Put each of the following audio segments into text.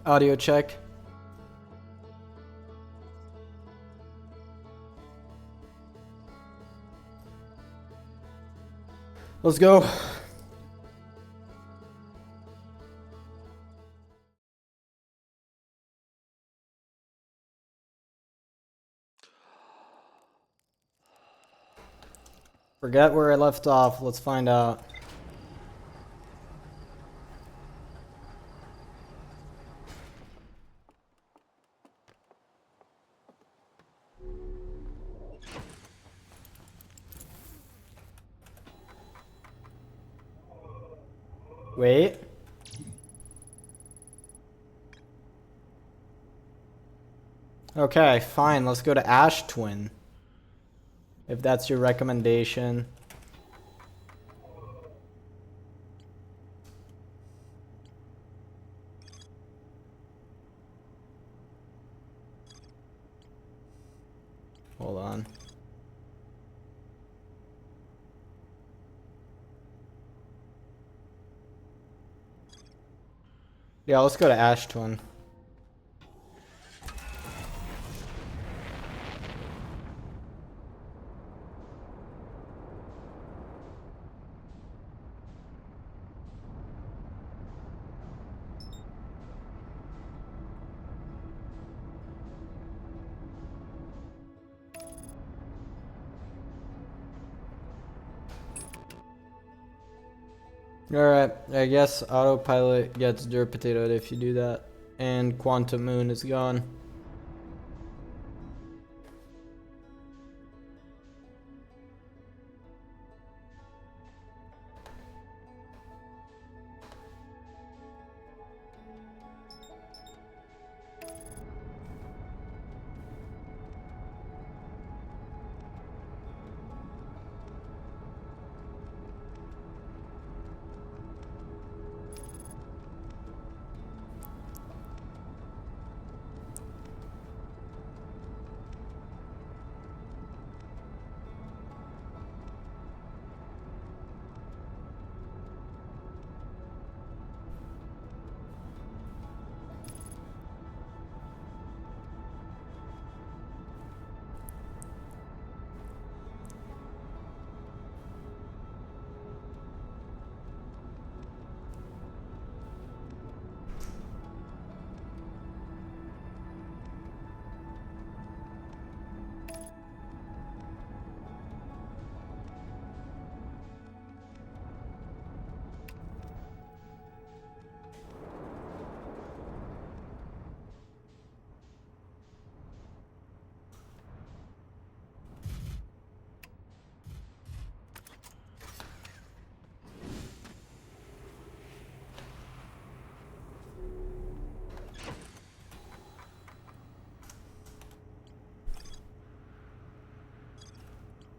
Audio check. Let's go. Forget where I left off. Let's find out. Wait. Okay, fine. Let's go to Ash Twin. If that's your recommendation. Hold on. Yeah, let's go to Ash Twin. Alright, I guess autopilot gets dirt potatoed if you do that. And Quantum Moon is gone.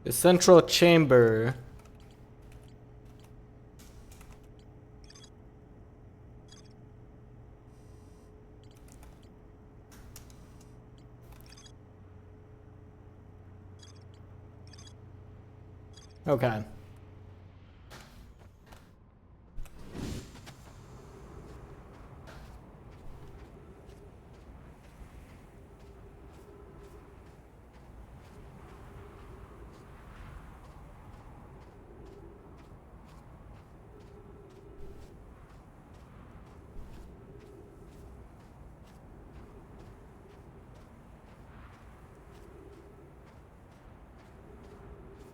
The central chamber. Okay.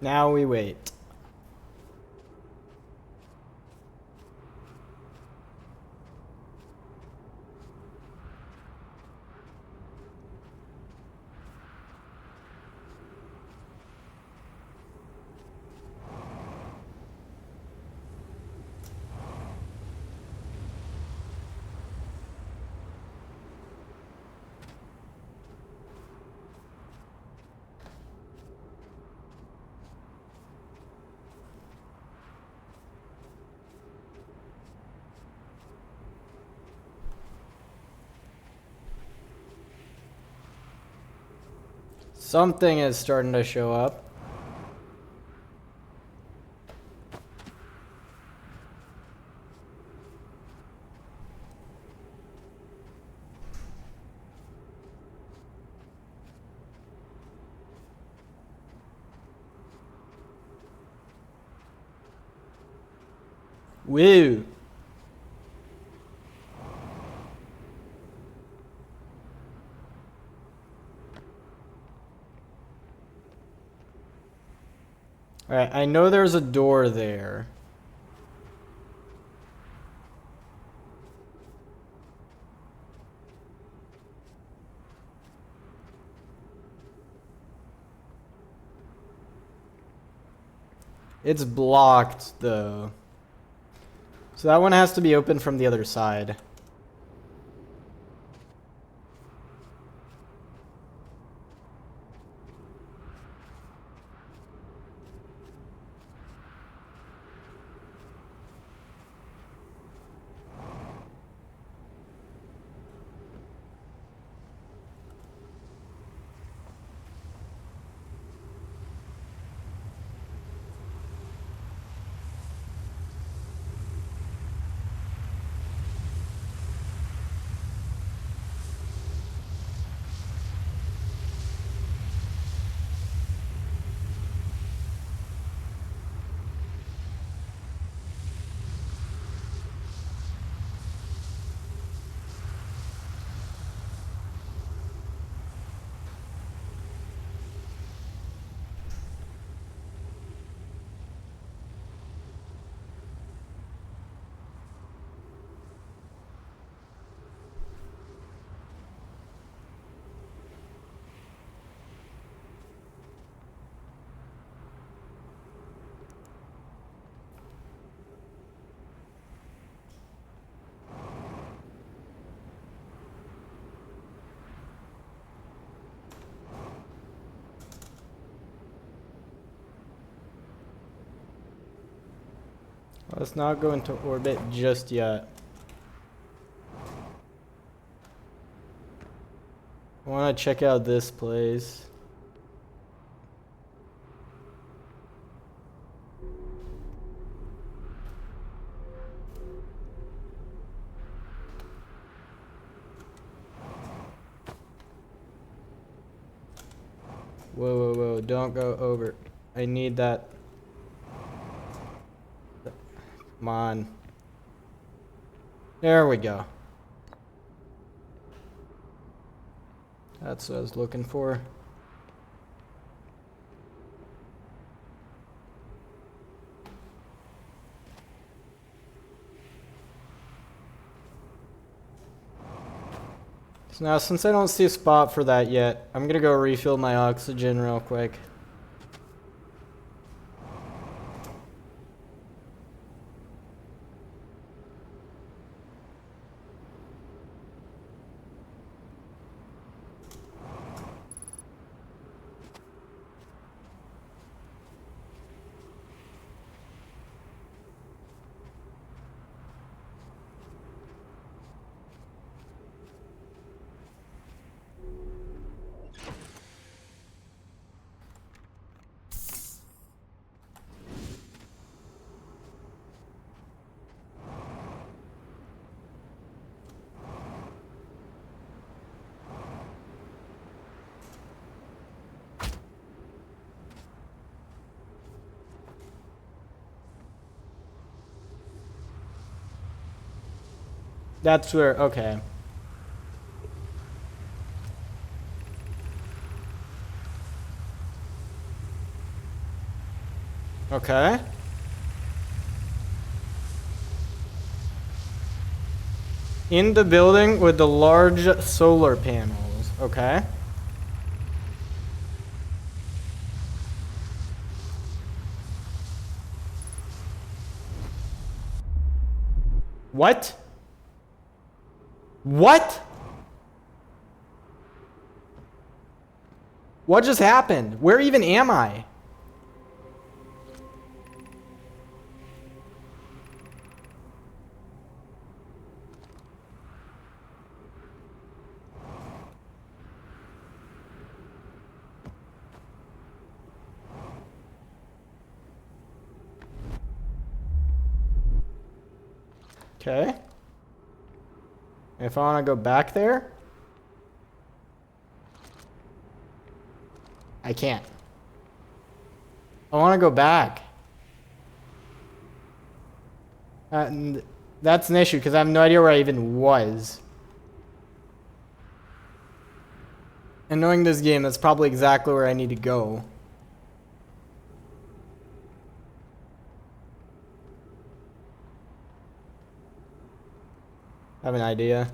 Now we wait. Something is starting to show up. Woo. Alright, I know there's a door there. It's blocked, though. So that one has to be open from the other side. Let's not go into orbit just yet. I want to check out this place. Whoa, whoa, whoa, don't go over. I need that. Come on. There we go. That's what I was looking for. So now, since I don't see a spot for that yet, I'm gonna go refill my oxygen real quick. That's where, okay. Okay. In the building with the large solar panels. Okay. What? What? What just happened? Where even am I? Okay. If I want to go back there, I can't. I want to go back. And that's an issue because I have no idea where I even was. And knowing this game, that's probably exactly where I need to go. I have an idea.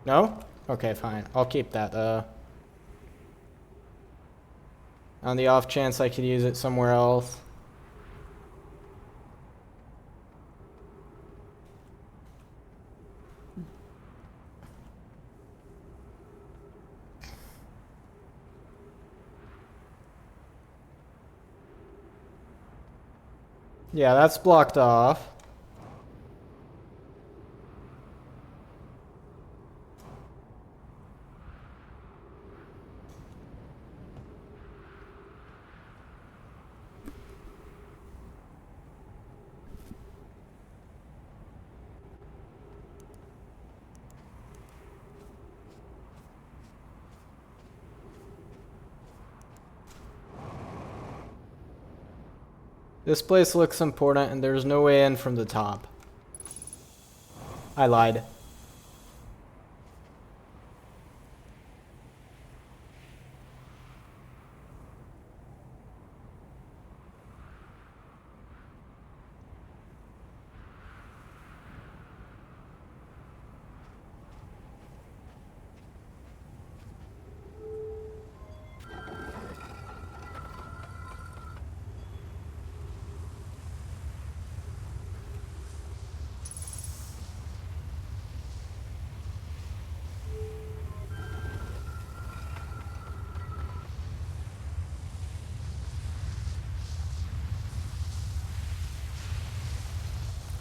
No? Okay, fine. I'll keep that, on the off chance I could use it somewhere else. Yeah, that's blocked off. This place looks important and there's no way in from the top. I lied.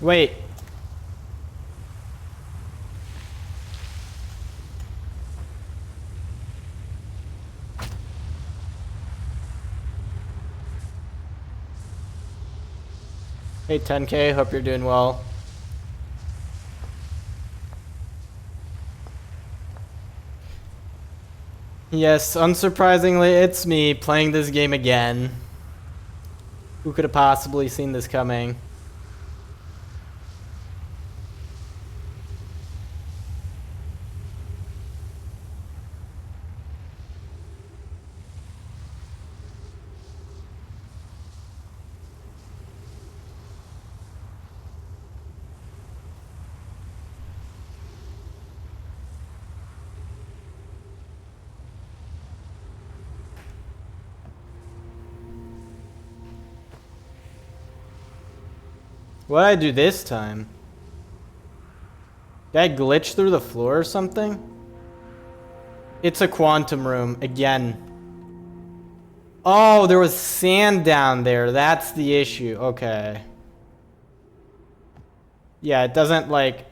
Wait. Hey 10K, hope you're doing well. Yes, unsurprisingly, it's me playing this game again. Who could have possibly seen this coming? What did I do this time? Did I glitch through the floor or something? It's a quantum room again. Oh, there was sand down there. That's the issue. Okay. Yeah, it doesn't like...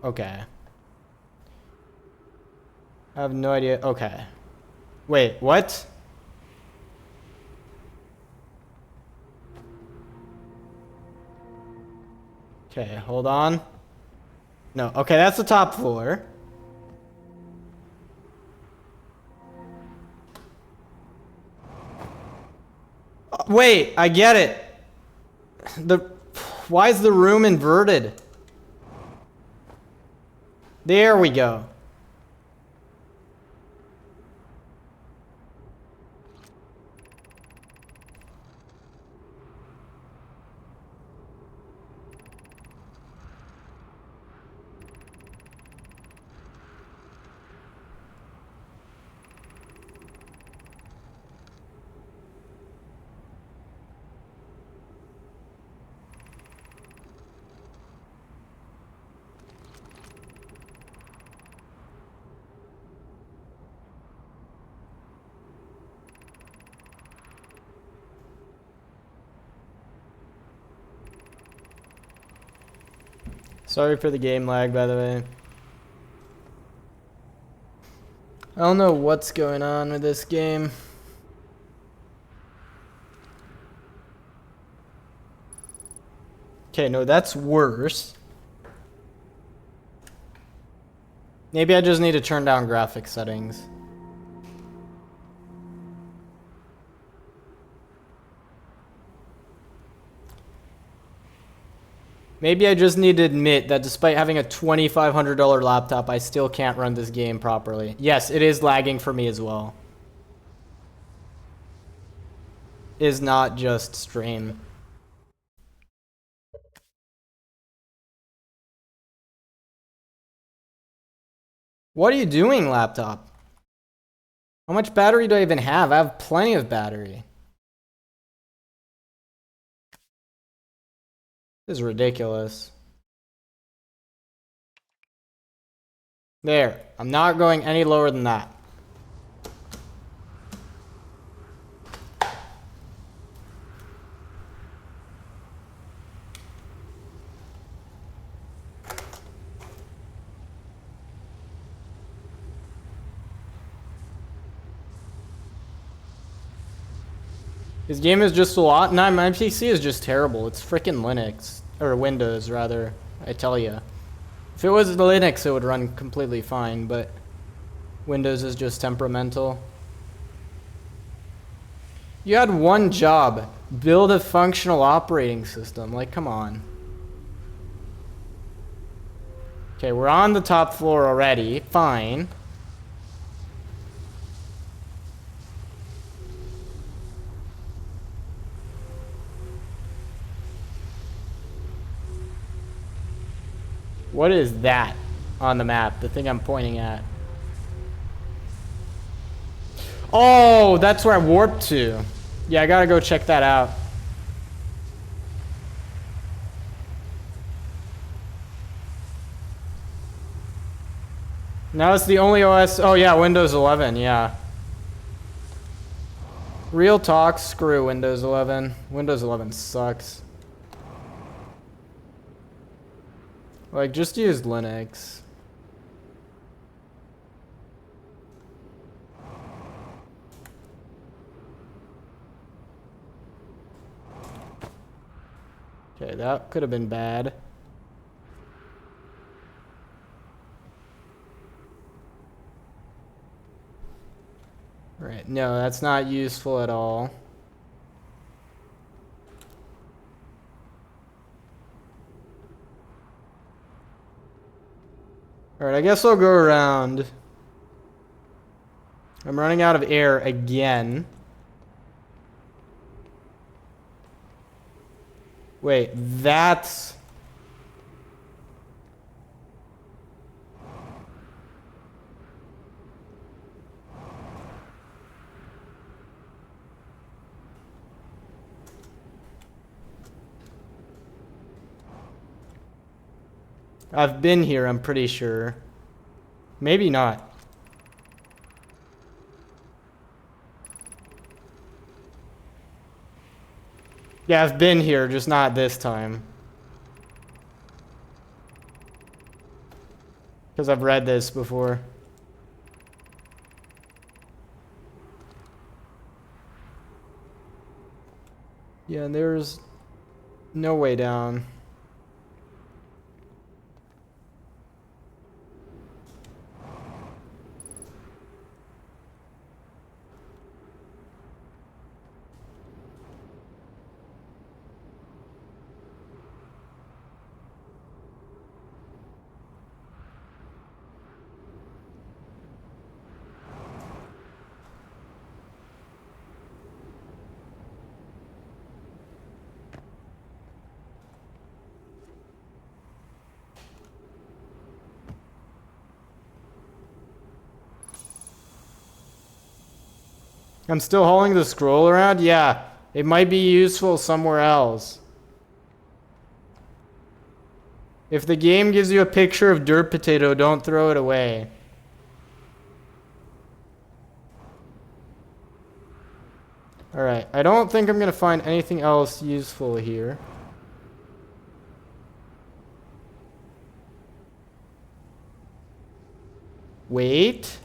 Okay. I have no idea. Okay. Wait, what? Okay, hold on. No, okay, that's the top floor. Wait, I get it. Why is the room inverted? There we go. Sorry for the game lag, by the way. I don't know what's going on with this game. Okay, no, that's worse. Maybe I just need to turn down graphic settings. Maybe I just need to admit that despite having a $2,500 laptop, I still can't run this game properly. Yes, it is lagging for me as well. It is not just stream. What are you doing, laptop? How much battery do I even have? I have plenty of battery. This is ridiculous. There. I'm not going any lower than that. This game is just a lot. Nah, my PC is just terrible. It's freaking Linux. Or Windows, rather. I tell ya. If it was Linux, it would run completely fine, but Windows is just temperamental. You had one job. Build a functional operating system. Like, come on. Okay, we're on the top floor already. Fine. What is that on the map? The thing I'm pointing at. Oh, that's where I warped to. Yeah, I gotta go check that out. Now it's the only OS. Oh yeah, Windows 11, yeah. Real talk, screw Windows 11. Windows 11 sucks. Like, just use Linux. Okay, that could have been bad. Right, no, that's not useful at all. Alright, I guess I'll go around. I'm running out of air again. Wait, that's... I've been here, I'm pretty sure. Maybe not. Yeah, I've been here, just not this time. Because I've read this before. Yeah, and there's no way down. I'm still holding the scroll around? Yeah, it might be useful somewhere else. If the game gives you a picture of dirt potato, don't throw it away. Alright, I don't think I'm gonna find anything else useful here. Wait.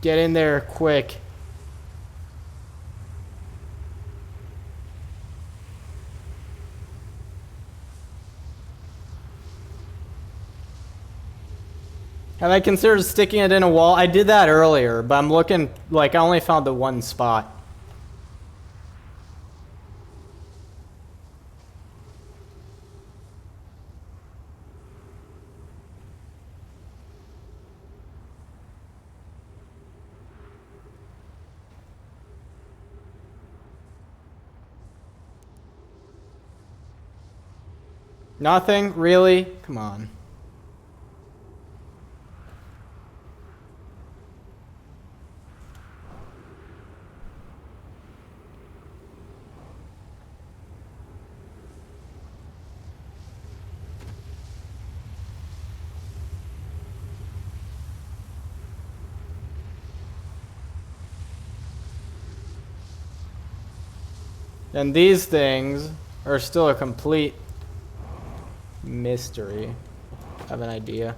Get in there quick. Have I considered sticking it in a wall? I did that earlier, but I'm looking, like, I only found the one spot. Nothing? Really? Come on. And these things are still a complete mystery. I have an idea.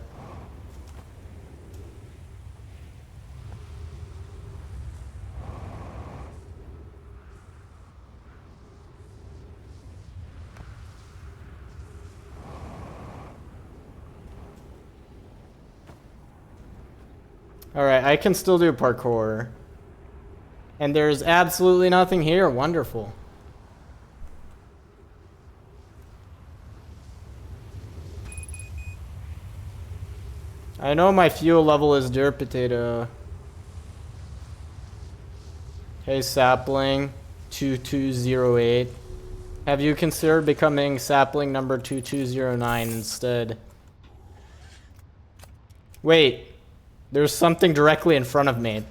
Alright, I can still do parkour. And there's absolutely nothing here. Wonderful. I know my fuel level is dirt potato. Hey, sapling 2208. Have you considered becoming sapling number 2209 instead? Wait, there's something directly in front of me.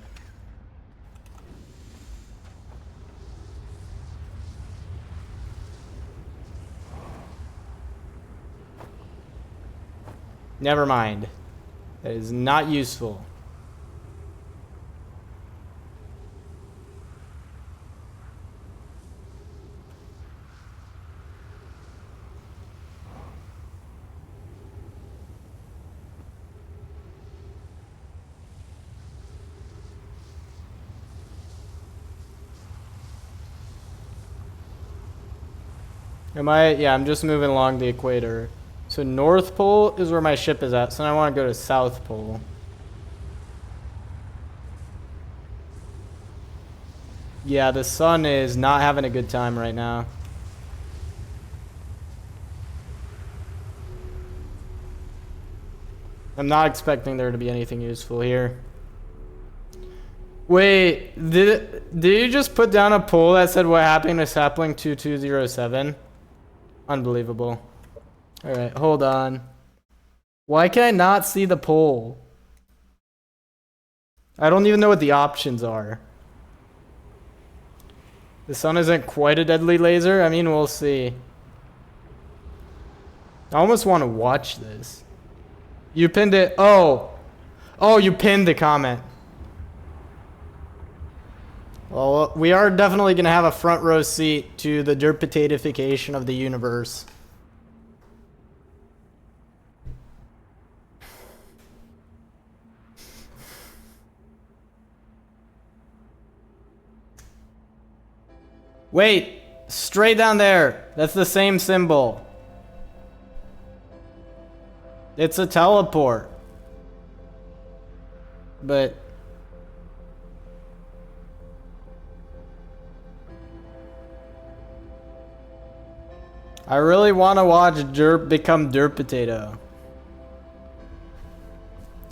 Never mind. That is not useful. Am I? Yeah, I'm just moving along the equator. So North Pole is where my ship is at, so now I want to go to South Pole. Yeah, the sun is not having a good time right now. I'm not expecting there to be anything useful here. Wait, did you just put down a poll that said what happened to sapling 2207? Unbelievable. Alright, hold on. Why can I not see the poll? I don't even know what the options are. The sun isn't quite a deadly laser? I mean, we'll see. I almost want to watch this. You pinned it. Oh. Oh, you pinned the comment. Well, we are definitely going to have a front row seat to the dirt potatoification of the universe. Wait, straight down there. That's the same symbol. It's a teleport. But I really want to watch Derp become Dirt Potato.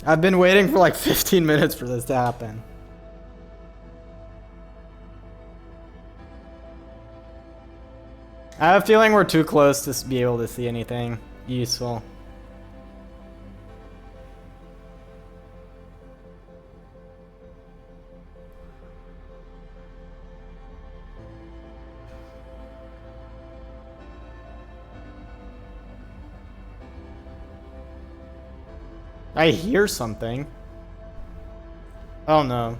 I've been waiting for like 15 minutes for this to happen. I have a feeling we're too close to be able to see anything useful. I hear something. Oh no.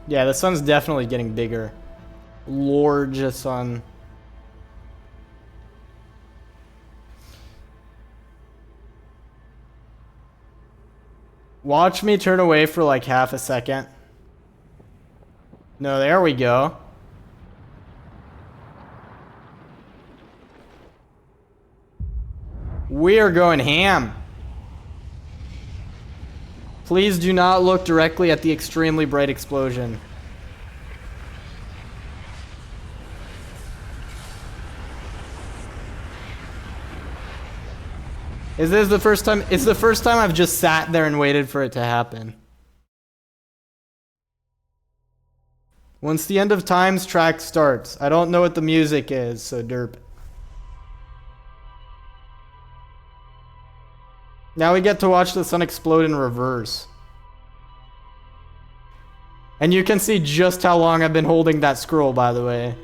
Yeah, the sun's definitely getting bigger. Lord sun. Watch me turn away for like half a second. No, there we go. We are going ham. Please do not look directly at the extremely bright explosion. Is this the first time? It's the first time I've just sat there and waited for it to happen. Once the end of times track starts. I don't know what the music is, so derp. Now we get to watch the sun explode in reverse. And you can see just how long I've been holding that scroll, by the way.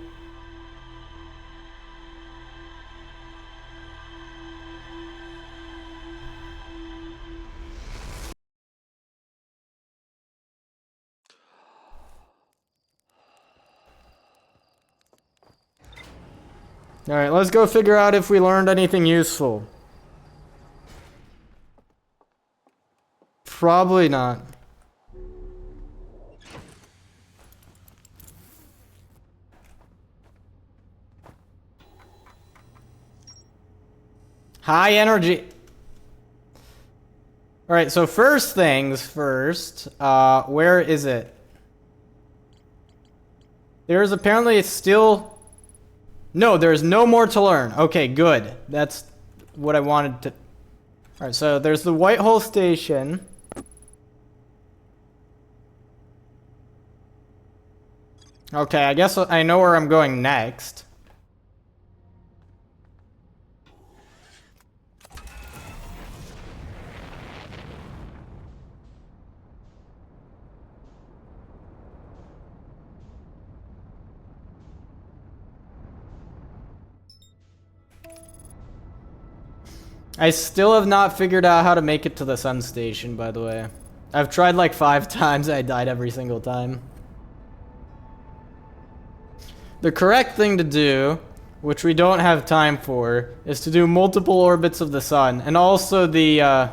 Alright, let's go figure out if we learned anything useful. Probably not. High energy. Alright, so first things first. Where is it? There's apparently still... No, there's no more to learn. Okay, good. That's what I wanted to... Alright, so there's the Whitehall Station. Okay, I guess I know where I'm going next. I still have not figured out how to make it to the sun station, by the way. I've tried like 5 times, I died every single time. The correct thing to do, which we don't have time for, is to do multiple orbits of the sun. And also the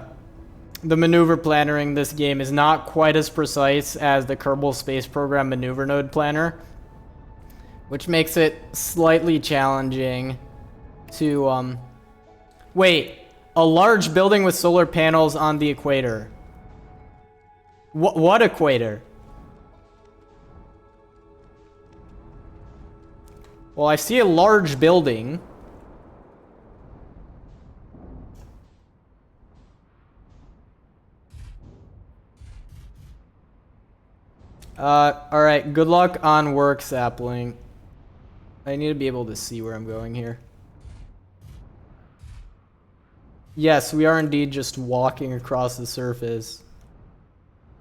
maneuver planner in this game is not quite as precise as the Kerbal Space Program maneuver node planner, which makes it slightly challenging to, Wait, a large building with solar panels on the equator. What equator? Well, I see a large building. Alright, good luck on work, sapling. I need to be able to see where I'm going here. Yes, we are indeed just walking across the surface.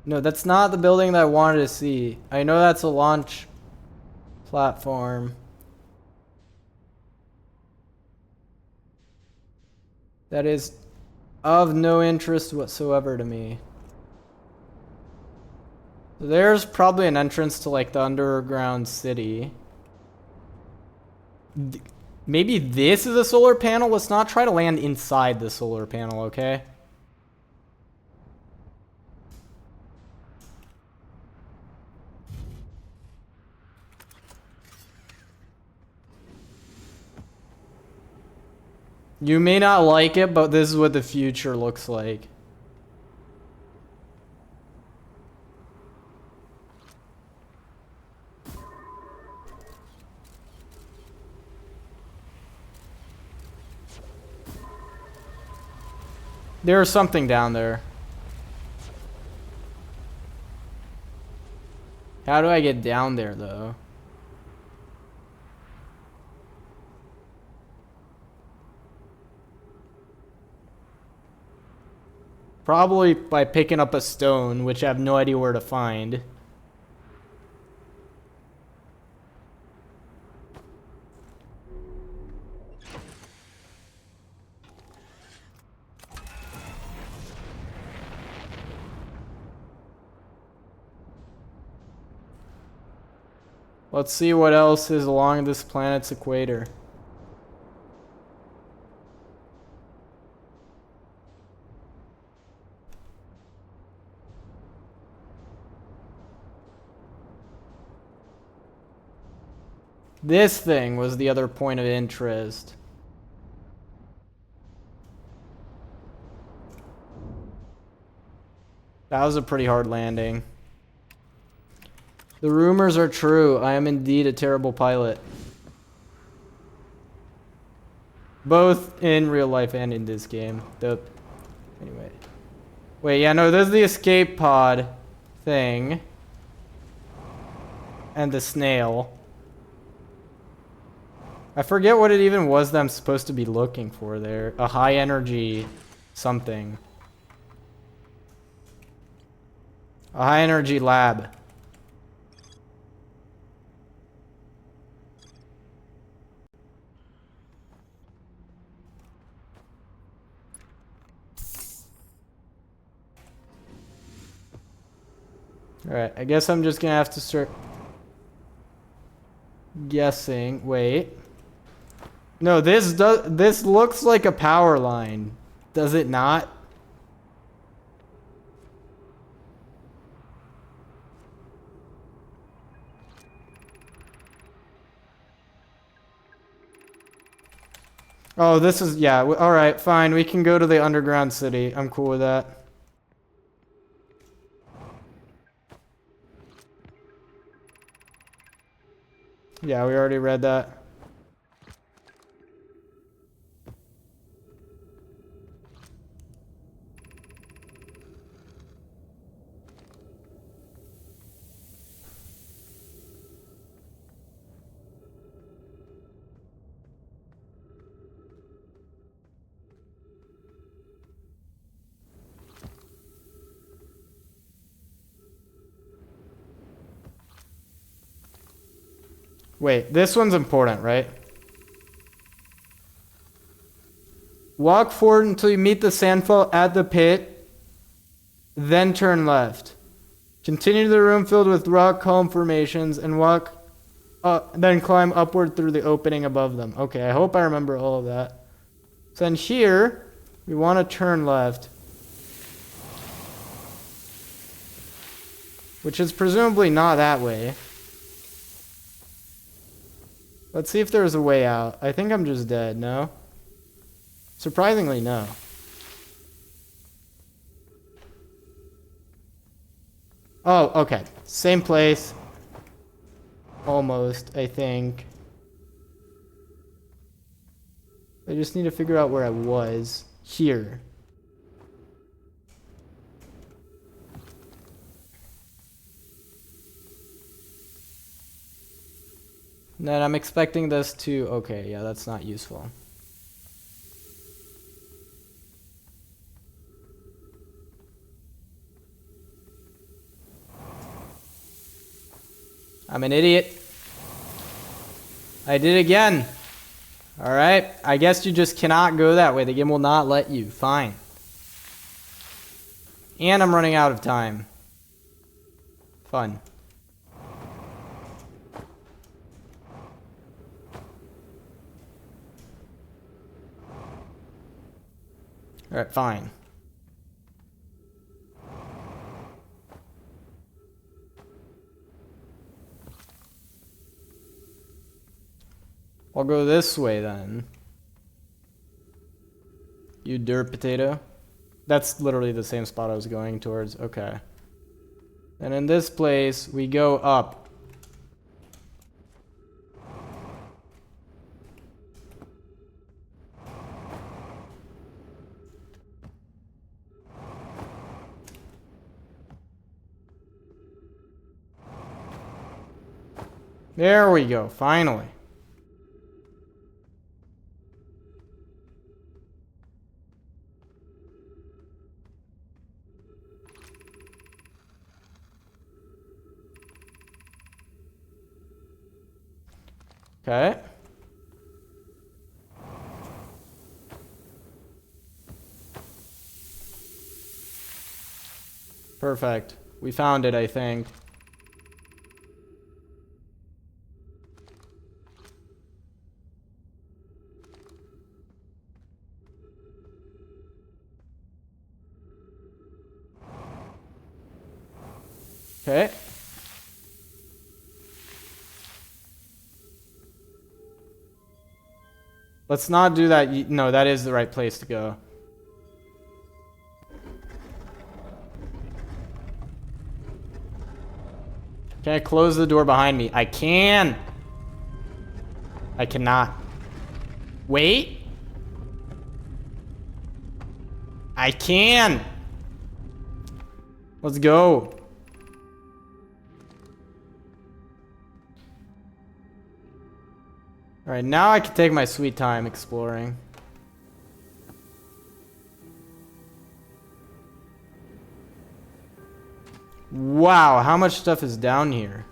No, that's not the building that I wanted to see. I know that's a launch platform. That is of no interest whatsoever to me. There's probably an entrance to like the underground city. Maybe this is a solar panel? Let's not try to land inside the solar panel, okay? You may not like it, but this is what the future looks like. There's something down there. How do I get down there, though? Probably by picking up a stone, which I have no idea where to find. Let's see what else is along this planet's equator. This thing was the other point of interest. That was a pretty hard landing. The rumors are true. I am indeed a terrible pilot. Both in real life and in this game. Anyway. Wait, yeah, no, there's the escape pod thing. And the snail. I forget what it even was that I'm supposed to be looking for there. A high energy something. A high energy lab. Alright, I guess I'm just gonna have to start guessing. Wait. No, this looks like a power line. Does it not? Oh, this is, yeah, alright, fine. We can go to the underground city. I'm cool with that. Yeah, we already read that. Wait, this one's important, right? Walk forward until you meet the sandfall at the pit, then turn left. Continue to the room filled with rock column formations and walk then climb upward through the opening above them. Okay, I hope I remember all of that. So then here, we want to turn left. Which is presumably not that way. Let's see if there's a way out. I think I'm just dead, no? Surprisingly, no. Oh, okay. Same place. Almost, I think. I just need to figure out where I was. Here. And then I'm expecting this to... Okay, yeah, that's not useful. I'm an idiot. I did it again. Alright, I guess you just cannot go that way. The game will not let you. Fine. And I'm running out of time. Fun. Alright, fine. I'll go this way then. You dirt potato. That's literally the same spot I was going towards. Okay. And in this place, we go up. There we go, finally. Okay. Perfect. We found it, I think. Okay. Let's not do that. No, that is the right place to go. Can I close the door behind me? I can! I cannot. Wait! I can! Let's go. Alright, now I can take my sweet time exploring. Wow, how much stuff is down here?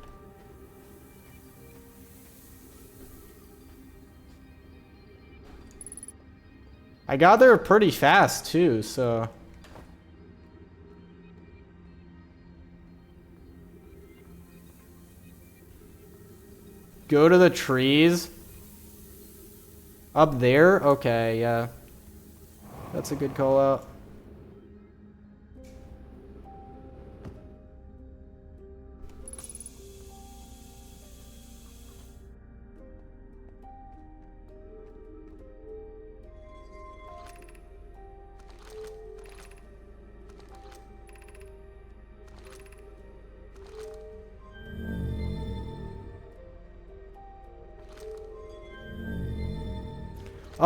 I got there pretty fast too, so... Go to the trees. Up there? Okay, yeah. That's a good call out.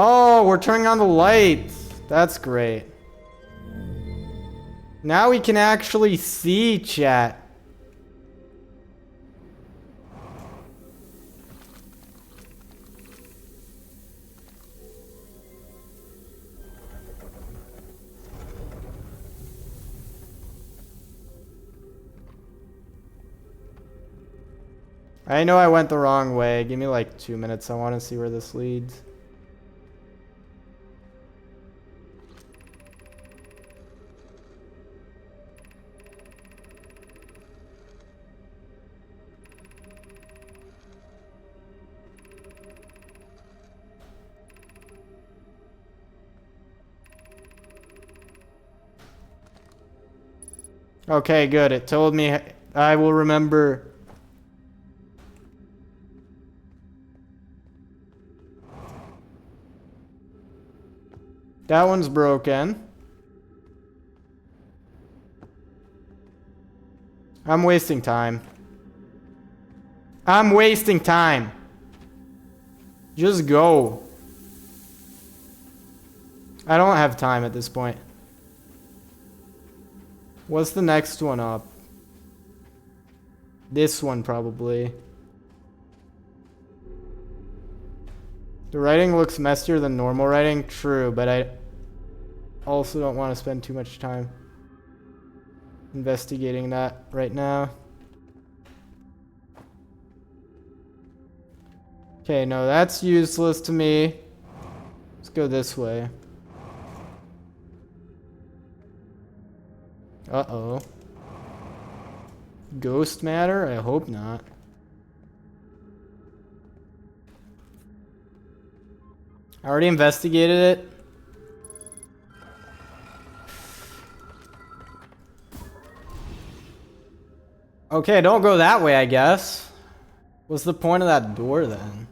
Oh, we're turning on the lights. That's great. Now we can actually see chat. I know I went the wrong way. Give me like 2 minutes. I want to see where this leads. Okay, good. It told me I will remember. That one's broken. I'm wasting time. I'm wasting time. Just go. I don't have time at this point. What's the next one up? This one probably. The writing looks messier than normal writing. True, but I also don't want to spend too much time investigating that right now. Okay, no, that's useless to me. Let's go this way. Uh-oh. Ghost matter? I hope not. I already investigated it. Okay, don't go that way, I guess. What's the point of that door then?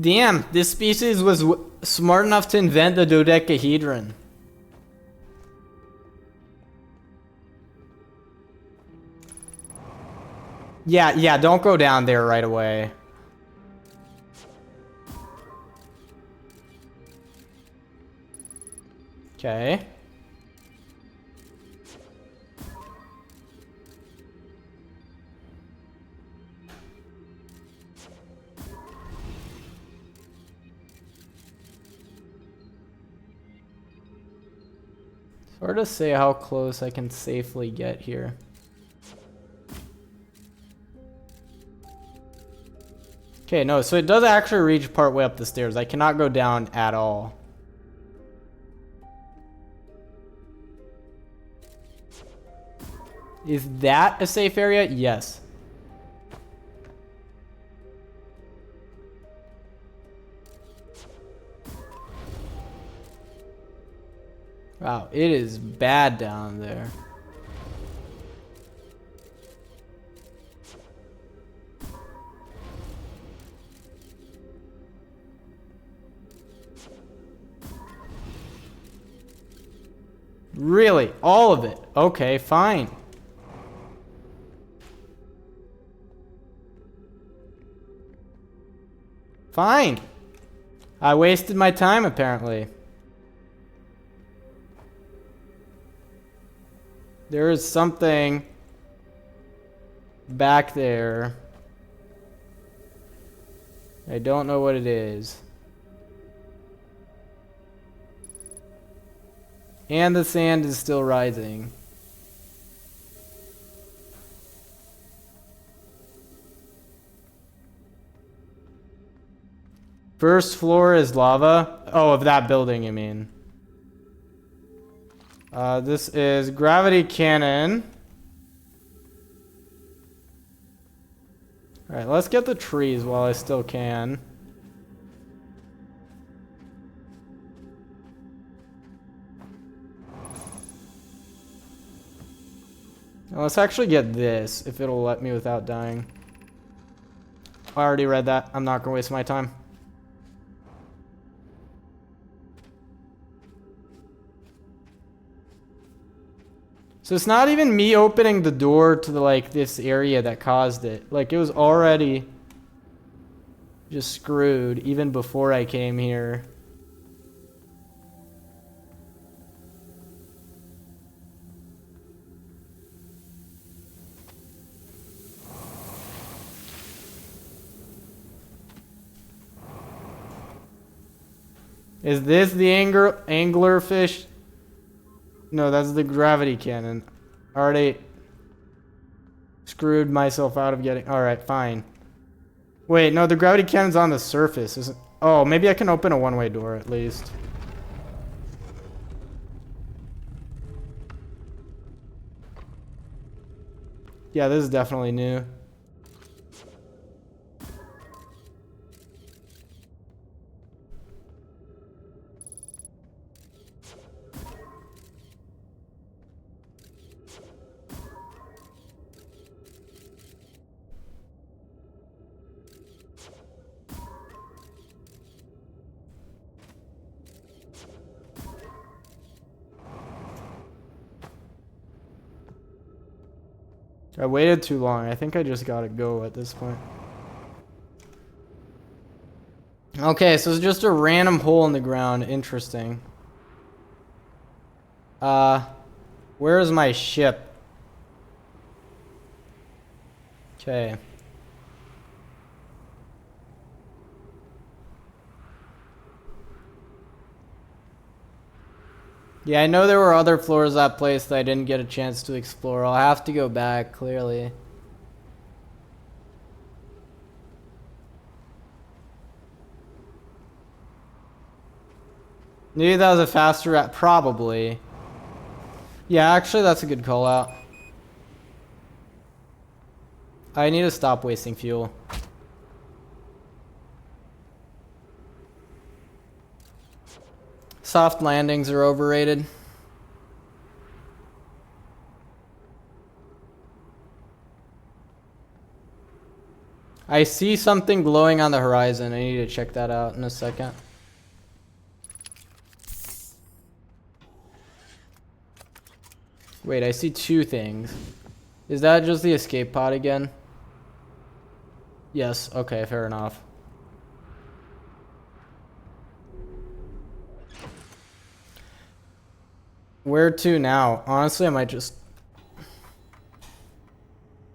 Damn, this species was smart enough to invent the dodecahedron. Yeah, don't go down there right away. Okay. Hard to say how close I can safely get here. Okay, no, so it does actually reach part way up the stairs. I cannot go down at all. Is that a safe area? Yes. Wow, it is bad down there. Really? All of it? Okay, fine. Fine. I wasted my time, apparently. There is something back there. I don't know what it is. And the sand is still rising. First floor is lava. Oh, of that building, you mean. This is gravity cannon. Alright, let's get the trees while I still can. Now let's actually get this, if it'll let me without dying. I already read that. I'm not gonna waste my time. So it's not even me opening the door to the, like, this area that caused it. Like, it was already just screwed even before I came here. Is this the anglerfish? No, that's the gravity cannon. Already screwed myself out of getting... Alright, fine. Wait, no, the gravity cannon's on the surface, isn't... Oh, maybe I can open a one-way door at least. Yeah, this is definitely new. I waited too long. I think I just gotta go at this point. Okay, so it's just a random hole in the ground. Interesting. Where is my ship? Okay. Yeah, I know there were other floors of that place that I didn't get a chance to explore. I'll have to go back, clearly. Maybe that was a faster probably. Yeah, actually that's a good call out. I need to stop wasting fuel. Soft landings are overrated. I see something glowing on the horizon. I need to check that out in a second. Wait, I see two things. Is that just the escape pod again? Yes, okay, fair enough. Where to now? Honestly, I might just...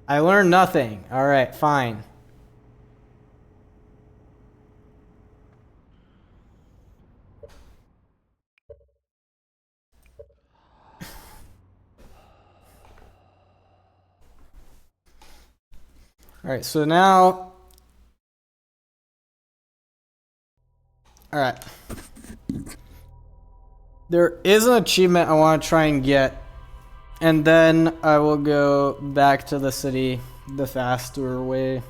I learned nothing. Alright, fine. Alright, so now... Alright. There is an achievement I want to try and get. And then I will go back to the city the faster way.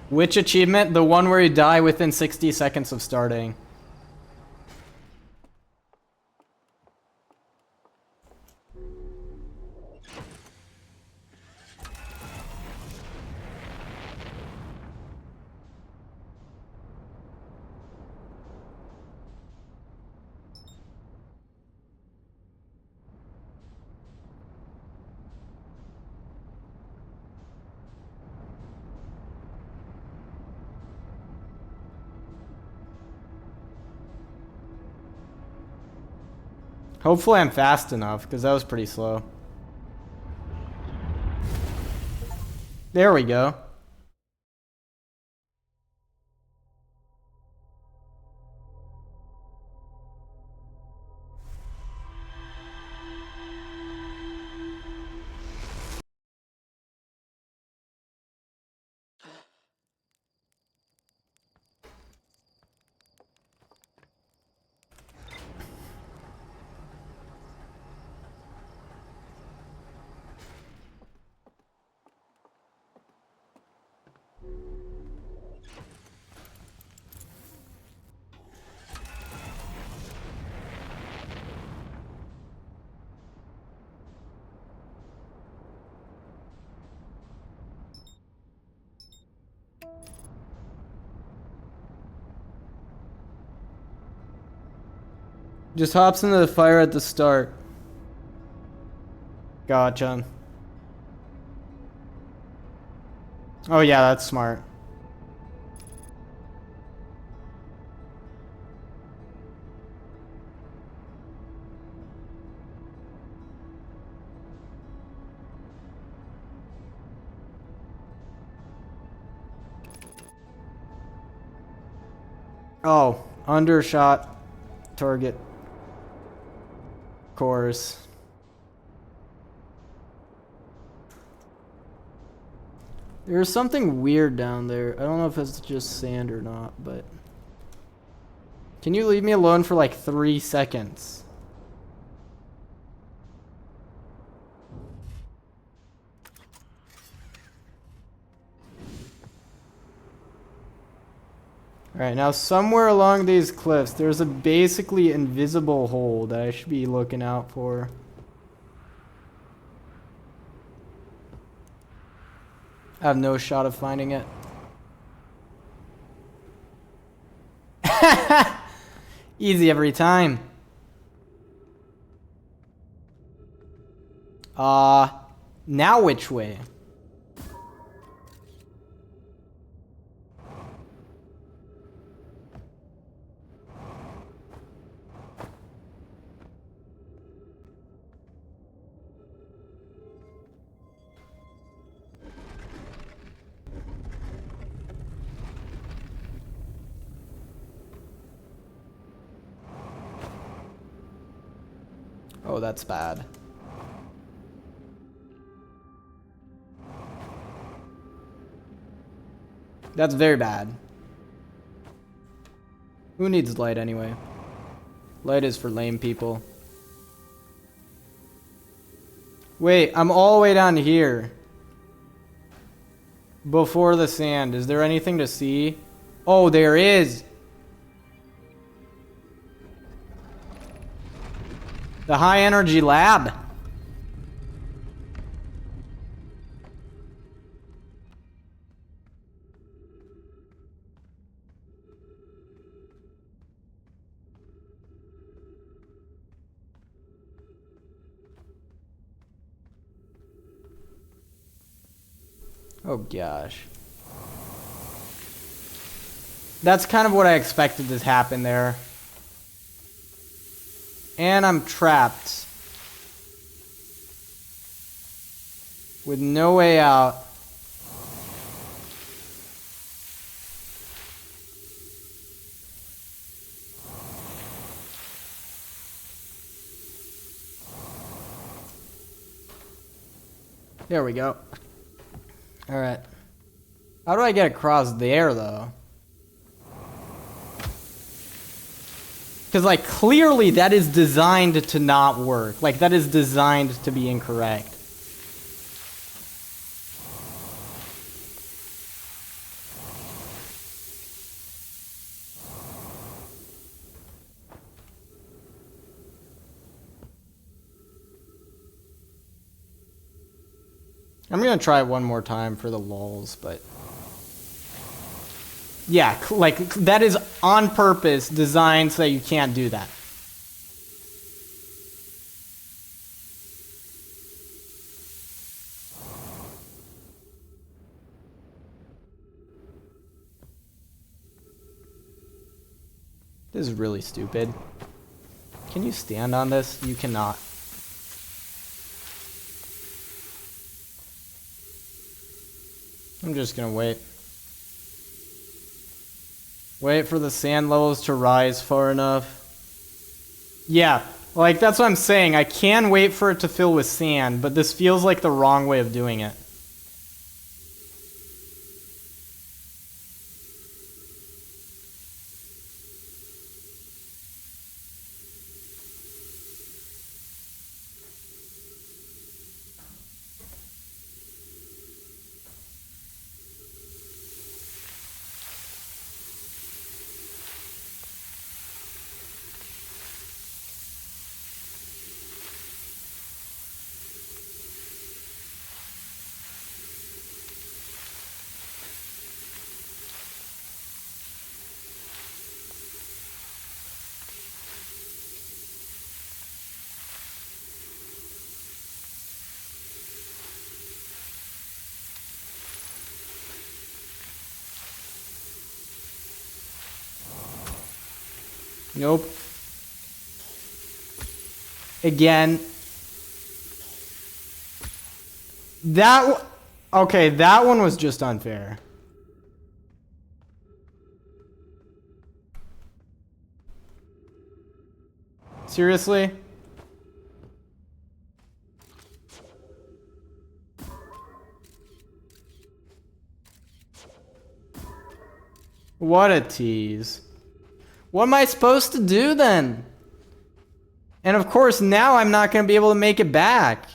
Which achievement? The one where you die within 60 seconds of starting. Hopefully I'm fast enough, because that was pretty slow. There we go. Just hops into the fire at the start. Gotcha. Oh yeah, that's smart. Oh, undershot target course. There's something weird down there. I don't know if it's just sand or not, but... Can you leave me alone for like 3 seconds? Alright, now somewhere along these cliffs, there's a basically invisible hole that I should be looking out for. I have no shot of finding it. Easy every time. Now which way? Oh, that's bad. That's very bad. Who needs light anyway? Light is for lame people. Wait, I'm all the way down here. Before the sand. Is there anything to see? Oh, there is. The high energy lab. Oh gosh. That's kind of what I expected to happen there. And I'm trapped. With no way out. There we go. Alright. How do I get across there, though? Because, like, clearly that is designed to not work. Like, that is designed to be incorrect. I'm gonna try it one more time for the lulz, but yeah, like that is on purpose designed so that you can't do that. This is really stupid. Can you stand on this? You cannot. I'm just gonna wait. Wait for the sand levels to rise far enough. Yeah, like that's what I'm saying. I can wait for it to fill with sand, but this feels like the wrong way of doing it. Nope. Again. Okay, that one was just unfair. Seriously? What a tease. What am I supposed to do then? And of course, now I'm not going to be able to make it back.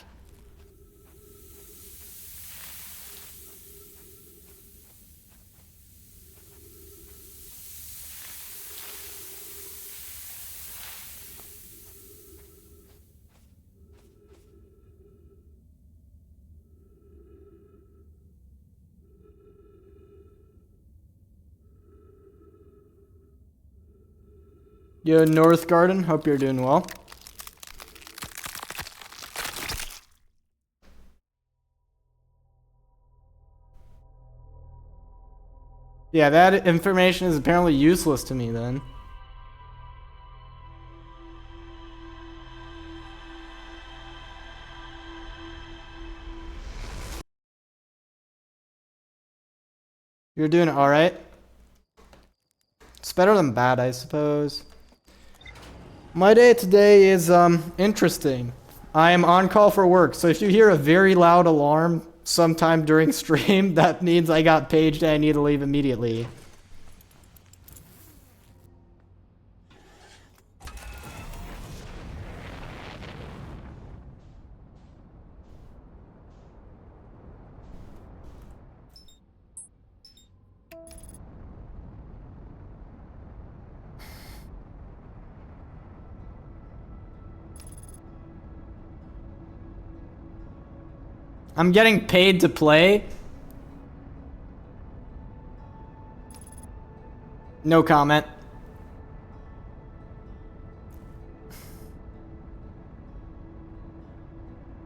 Yo, North Garden, hope you're doing well. Yeah, that information is apparently useless to me then. You're doing alright? It's better than bad, I suppose. My day today is interesting. I am on call for work, so if you hear a very loud alarm sometime during stream, that means I got paged and I need to leave immediately. I'm getting paid to play. No comment.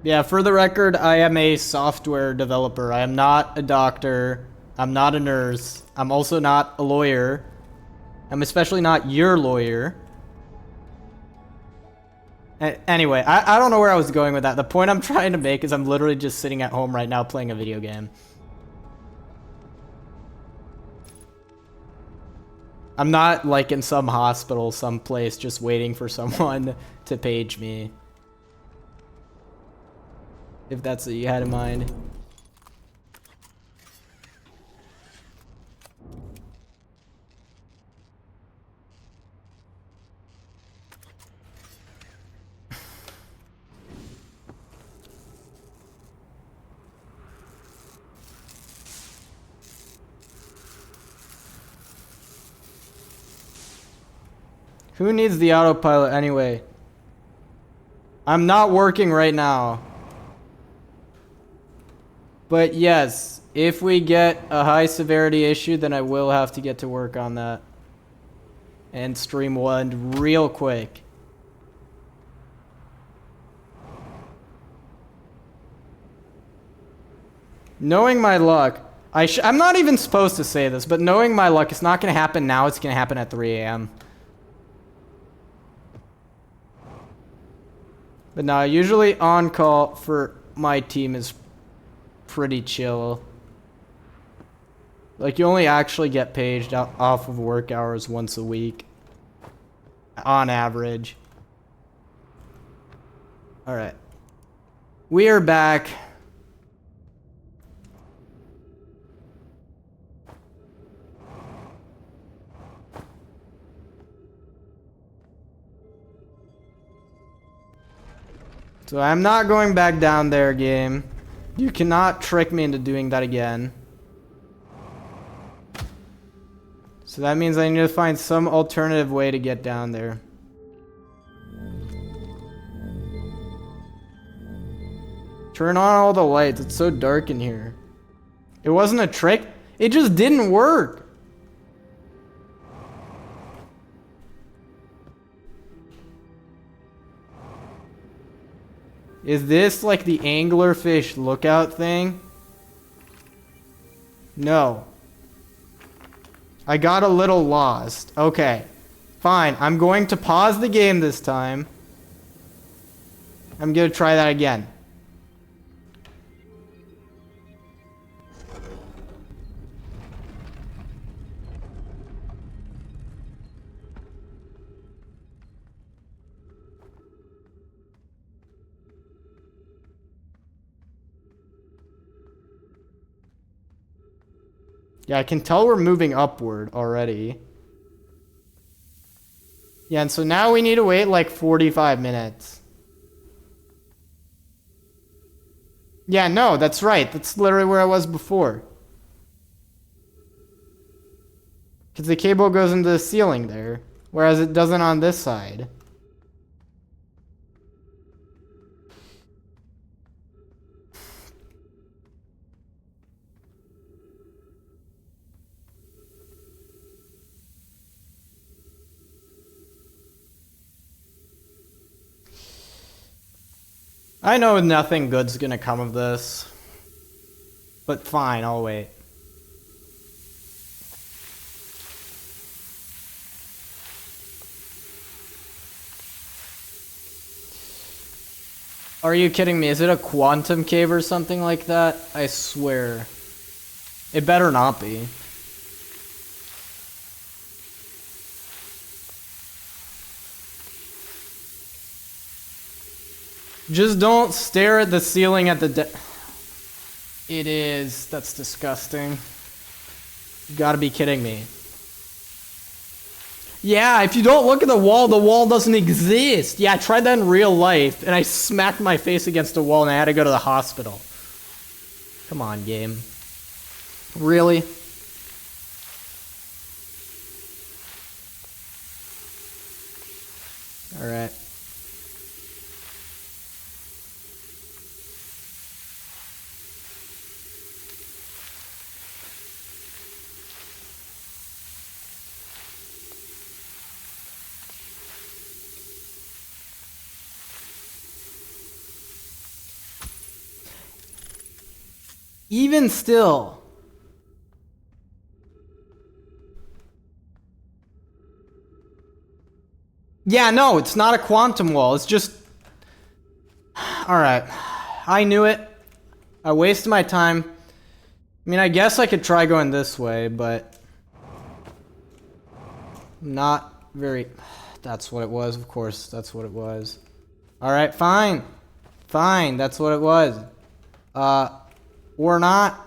Yeah, for the record, I am a software developer. I am not a doctor. I'm not a nurse. I'm also not a lawyer. I'm especially not your lawyer. Anyway, I don't know where I was going with that. The point I'm trying to make is I'm literally just sitting at home right now playing a video game. I'm not like in some hospital someplace just waiting for someone to page me. If that's what you had in mind. Who needs the autopilot anyway? I'm not working right now. But yes, if we get a high severity issue, then I will have to get to work on that. And stream one real quick. Knowing my luck, I'm not even supposed to say this, but knowing my luck, it's not going to happen now. It's going to happen at 3 a.m. But now, usually on call for my team is pretty chill. Like, you only actually get paid off of work hours once a week. On average. Alright. We are back. So I'm not going back down there, game. You cannot trick me into doing that again. So that means I need to find some alternative way to get down there. Turn on all the lights. It's so dark in here. It wasn't a trick. It just didn't work. Is this like the anglerfish lookout thing? No. I got a little lost. Okay. Fine. I'm going to pause the game this time. I'm going to try that again. Yeah, I can tell we're moving upward already. Yeah, and so now we need to wait like 45 minutes. Yeah, no, that's right. That's literally where I was before. Because the cable goes into the ceiling there, whereas it doesn't on this side. I know nothing good's gonna come of this. But fine, I'll wait. Are you kidding me? Is it a quantum cave or something like that? I swear. It better not be. Just don't stare at the ceiling at the It is. That's disgusting. You gotta be kidding me. Yeah, if you don't look at the wall doesn't exist. Yeah, I tried that in real life, and I smacked my face against a wall, and I had to go to the hospital. Come on, game. Really? Alright. Even still. Yeah, no, it's not a quantum wall. It's just... Alright. I knew it. I wasted my time. I mean, I guess I could try going this way, but... Not very... That's what it was, of course. That's what it was. Alright, fine. Fine, that's what it was. Or not.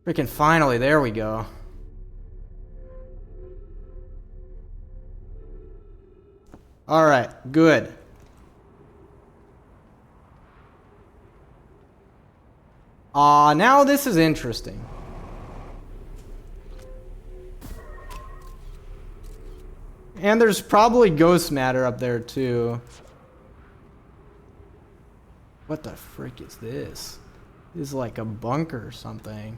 Freaking finally, there we go. Alright, good. Now this is interesting. And there's probably ghost matter up there too. What the frick is this? This is like a bunker or something.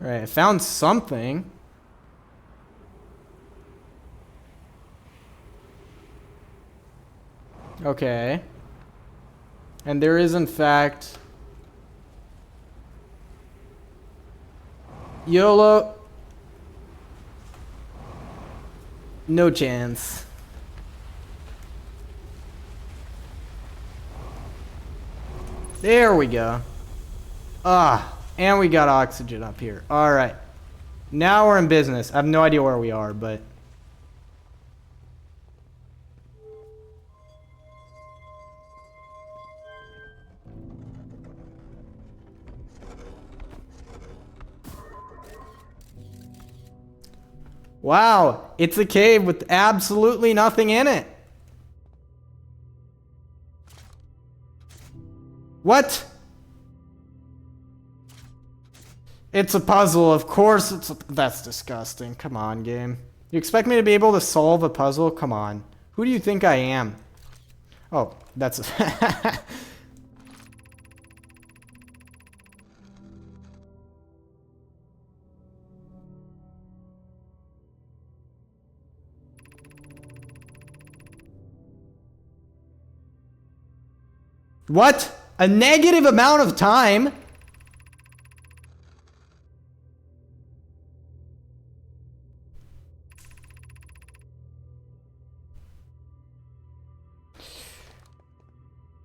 Alright, I found something. Okay. And there is, in fact, YOLO. No chance. There we go. Ah, and we got oxygen up here. All right. Now we're in business. I have no idea where we are, but... Wow, it's a cave with absolutely nothing in it. What? It's a puzzle, of course it's a... That's disgusting. Come on, game. You expect me to be able to solve a puzzle? Come on. Who do you think I am? Oh, that's... What? A negative amount of time?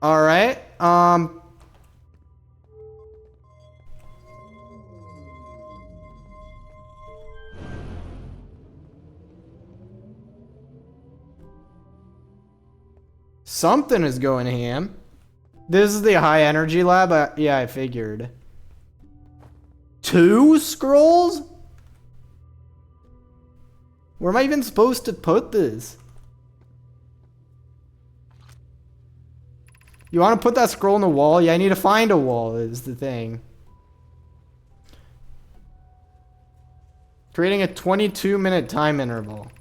All right. Something is going ham. This is the high energy lab? Yeah, I figured. 2 scrolls? Where am I even supposed to put this? You want to put that scroll in the wall? Yeah, I need to find a wall is the thing. Creating a 22-minute time interval.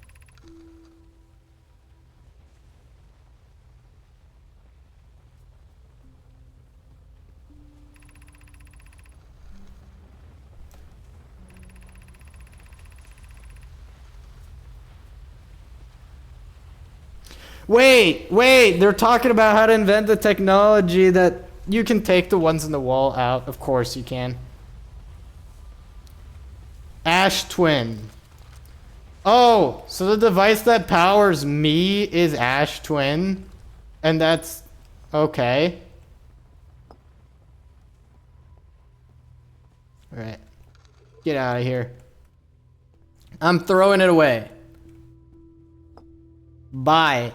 Wait, they're talking about how to invent the technology that you can take the ones in the wall out. Of course you can. Ash Twin. Oh, so the device that powers me is Ash Twin? And that's... okay. Alright. Get out of here. I'm throwing it away. Bye.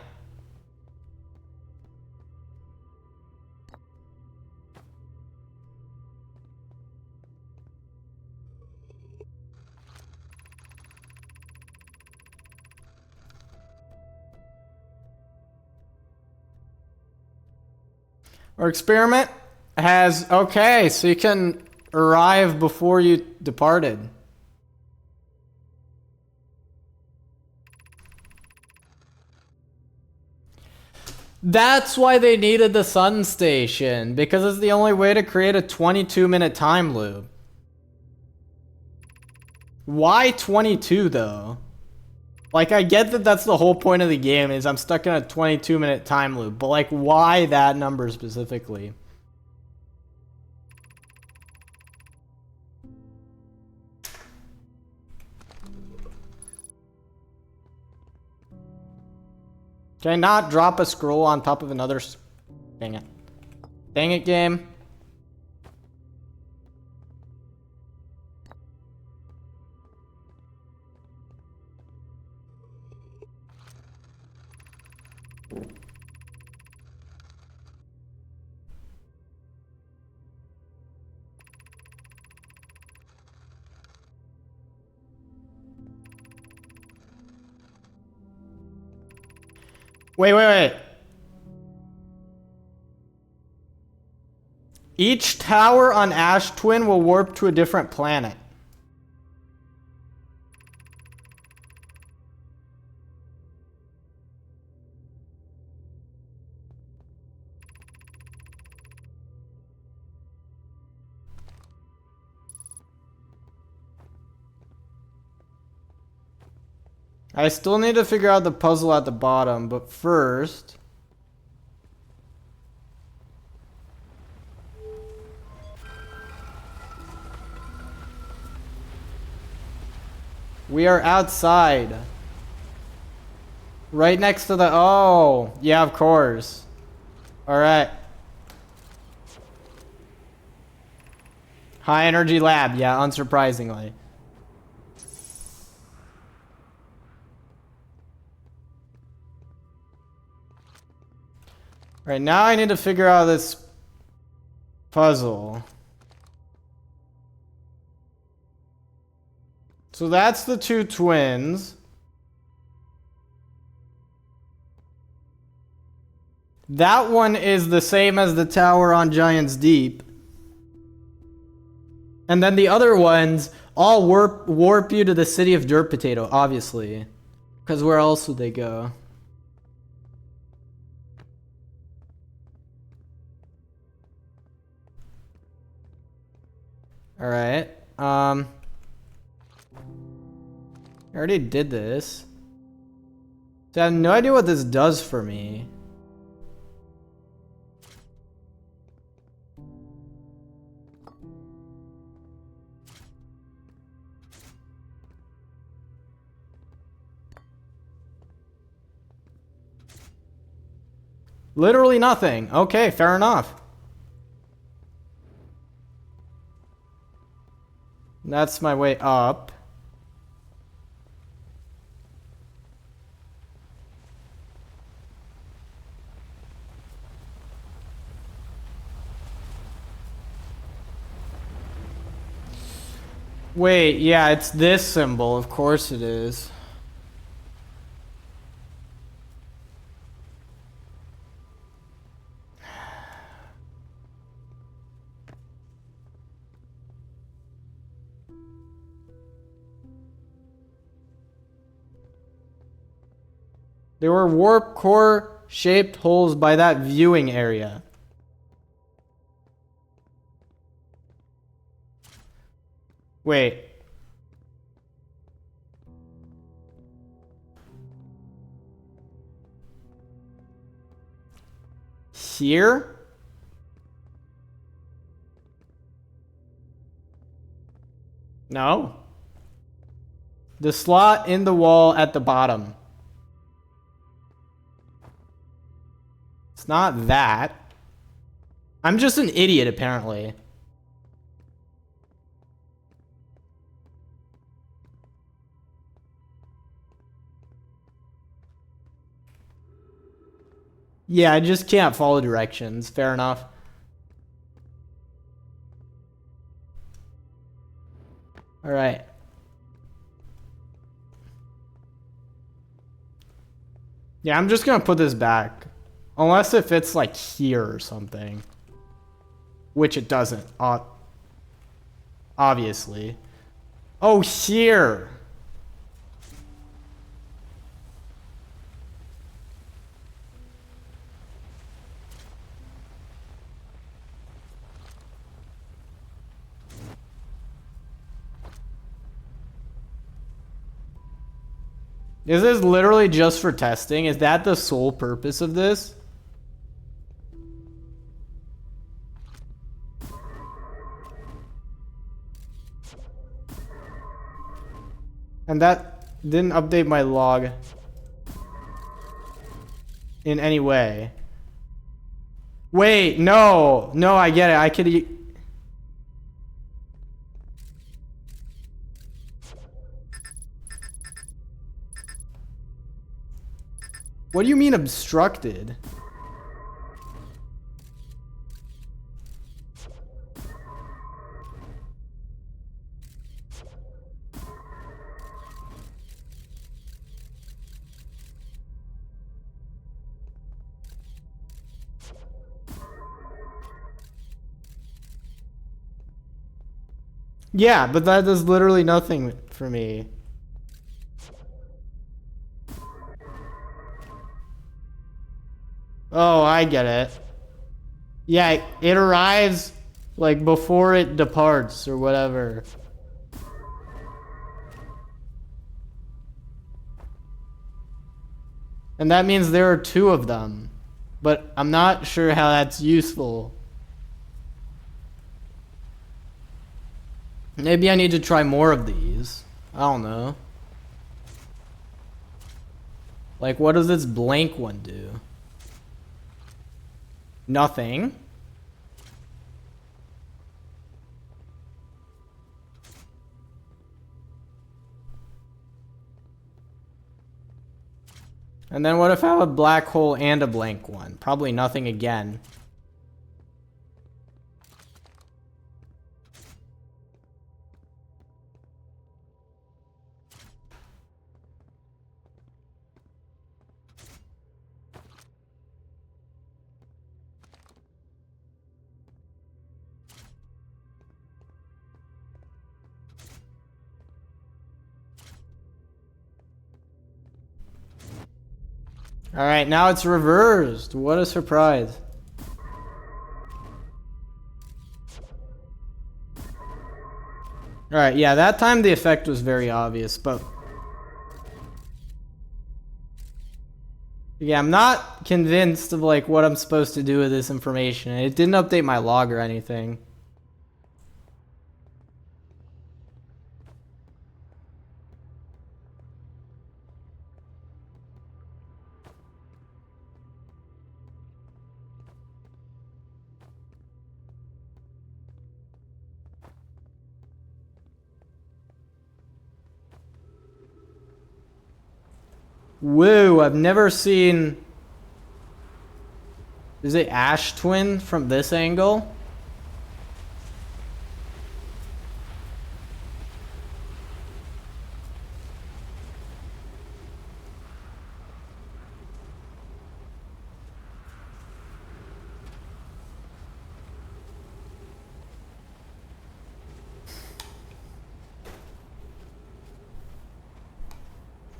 Our experiment has... okay, so you can arrive before you departed. That's why they needed the sun station, because it's the only way to create a 22-minute time loop. Why 22 though? Like, I get that that's the whole point of the game, is I'm stuck in a 22-minute time loop, but like, why that number specifically? Can I not drop a scroll on top of another? Dang it. Dang it, game. Wait. Each tower on Ash Twin will warp to a different planet. I still need to figure out the puzzle at the bottom, but first... we are outside. Right next to the... oh, yeah, of course. Alright. High energy lab, yeah, unsurprisingly. Right, now I need to figure out this puzzle. So that's the two twins. That one is the same as the tower on Giant's Deep. And then the other ones all warp you to the city of Dirt Potato, obviously. Because where else would they go? Alright. I already did this. So I have no idea what this does for me. Literally nothing. Okay, fair enough. That's my way up. Wait, yeah, it's this symbol. Of course it is. There were warp core shaped holes by that viewing area. Wait. Here? No. The slot in the wall at the bottom. It's not that. I'm just an idiot, apparently. Yeah, I just can't follow directions. Fair enough. All right. Yeah, I'm just gonna put this back. Unless if it's like here or something. Which it doesn't, obviously. Oh, here! Is this literally just for testing? Is that the sole purpose of this? And that didn't update my log in any way. Wait, no. No, I get it. I could... What do you mean obstructed? Yeah, but that does literally nothing for me. Oh, I get it. Yeah, it arrives like before it departs or whatever. And that means there are two of them. But I'm not sure how that's useful. Maybe I need to try more of these. I don't know. Like, what does this blank one do? Nothing. And then what if I have a black hole and a blank one? Probably nothing again. Alright, now it's reversed. What a surprise. Alright, yeah, that time the effect was very obvious, but... Yeah, I'm not convinced of, like, what I'm supposed to do with this information. It didn't update my log or anything. Whoa, I've never seen... Is it Ash Twin from this angle?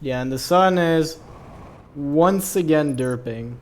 Yeah, and the sun is once again derping.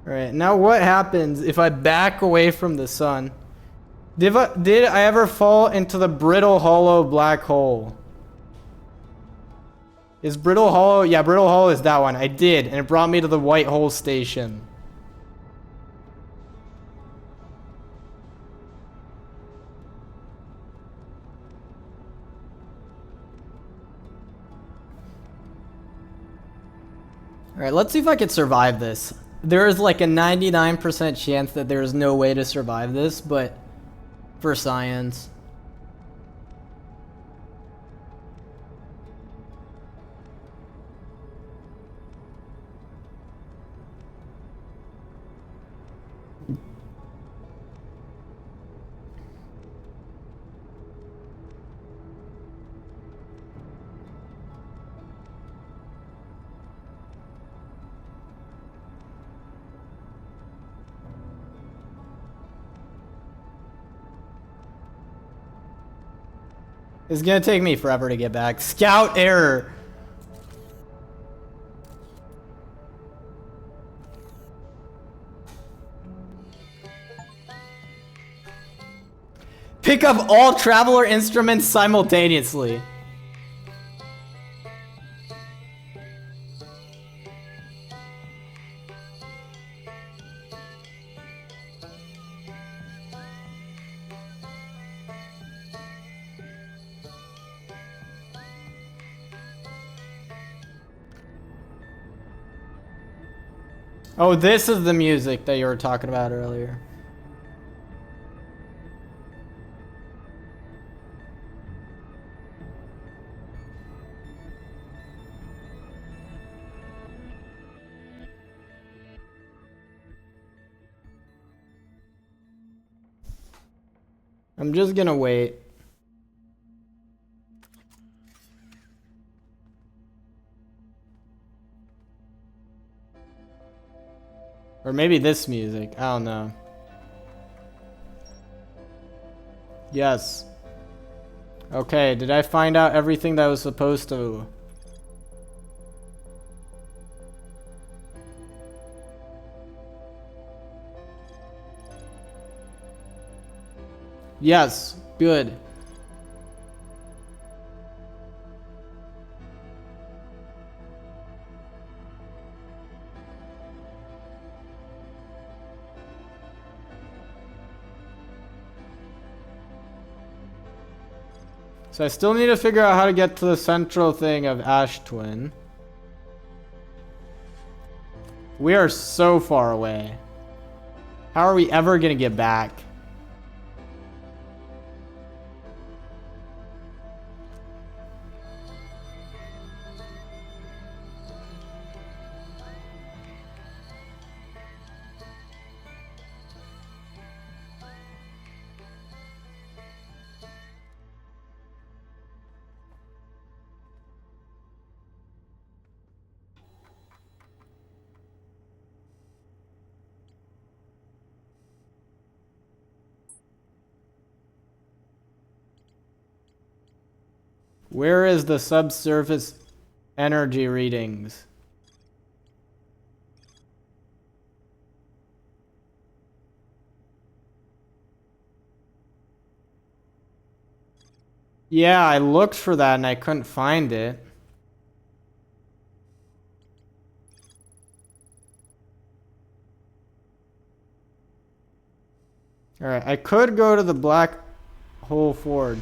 Alright, now what happens if I back away from the sun? Did I ever fall into the Brittle Hollow black hole? Is Brittle Hollow? Yeah, Brittle Hollow is that one. I did, and it brought me to the White Hole Station. Alright, let's see if I can survive this. There is like a 99% chance that there is no way to survive this, but for science. It's gonna take me forever to get back. Scout error. Pick up all traveler instruments simultaneously. Oh, this is the music that you were talking about earlier. I'm just gonna wait. Or maybe this music. I don't know. Yes. Okay, did I find out everything that I was supposed to? Yes. Good. So I still need to figure out how to get to the central thing of Ash Twin. We are so far away. How are we ever gonna get back? Where is the subsurface energy readings? Yeah, I looked for that and I couldn't find it. Alright, I could go to the Black Hole Forge.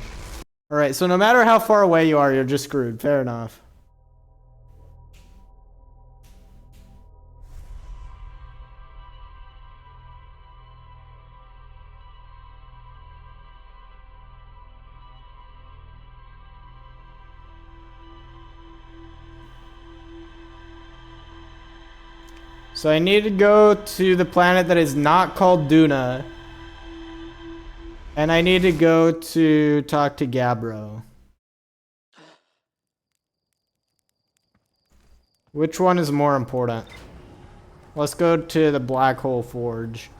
Alright, so no matter how far away you are, you're just screwed. Fair enough. So I need to go to the planet that is not called Duna. And I need to go to talk to Gabbro. Which one is more important? Let's go to the Black Hole Forge.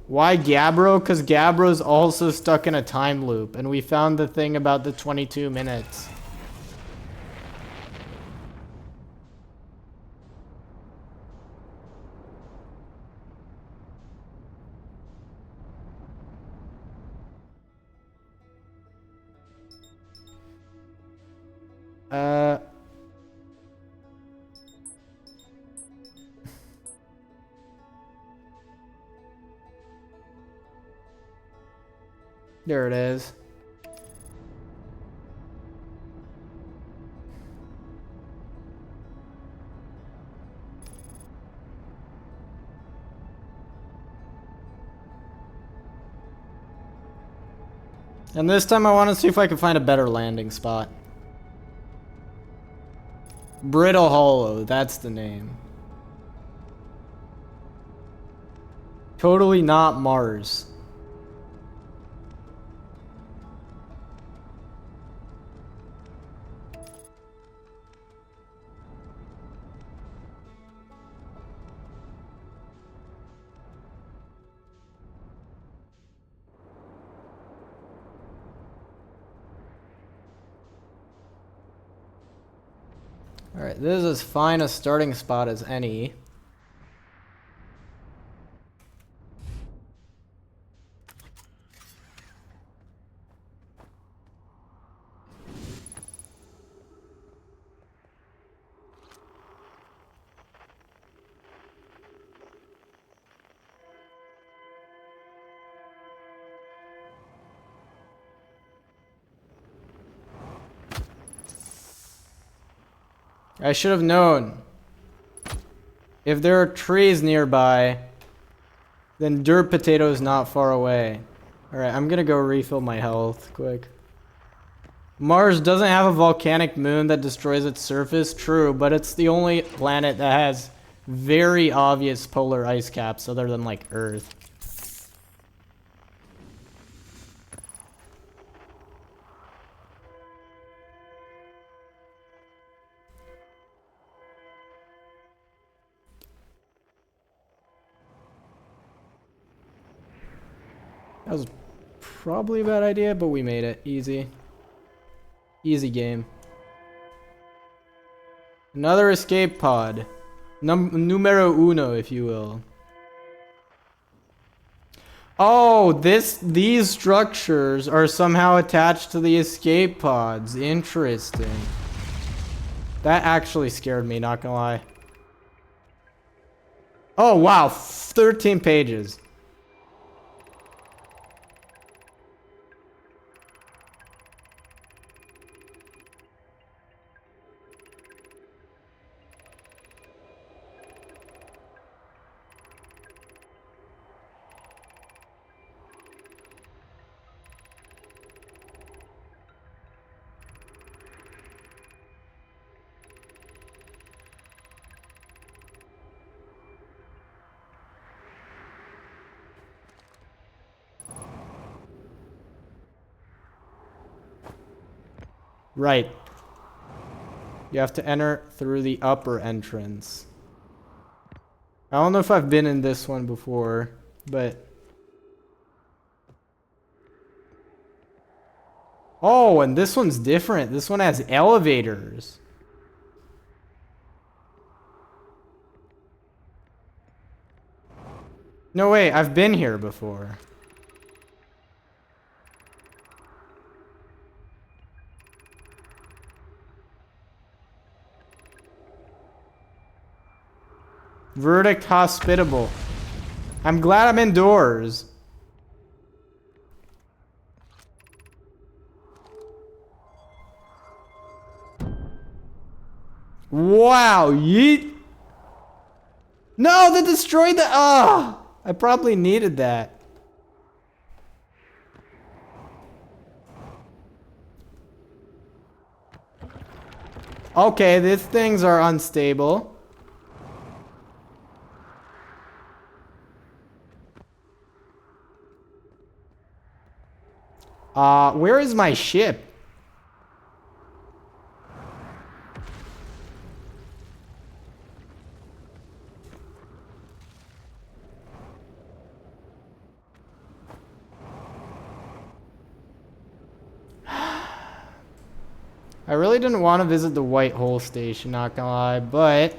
Why Gabbro? Because Gabbro's also stuck in a time loop, and we found the thing about the 22 minutes. There it is. And this time I want to see if I can find a better landing spot. Brittle Hollow, that's the name. Totally not Mars. Alright, this is as fine a starting spot as any. I should have known. If there are trees nearby, then dirt potato is not far away. Alright, I'm gonna go refill my health quick. Mars doesn't have a volcanic moon that destroys its surface, true, but it's the only planet that has very obvious polar ice caps other than like Earth. That was probably a bad idea, but we made it. Easy. Easy game. Another escape pod. Numero uno, if you will. Oh, these structures are somehow attached to the escape pods. Interesting. That actually scared me, not gonna lie. Oh, wow. 13 pages. Right. You have to enter through the upper entrance. I don't know if I've been in this one before, but... Oh, and this one's different. This one has elevators. No way, I've been here before. Verdict hospitable. I'm glad I'm indoors. Wow, yeet. No, they destroyed the... Ah! I probably needed that. Okay, these things are unstable. Where is my ship? I really didn't want to visit the White Hole Station, not gonna lie, but...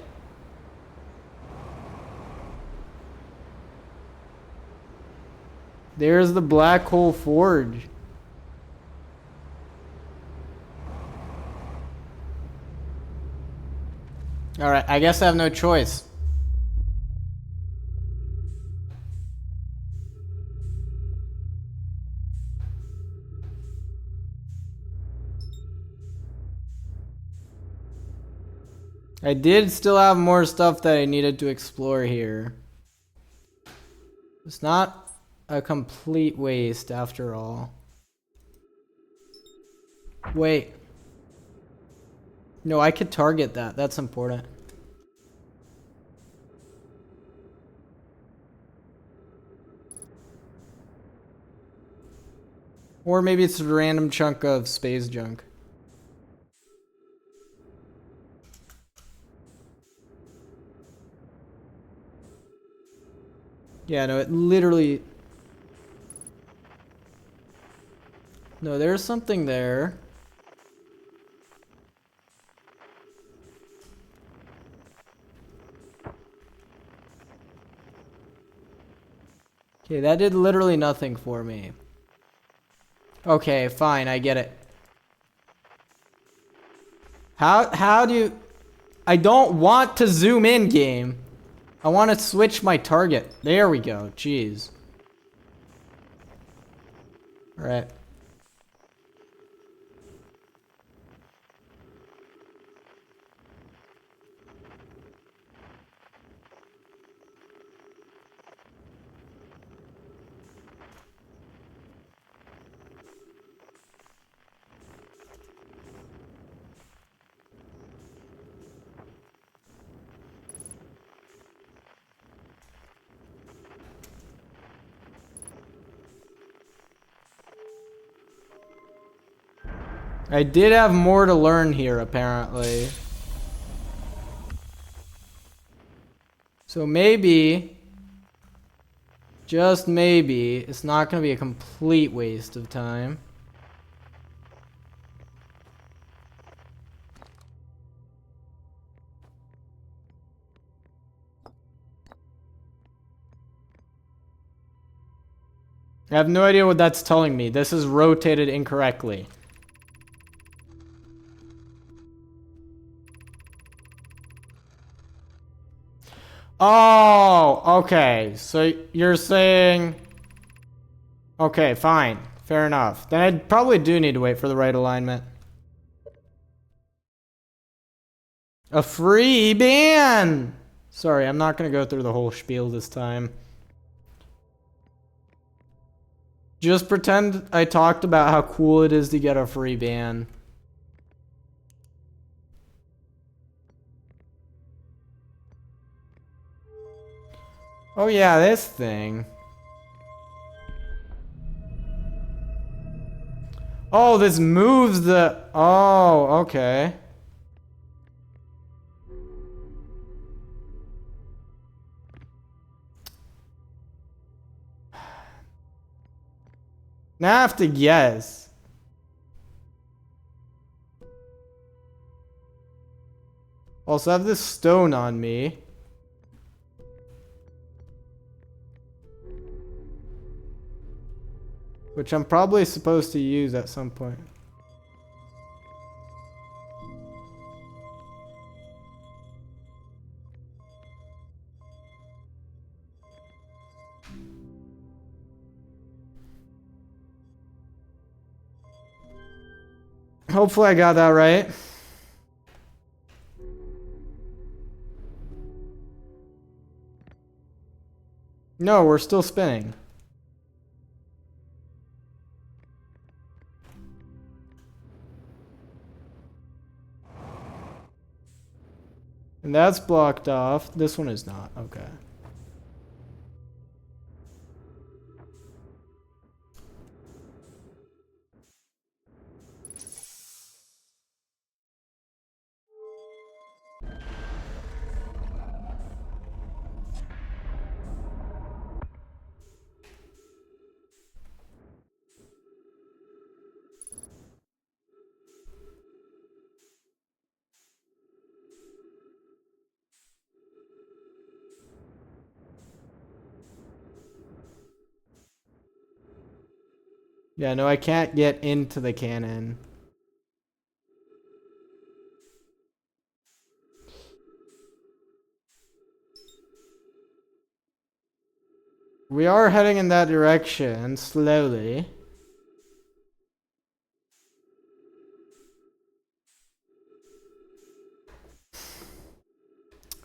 There's the Black Hole Forge. Alright, I guess I have no choice. I did still have more stuff that I needed to explore here. It's not a complete waste after all. Wait. No, I could target that. That's important. Or maybe it's a random chunk of space junk. Yeah, no, it literally... No, there's something there. Okay, that did literally nothing for me. Okay, fine, I get it. How do you... I don't want to zoom in, game. I want to switch my target. There we go, jeez. Alright. I did have more to learn here, apparently. So maybe, just maybe, it's not going to be a complete waste of time. I have no idea what that's telling me. This is rotated incorrectly. Oh, okay. So you're saying... Okay, fine. Fair enough. Then I probably do need to wait for the right alignment. A free ban! Sorry, I'm not going to go through the whole spiel this time. Just pretend I talked about how cool it is to get a free ban. Oh yeah, this thing. Oh, this moves the... Oh, okay. Now I have to guess. Also, I have this stone on me. Which I'm probably supposed to use at some point. Hopefully I got that right. No, we're still spinning. And that's blocked off. This one is not. Okay. Yeah, no, I can't get into the cannon. We are heading in that direction, slowly.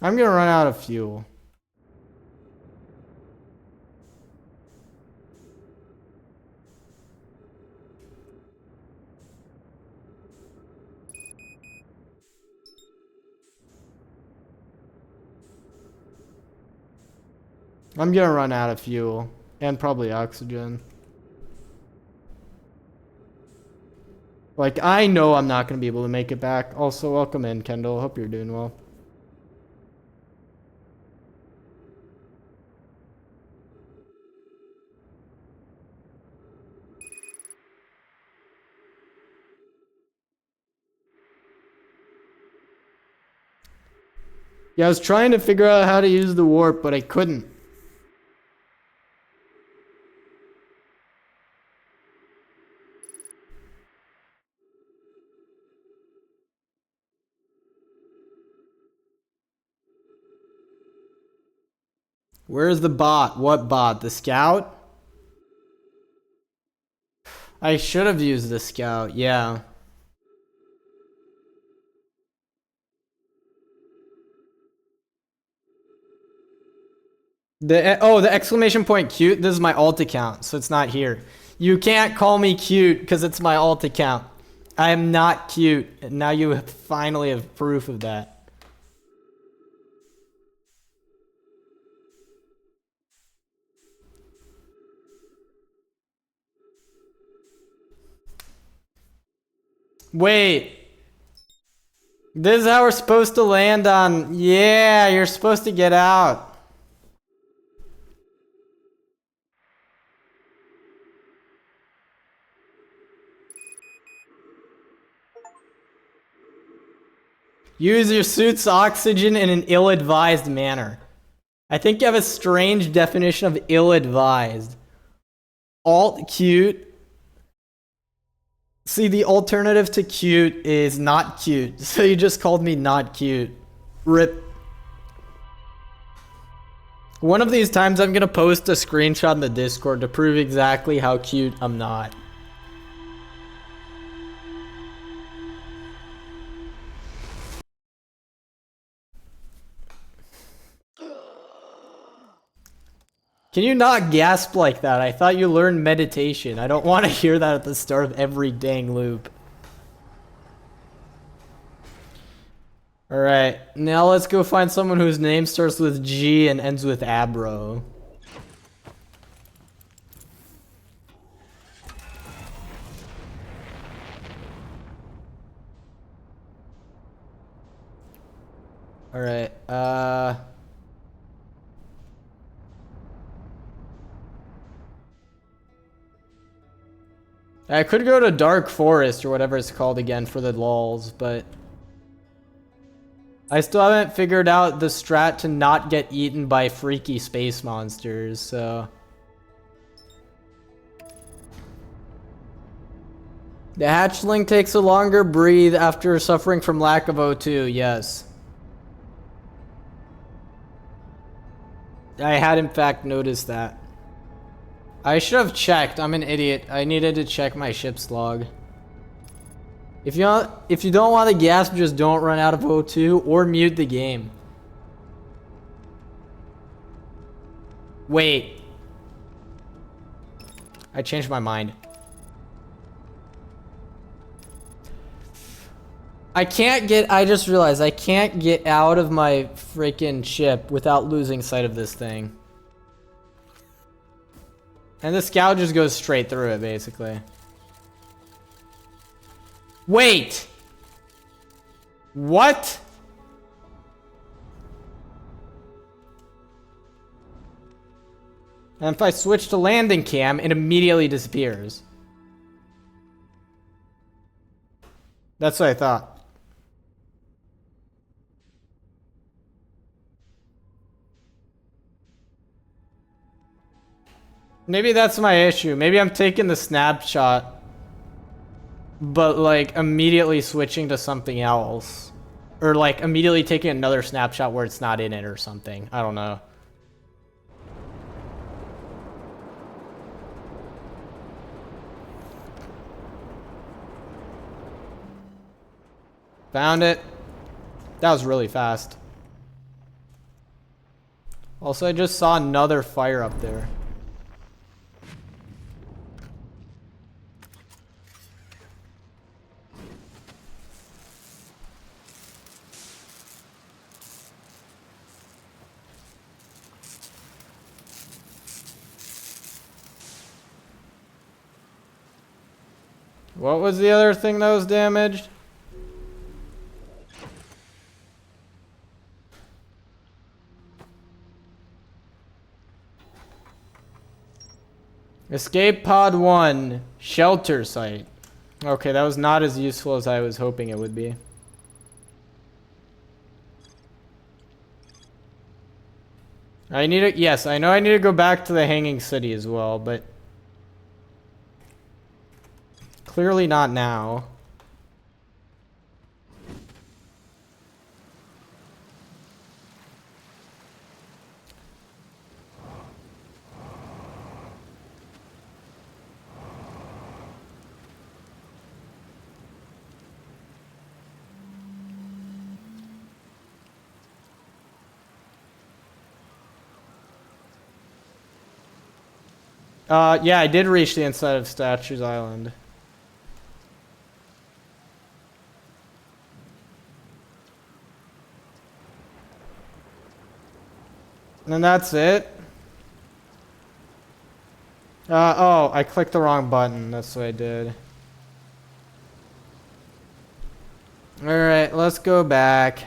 I'm gonna run out of fuel. I'm gonna run out of fuel. And probably oxygen. Like, I know I'm not gonna be able to make it back. Also, welcome in, Kendall. Hope you're doing well. Yeah, I was trying to figure out how to use the warp, but I couldn't. Where's the bot? What bot? The scout? I should have used the scout, yeah. The exclamation point cute, this is my alt account, so it's not here. You can't call me cute because it's my alt account. I am not cute, and now you finally have proof of that. Wait. This is how we're supposed to land on... Yeah, you're supposed to get out. Use your suit's oxygen in an ill-advised manner. I think you have a strange definition of ill-advised. Alt cute. See, the alternative to cute is not cute. So you just called me not cute. RIP. One of these times I'm gonna post a screenshot in the Discord to prove exactly how cute I'm not. Can you not gasp like that? I thought you learned meditation. I don't want to hear that at the start of every dang loop. Alright, now let's go find someone whose name starts with G and ends with Abro. Alright, I could go to Dark Forest or whatever it's called again for the lulz, but I still haven't figured out the strat to not get eaten by freaky space monsters, so... The hatchling takes a longer breathe after suffering from lack of O2, yes. I had in fact noticed that. I should have checked. I'm an idiot. I needed to check my ship's log. If you don't want to gasp, just don't run out of O2 or mute the game. Wait. I changed my mind. I just realized I can't get out of my freaking ship without losing sight of this thing. And the scout just goes straight through it, basically. Wait! What? And if I switch to landing cam, it immediately disappears. That's what I thought. Maybe that's my issue. Maybe I'm taking the snapshot, but like immediately switching to something else. Or like immediately taking another snapshot where it's not in it or something. I don't know. Found it. That was really fast. Also, I just saw another fire up there. What was the other thing that was damaged? Escape pod 1, shelter site. Okay, that was not as useful as I was hoping it would be. Yes, I know I need to go back to the Hanging City as well, but clearly not now. Yeah, I did reach the inside of Statues Island. And that's it. Oh, I clicked the wrong button. That's what I did. Alright, let's go back.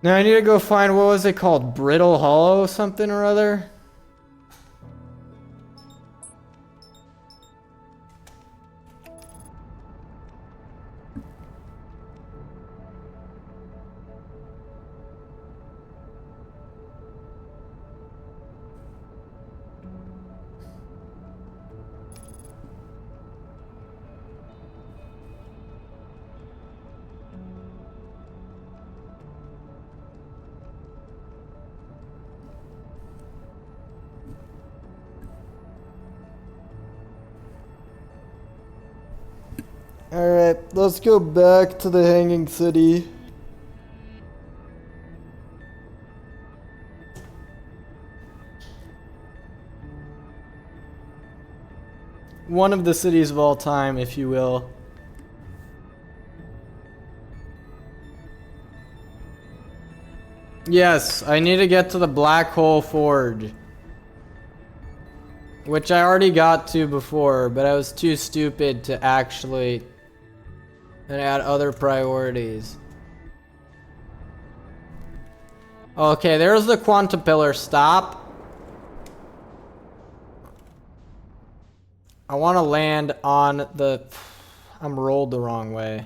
Now I need to go find, what was it called? Brittle Hollow something or other? Alright, let's go back to the Hanging City. One of the cities of all time, if you will. Yes, I need to get to the Black Hole Forge. Which I already got to before, but I was too stupid to actually... And I had other priorities. Okay, there's the quantum pillar. Stop. I want to land on the... I'm rolled the wrong way.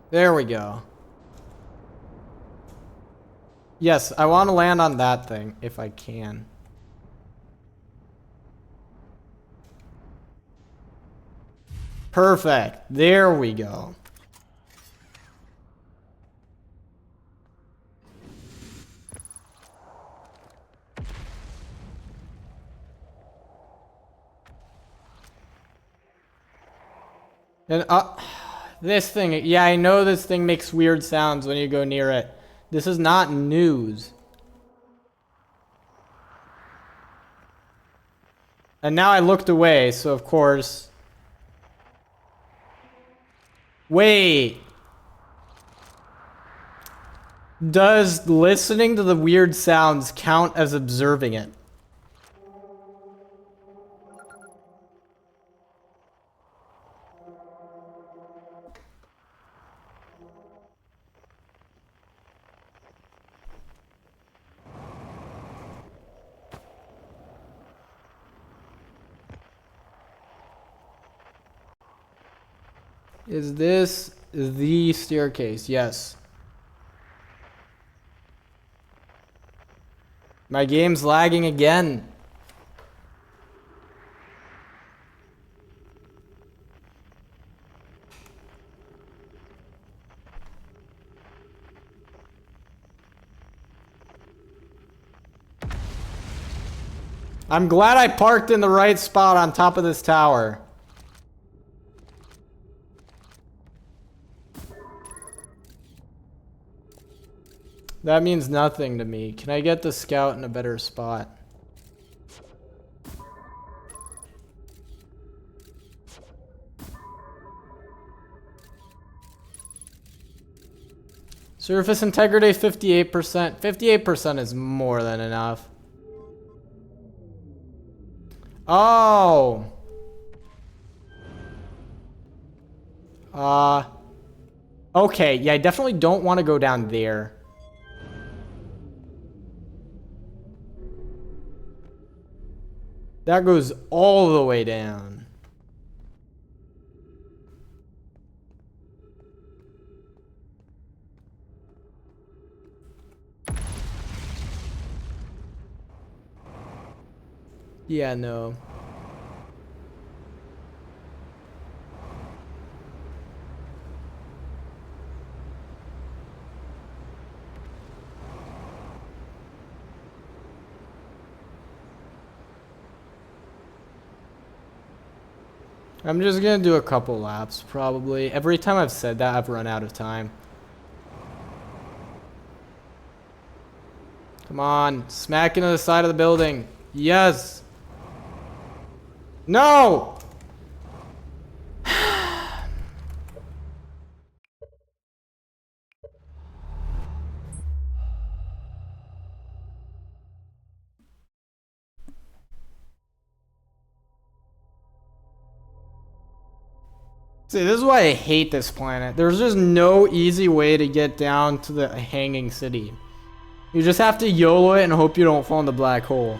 There we go. Yes, I want to land on that thing, if I can. Perfect. There we go. And this thing, yeah, I know this thing makes weird sounds when you go near it. This is not news. And now I looked away, so of course... Wait. Does listening to the weird sounds count as observing it? Is this the staircase? Yes. My game's lagging again. I'm glad I parked in the right spot on top of this tower. That means nothing to me. Can I get the scout in a better spot? Surface integrity 58%. 58% is more than enough. Oh. Okay, yeah, I definitely don't want to go down there. That goes all the way down. Yeah, no. I'm just gonna do a couple laps, probably. Every time I've said that, I've run out of time. Come on, smack into the side of the building. Yes. No! See, this is why I hate this planet. There's just no easy way to get down to the hanging city. You just have to YOLO it and hope you don't fall in the black hole.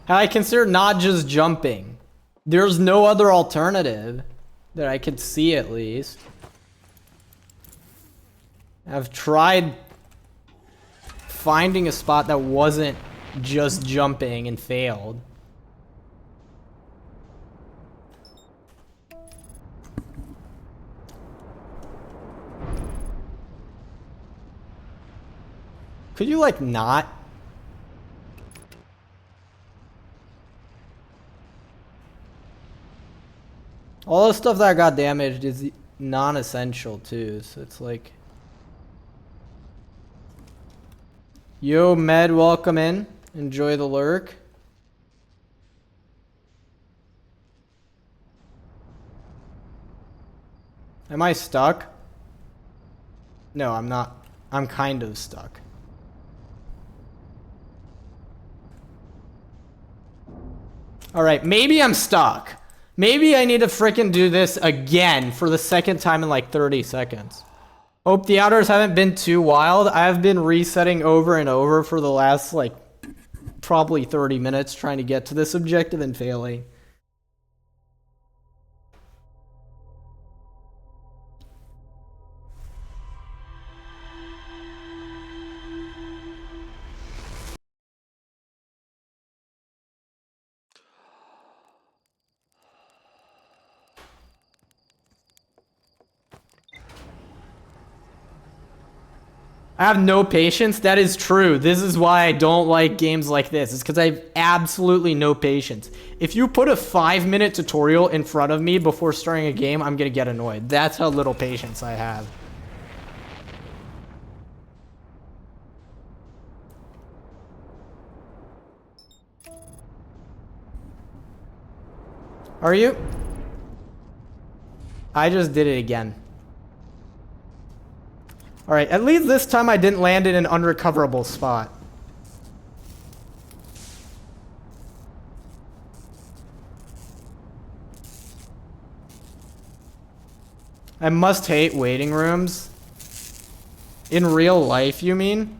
I consider not just jumping. There's no other alternative that I could see, at least. I've tried finding a spot that wasn't just jumping and failed. Could you, like, not? All the stuff that got damaged is non-essential, too, so it's like... Yo, Med, welcome in. Enjoy the lurk. Am I stuck? No, I'm not. I'm kind of stuck. Alright, maybe I'm stuck. Maybe I need to frickin' do this again for the second time in like 30 seconds. Hope the outdoors haven't been too wild. I've been resetting over and over for the last like probably 30 minutes trying to get to this objective and failing. I have no patience. That is true. This is why I don't like games like this. It's because I have absolutely no patience. If you put a 5-minute tutorial in front of me before starting a game, I'm going to get annoyed. That's how little patience I have. Are you? I just did it again. Alright, at least this time I didn't land in an unrecoverable spot. I must hate waiting rooms. In real life, you mean?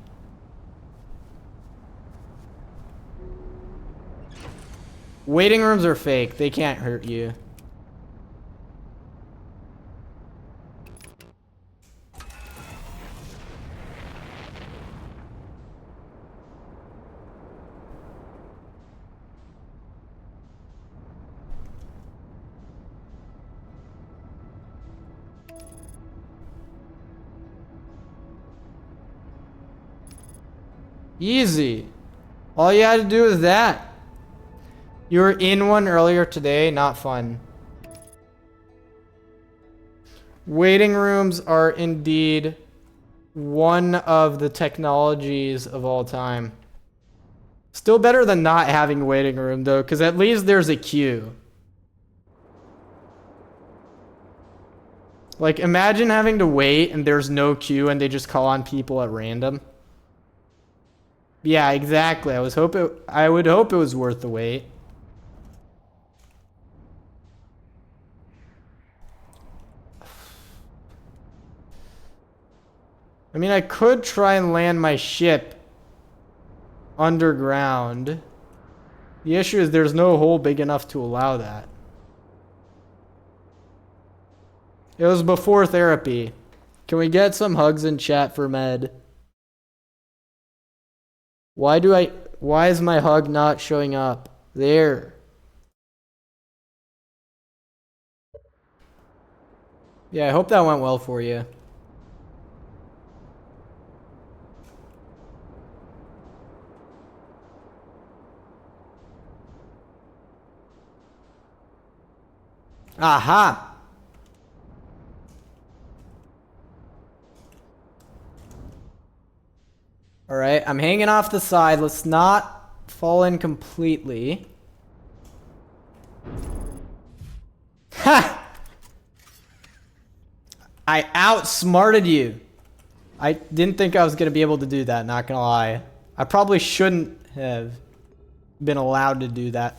Waiting rooms are fake. They can't hurt you. Easy. All you had to do is that. You were in one earlier today, not fun. Waiting rooms are indeed one of the technologies of all time. Still better than not having a waiting room though, because at least there's a queue. Like imagine having to wait and there's no queue and they just call on people at random. Yeah, exactly. I would hope it was worth the wait. I mean, I could try and land my ship underground. The issue is there's no hole big enough to allow that. It was before therapy. Can we get some hugs in chat for Med? Why is my hug not showing up? There. Yeah, I hope that went well for you. Aha! Alright, I'm hanging off the side. Let's not fall in completely. Ha! I outsmarted you. I didn't think I was going to be able to do that, not going to lie. I probably shouldn't have been allowed to do that.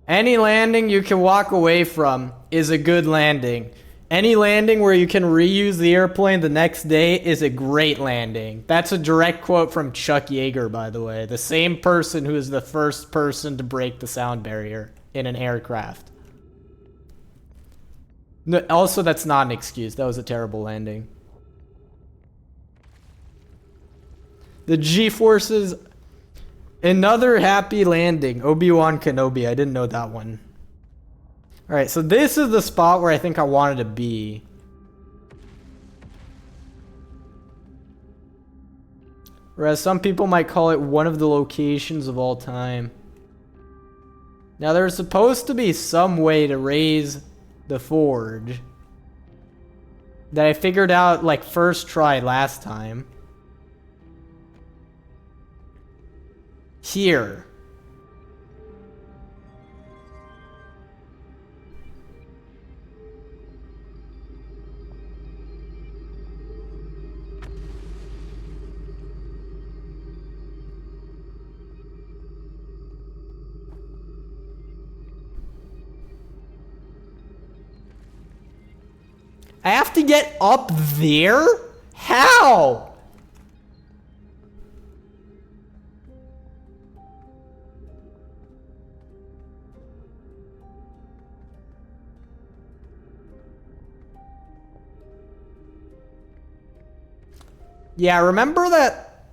Any landing you can walk away from is a good landing. Any landing where you can reuse the airplane the next day is a great landing. That's a direct quote from Chuck Yeager, by the way. The same person who is the first person to break the sound barrier in an aircraft. No, also, that's not an excuse. That was a terrible landing. The G-forces... Another happy landing. Obi-Wan Kenobi. I didn't know that one. Alright, so this is the spot where I think I wanted to be. Whereas some people might call it one of the locations of all time. Now there's supposed to be some way to raise the forge that I figured out like first try last time. Here. I have to get up there? How? Yeah, remember that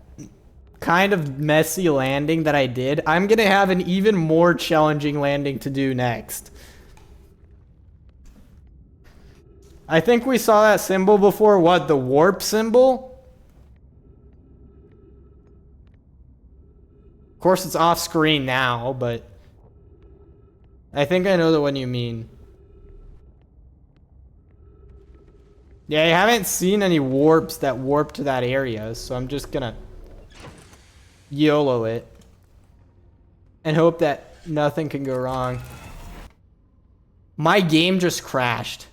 kind of messy landing that I did? I'm gonna have an even more challenging landing to do next. I think we saw that symbol before. What, the warp symbol? Of course it's off screen now, but I think I know the one you mean. Yeah, I haven't seen any warps that warp to that area, so I'm just gonna YOLO it and hope that nothing can go wrong. My game just crashed.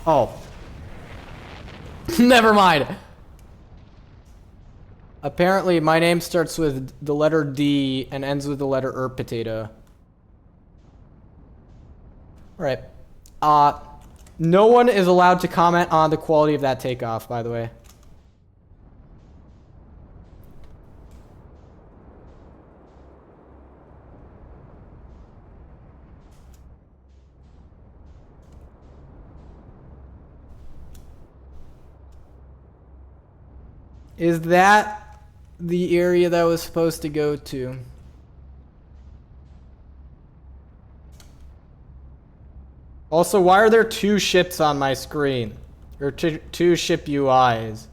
Oh. Never mind. Apparently, my name starts with the letter D and ends with the letter potato. Alright. No one is allowed to comment on the quality of that takeoff, by the way. Is that the area that I was supposed to go to? Also, why are there two ships on my screen? Or two ship UIs?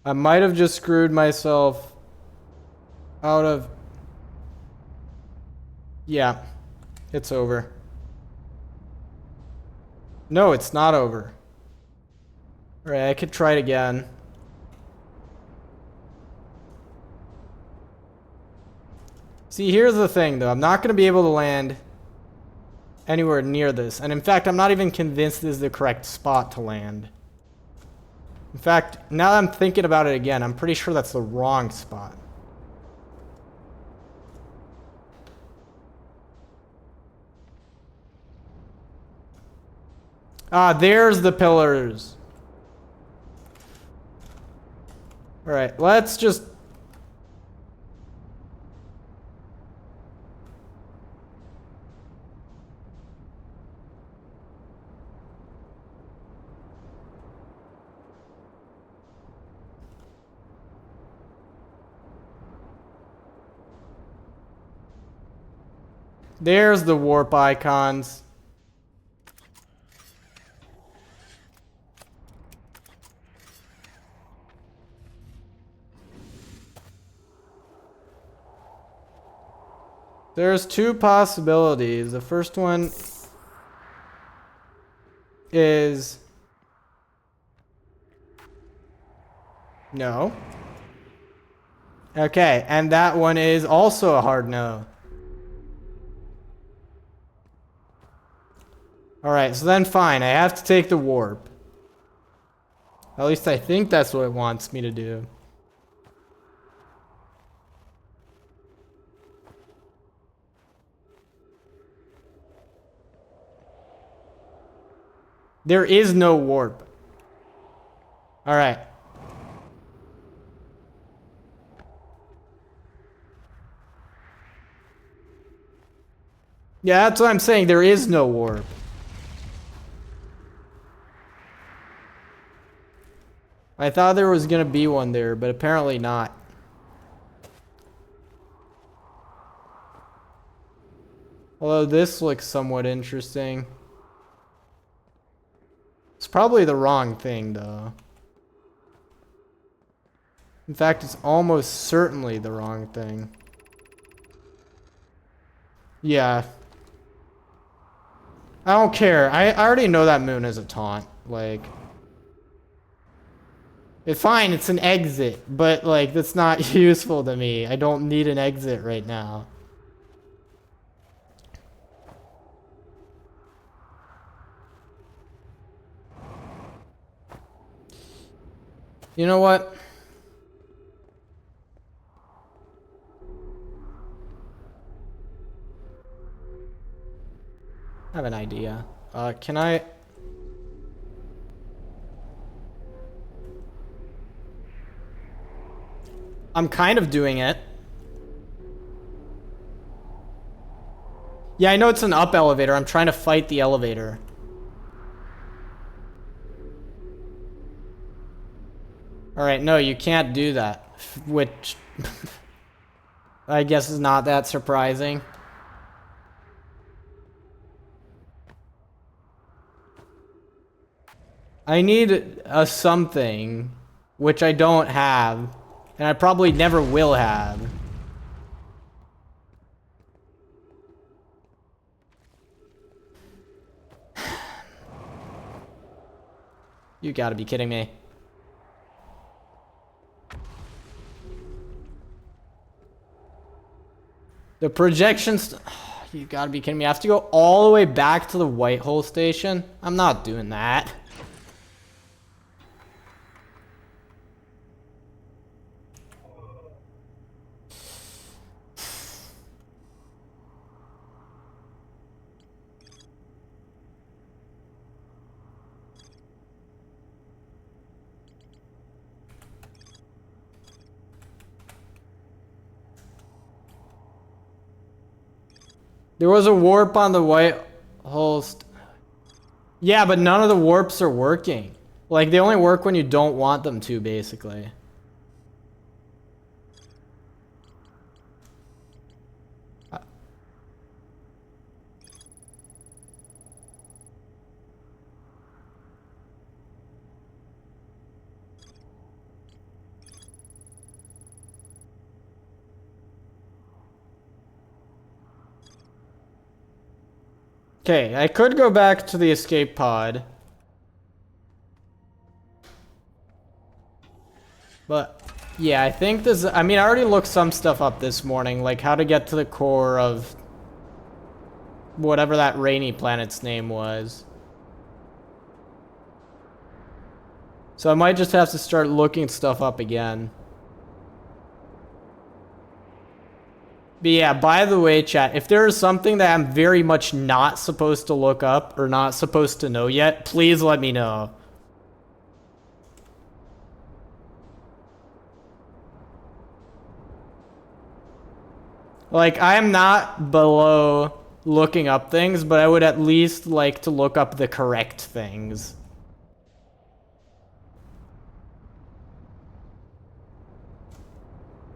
I might have just screwed myself out of... Yeah, it's over. No, it's not over. Alright, I could try it again. See, here's the thing, though. I'm not going to be able to land anywhere near this. And in fact, I'm not even convinced this is the correct spot to land. In fact, now that I'm thinking about it again, I'm pretty sure that's the wrong spot. Ah, there's the pillars. Alright, let's just... There's the warp icons. There's two possibilities. The first one is... No. Okay, and that one is also a hard no. Alright, so then fine, I have to take the warp. At least I think that's what it wants me to do. There is no warp. Alright. Yeah, that's what I'm saying. There is no warp. I thought there was gonna be one there, but apparently not. Although this looks somewhat interesting. It's probably the wrong thing, though. In fact, it's almost certainly the wrong thing. Yeah. I don't care. I already know that moon is a taunt. Like... It's fine, it's an exit, but like, that's not useful to me. I don't need an exit right now. You know what? I have an idea. Can I... I'm kind of doing it. Yeah, I know it's an up elevator. I'm trying to fight the elevator. Alright, no, you can't do that. Which... I guess is not that surprising. I need a something, which I don't have. And I probably never will have. You gotta be kidding me. The projections... You gotta be kidding me. I have to go all the way back to the Whitehole station? I'm not doing that. There was a warp on the Whitehole. Yeah, but none of the warps are working. Like, they only work when you don't want them to, basically. Okay, I could go back to the escape pod. But, yeah, I think this... I mean, I already looked some stuff up this morning, like how to get to the core of... whatever that rainy planet's name was. So I might just have to start looking stuff up again. But yeah, by the way, chat, if there is something that I'm very much not supposed to look up or not supposed to know yet, please let me know. Like, I am not below looking up things, but I would at least like to look up the correct things.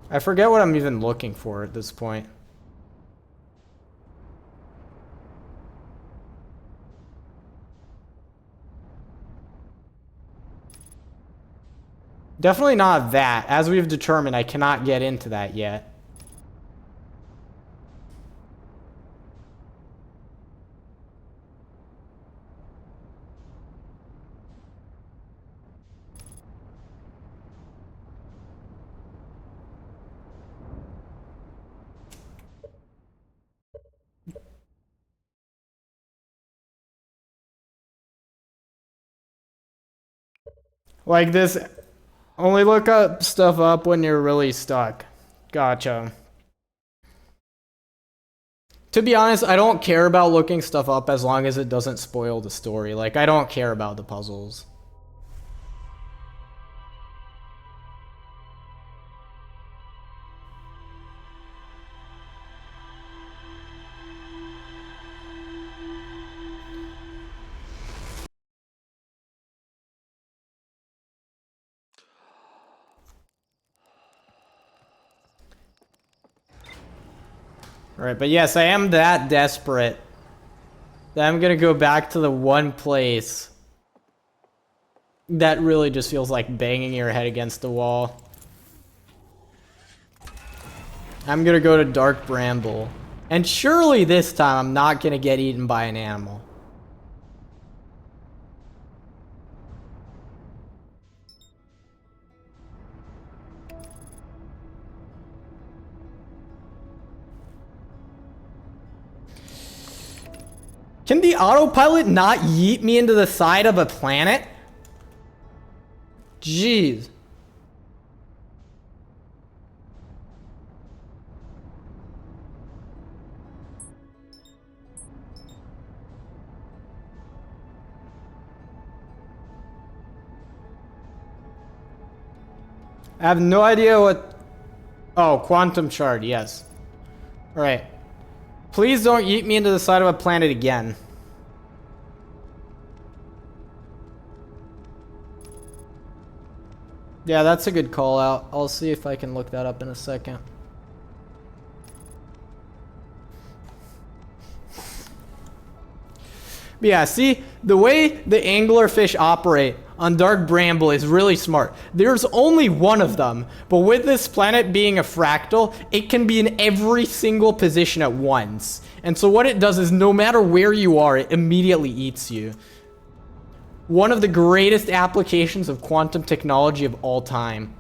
I forget what I'm even looking for at this point. Definitely not that. As we've determined, I cannot get into that yet. Like this, only look up stuff up when you're really stuck. Gotcha. To be honest, I don't care about looking stuff up as long as it doesn't spoil the story. Like, I don't care about the puzzles. Alright, but yes, I am that desperate that I'm gonna go back to the one place that really just feels like banging your head against the wall. I'm gonna go to Dark Bramble. And surely this time I'm not gonna get eaten by an animal. Can the autopilot not yeet me into the side of a planet? Jeez. I have no idea what... Oh, quantum shard, yes. Alright. Please don't yeet me into the side of a planet again. Yeah, that's a good call out. I'll see if I can look that up in a second. But yeah, see, the way the anglerfish operate on Dark Bramble is really smart. There's only one of them, but with this planet being a fractal, it can be in every single position at once. And so what it does is no matter where you are, it immediately eats you. One of the greatest applications of quantum technology of all time.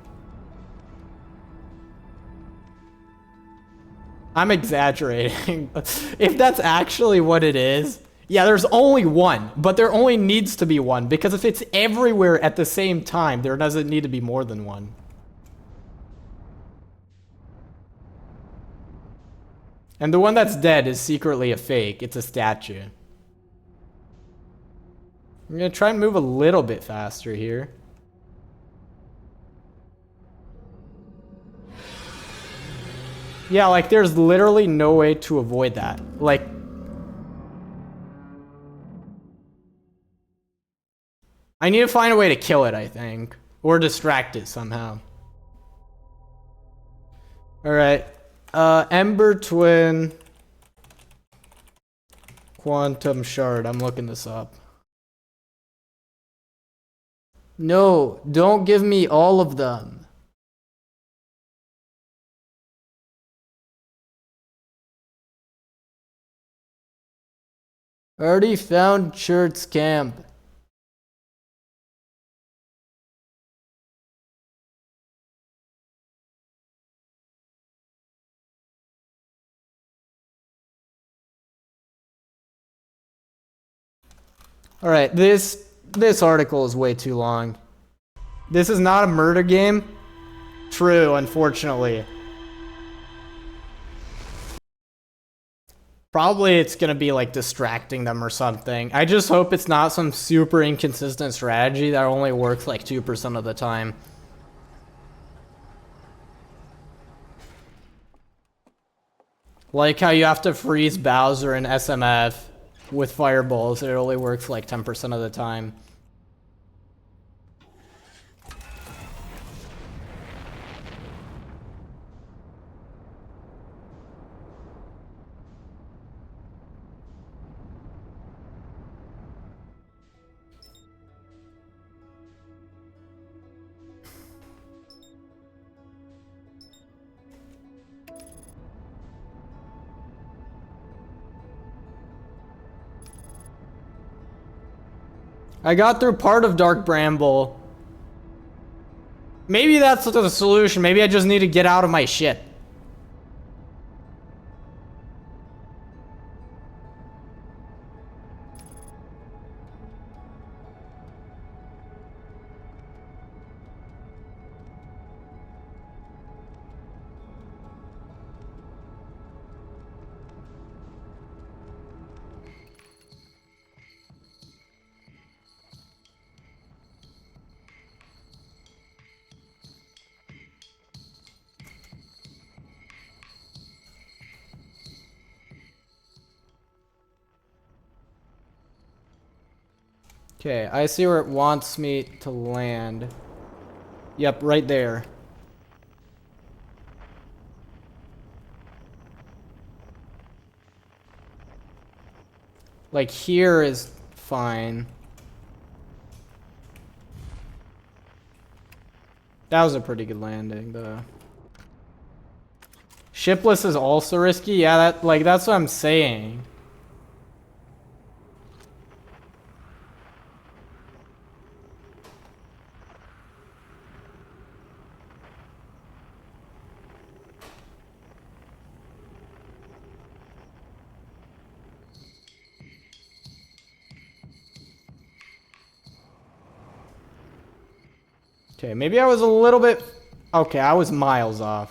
I'm exaggerating. If that's actually what it is, yeah, there's only one, but there only needs to be one, because if it's everywhere at the same time, there doesn't need to be more than one. And the one that's dead is secretly a fake. It's a statue. I'm gonna try and move a little bit faster here. Yeah, like there's literally no way to avoid that. Like, I need to find a way to kill it, I think. Or distract it somehow. Alright. Ember Twin. Quantum Shard. I'm looking this up. No, don't give me all of them. Already found Shirt's camp. Alright, this article is way too long. This is not a murder game. True, unfortunately. Probably it's gonna be like distracting them or something. I just hope it's not some super inconsistent strategy that only works like 2% of the time. Like how you have to freeze Bowser in SMF with fireballs. It only works like 10% of the time. I got through part of Dark Bramble. Maybe that's the solution. Maybe I just need to get out of my shit. Okay, I see where it wants me to land. Yep, right there. Like here is fine. That was a pretty good landing, though. Shipless is also risky? Yeah, that's what I'm saying. Okay, maybe I was a little bit... Okay, I was miles off.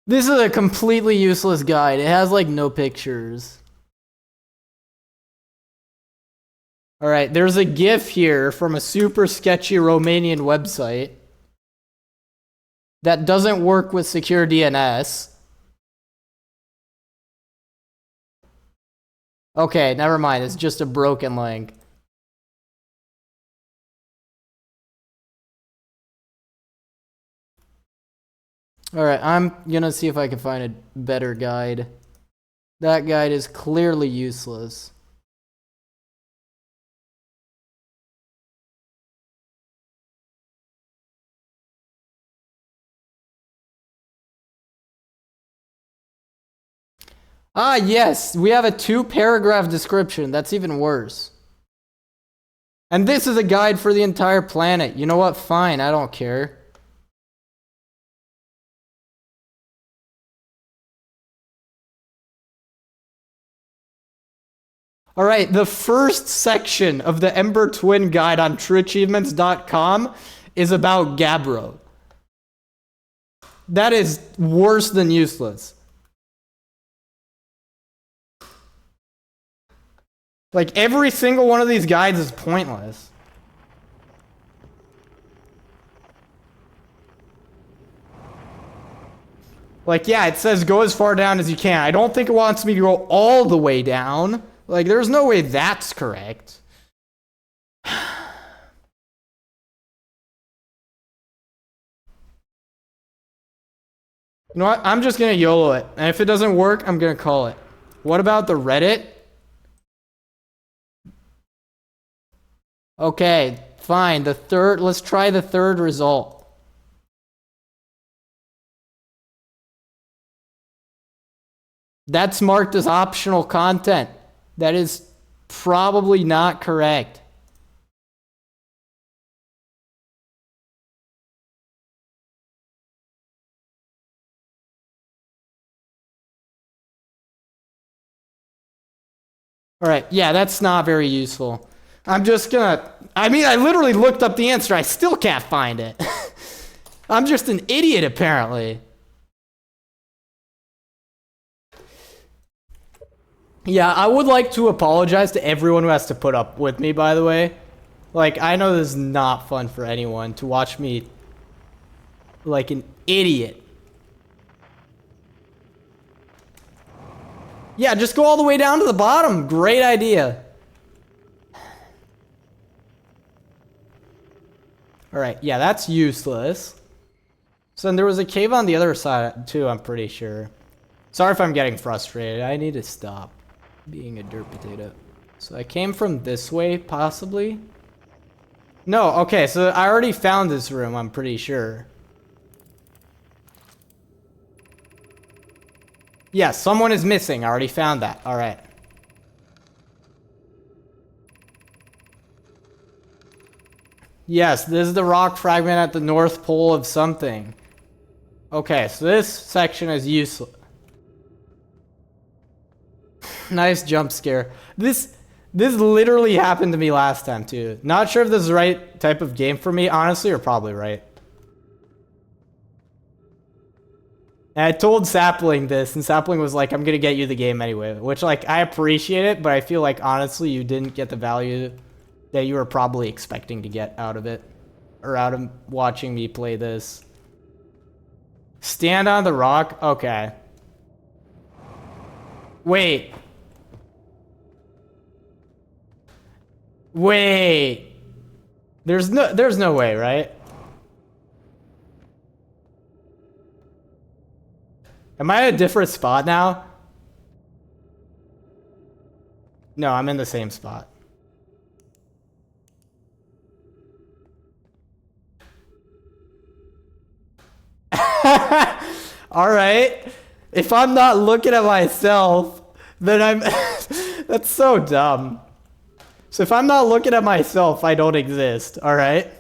This is a completely useless guide. It has like no pictures. Alright, there's a GIF here from a super sketchy Romanian website that doesn't work with secure DNS. Okay, never mind. It's just a broken link. Alright, I'm gonna see if I can find a better guide. That guide is clearly useless. Ah, yes, we have a 2-paragraph description. That's even worse. And this is a guide for the entire planet. You know what? Fine, I don't care. Alright, the first section of the Ember Twin guide on trueachievements.com is about Gabbro. That is worse than useless. Like, every single one of these guides is pointless. Like, yeah, it says go as far down as you can. I don't think it wants me to go all the way down. Like, there's no way that's correct. You know what? I'm just gonna YOLO it. And if it doesn't work, I'm gonna call it. What about the Reddit? Okay, fine. Let's try the third result. That's marked as optional content. That is probably not correct. All right, yeah, that's not very useful. I'm just gonna, I mean, I literally looked up the answer. I still can't find it. I'm just an idiot, apparently. Yeah, I would like to apologize to everyone who has to put up with me, by the way. Like, I know this is not fun for anyone to watch me like an idiot. Yeah, just go all the way down to the bottom. Great idea. Alright, yeah, that's useless. So then there was a cave on the other side, too, I'm pretty sure. Sorry if I'm getting frustrated. I need to stop being a dirt potato. So I came from this way, possibly? No, okay, so I already found this room, I'm pretty sure. Yeah, someone is missing. I already found that. Alright. Yes, this is the rock fragment at the North Pole of something. Okay, so this section is useless. Nice jump scare. This literally happened to me last time, too. Not sure if this is the right type of game for me. Honestly, you're probably right. And I told Sapling this, and Sapling was like, I'm gonna get you the game anyway. Which, like, I appreciate it, but I feel like, honestly, you didn't get the value that you were probably expecting to get out of it. Or out of watching me play this. Stand on the rock? Okay. Wait. Wait. There's no way, right? Am I at a different spot now? No, I'm in the same spot. All right. If I'm not looking at myself, then I'm... That's so dumb. So if I'm not looking at myself, I don't exist. All right?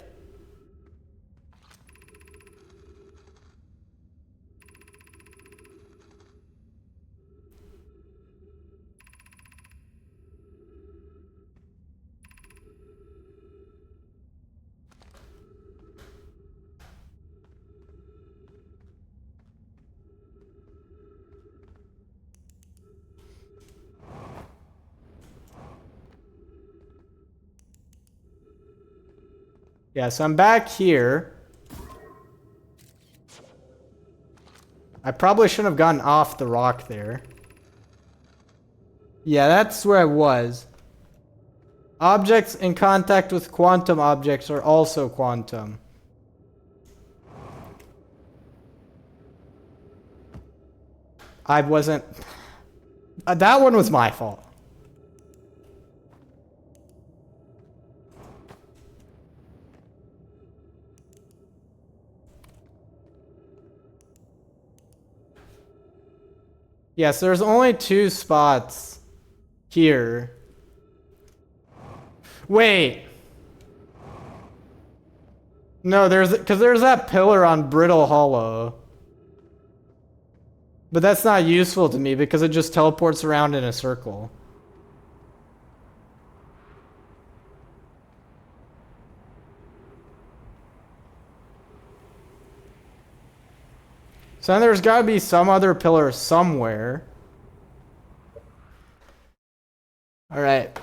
Yeah, so I'm back here. I probably shouldn't have gotten off the rock there. Yeah, that's where I was. Objects in contact with quantum objects are also quantum. I wasn't... that one was my fault. Yes, there's only 2 spots here. Wait. No, because there's that pillar on Brittle Hollow. But that's not useful to me because it just teleports around in a circle. So then there's got to be some other pillar somewhere. All right.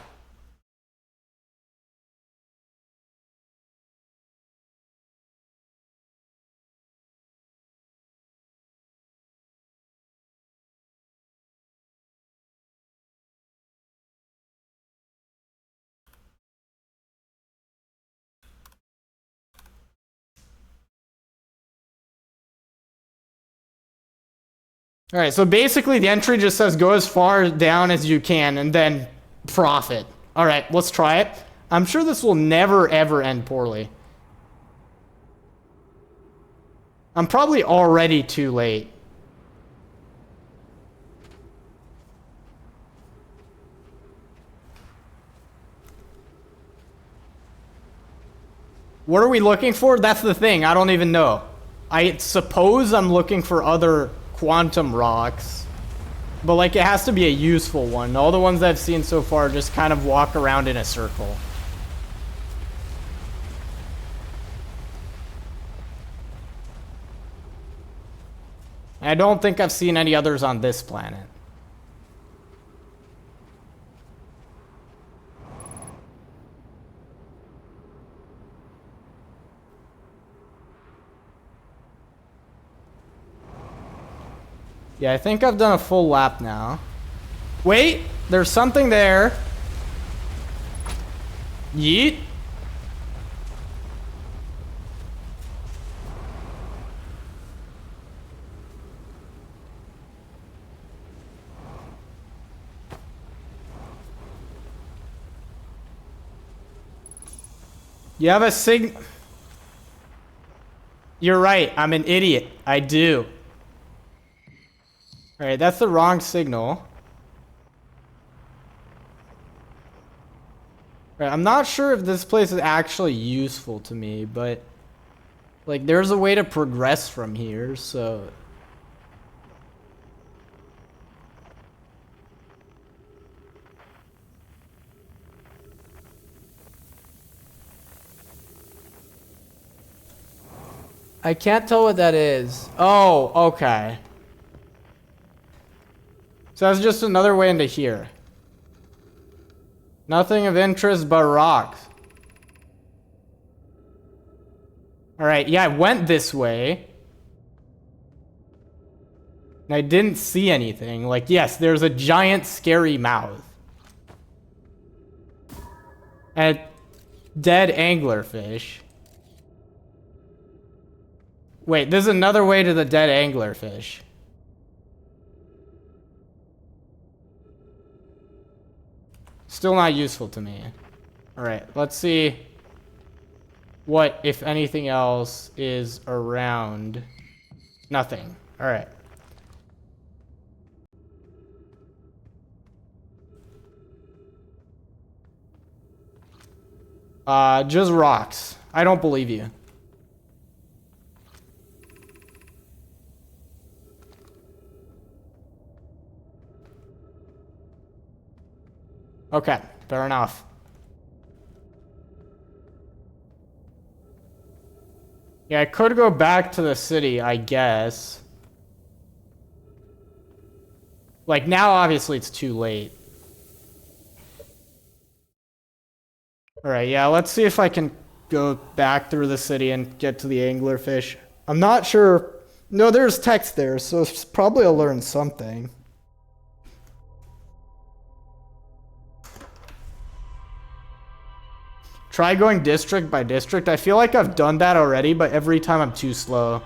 All right, so basically the entry just says go as far down as you can and then profit. All right, let's try it. I'm sure this will never ever end poorly. I'm probably already too late. What are we looking for? That's the thing. I don't even know. I suppose I'm looking for other quantum rocks. But, like, it has to be a useful one. All the ones I've seen so far just kind of walk around in a circle. I don't think I've seen any others on this planet. Yeah, I think I've done a full lap now. Wait, there's something there. Yeet. You have a You're right, I'm an idiot. I do. Alright, that's the wrong signal. Alright, I'm not sure if this place is actually useful to me, but... like, there's a way to progress from here, so... I can't tell what that is. Oh, okay. So that's just another way into here. Nothing of interest but rocks. Alright, yeah, I went this way. And I didn't see anything. Like, yes, there's a giant scary mouth. And a dead anglerfish. Wait, there's another way to the dead anglerfish. Still not useful to me. Alright, let's see what, if anything else, is around. Nothing. Alright. Just rocks. I don't believe you. Okay, fair enough. Yeah, I could go back to the city, I guess. Like, now, obviously, it's too late. Alright, yeah, let's see if I can go back through the city and get to the anglerfish. I'm not sure. No, there's text there, so probably I'll learn something. Try going district by district. I feel like I've done that already, but every time I'm too slow.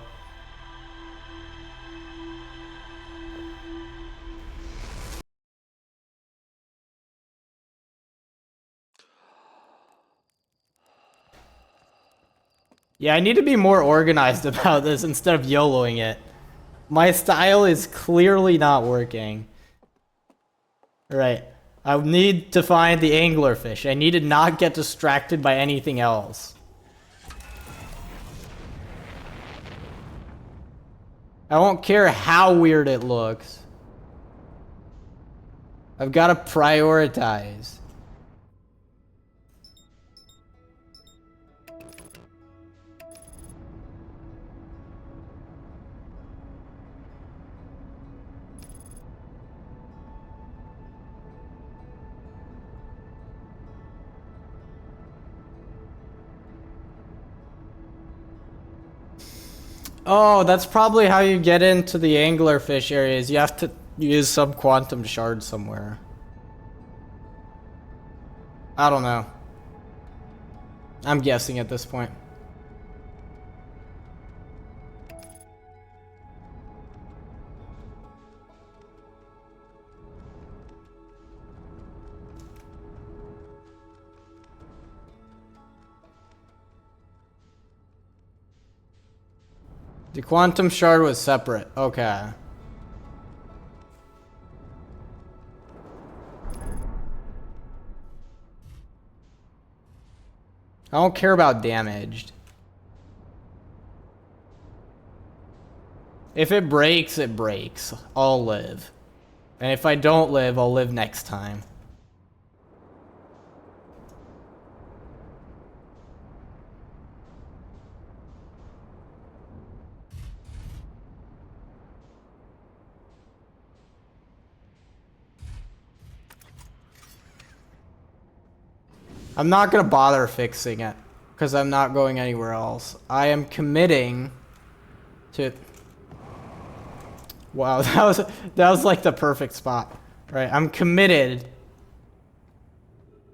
Yeah, I need to be more organized about this instead of YOLOing it. My style is clearly not working. Alright. I need to find the anglerfish. I need to not get distracted by anything else. I won't care how weird it looks. I've got to prioritize. Oh, that's probably how you get into the anglerfish areas. You have to use some quantum shard somewhere. I don't know. I'm guessing at this point. The quantum shard was separate. Okay. I don't care about damaged. If it breaks, it breaks. I'll live. And if I don't live, I'll live next time. I'm not gonna bother fixing it because I'm not going anywhere else. I am committing to. Wow, that was like the perfect spot, right? I'm committed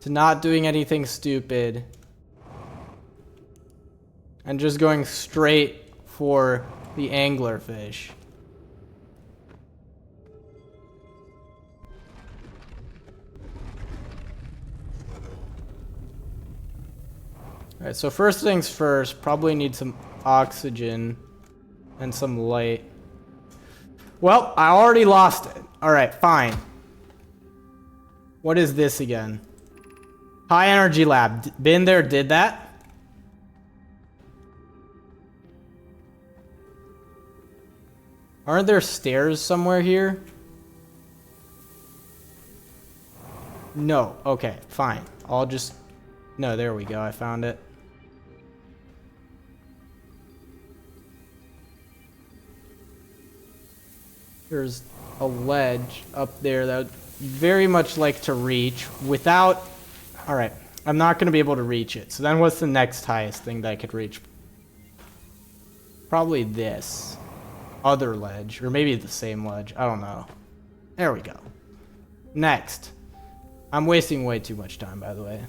to not doing anything stupid and just going straight for the anglerfish. Alright, so first things first, probably need some oxygen and some light. Well, I already lost it. Alright, fine. What is this again? High energy lab. Been there, did that? Aren't there stairs somewhere here? No. Okay, fine. I'll just... No, there we go. I found it. There's a ledge up there that I'd very much like to reach without... Alright, I'm not going to be able to reach it. So then what's the next highest thing that I could reach? Probably this. Other ledge. Or maybe the same ledge. I don't know. There we go. Next. I'm wasting way too much time, by the way.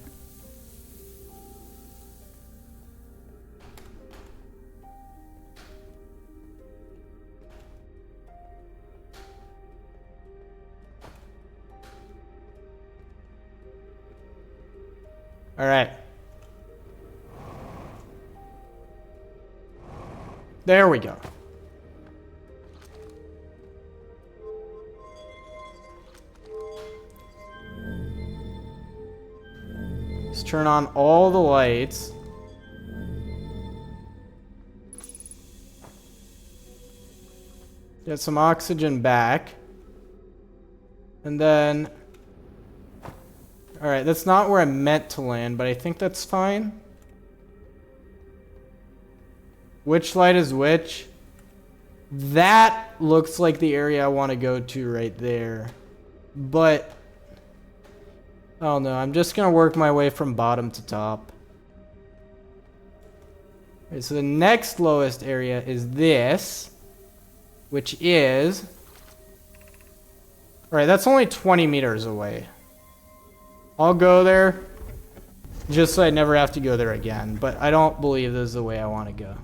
All right. There we go. Let's turn on all the lights. Get some oxygen back. And then... Alright, that's not where I meant to land, but I think that's fine. Which light is which? That looks like the area I want to go to right there. But... Oh no, I'm just going to work my way from bottom to top. Okay, so the next lowest area is this. Which is... Alright, that's only 20 meters away. I'll go there just so I never have to go there again, but I don't believe this is the way I want to go.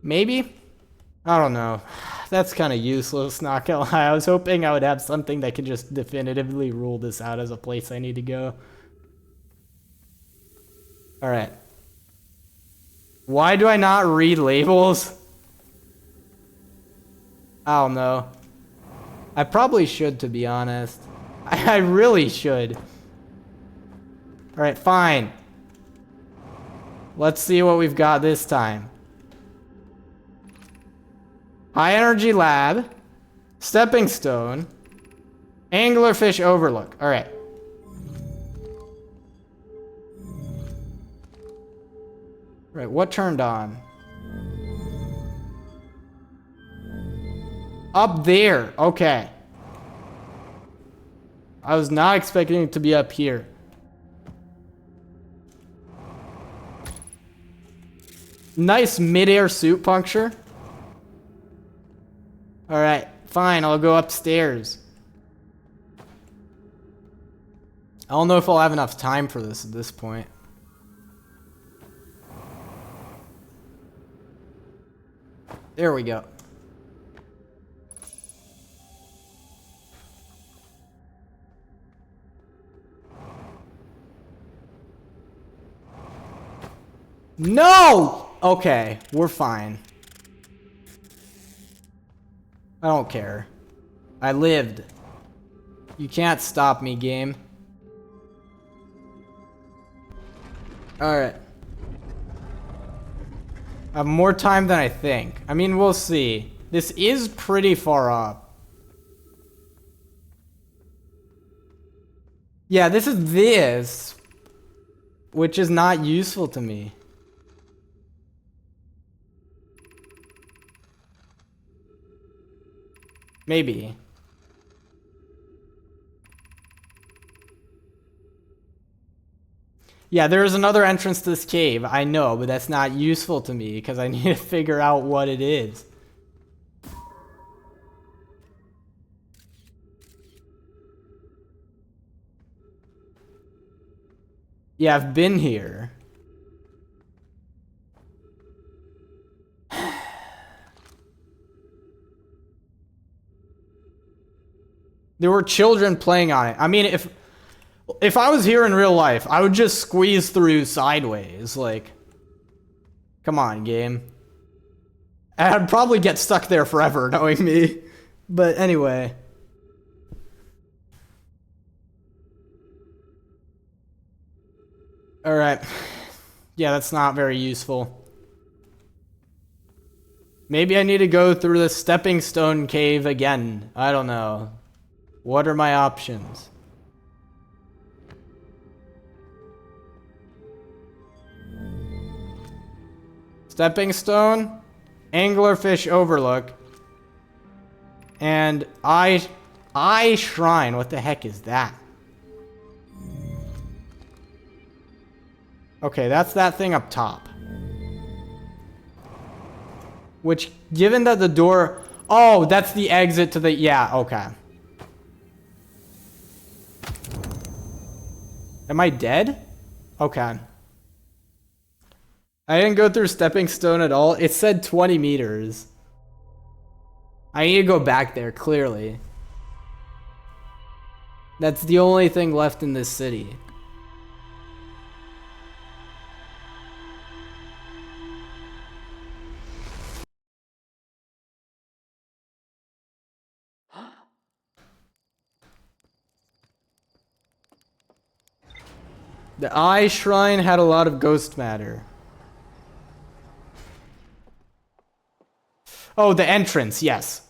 Maybe? I don't know. That's kind of useless, not gonna lie. I was hoping I would have something that could just definitively rule this out as a place I need to go. Alright. Why do I not read labels? I don't know. I probably should, to be honest. I really should. Alright, fine. Let's see what we've got this time. High energy lab. Stepping stone. Anglerfish overlook. Alright. Right, what turned on? Up there. Okay. I was not expecting it to be up here. Nice mid-air suit puncture. Alright, fine. I'll go upstairs. I don't know if I'll have enough time for this at this point. There we go. No! Okay, we're fine. I don't care. I lived. You can't stop me, game. Alright. I have more time than I think. I mean, we'll see. This is pretty far up. Yeah, this is this, which is not useful to me. Maybe. Yeah, there is another entrance to this cave. I know, but that's not useful to me because I need to figure out what it is. Yeah, I've been here. There were children playing on it. I mean, if I was here in real life, I would just squeeze through sideways. Like, come on, game. I'd probably get stuck there forever, knowing me. But anyway. Alright. Yeah, that's not very useful. Maybe I need to go through the stepping stone cave again. I don't know. What are my options? Stepping stone, anglerfish overlook, and eye shrine. What the heck is that? Okay, that's that thing up top. Which, given that the door... Oh, that's the exit to the... Yeah, okay. Am I dead? Okay. I didn't go through stepping stone at all. It said 20 meters. I need to go back there, clearly. That's the only thing left in this city. The eye shrine had a lot of ghost matter. Oh, the entrance, yes.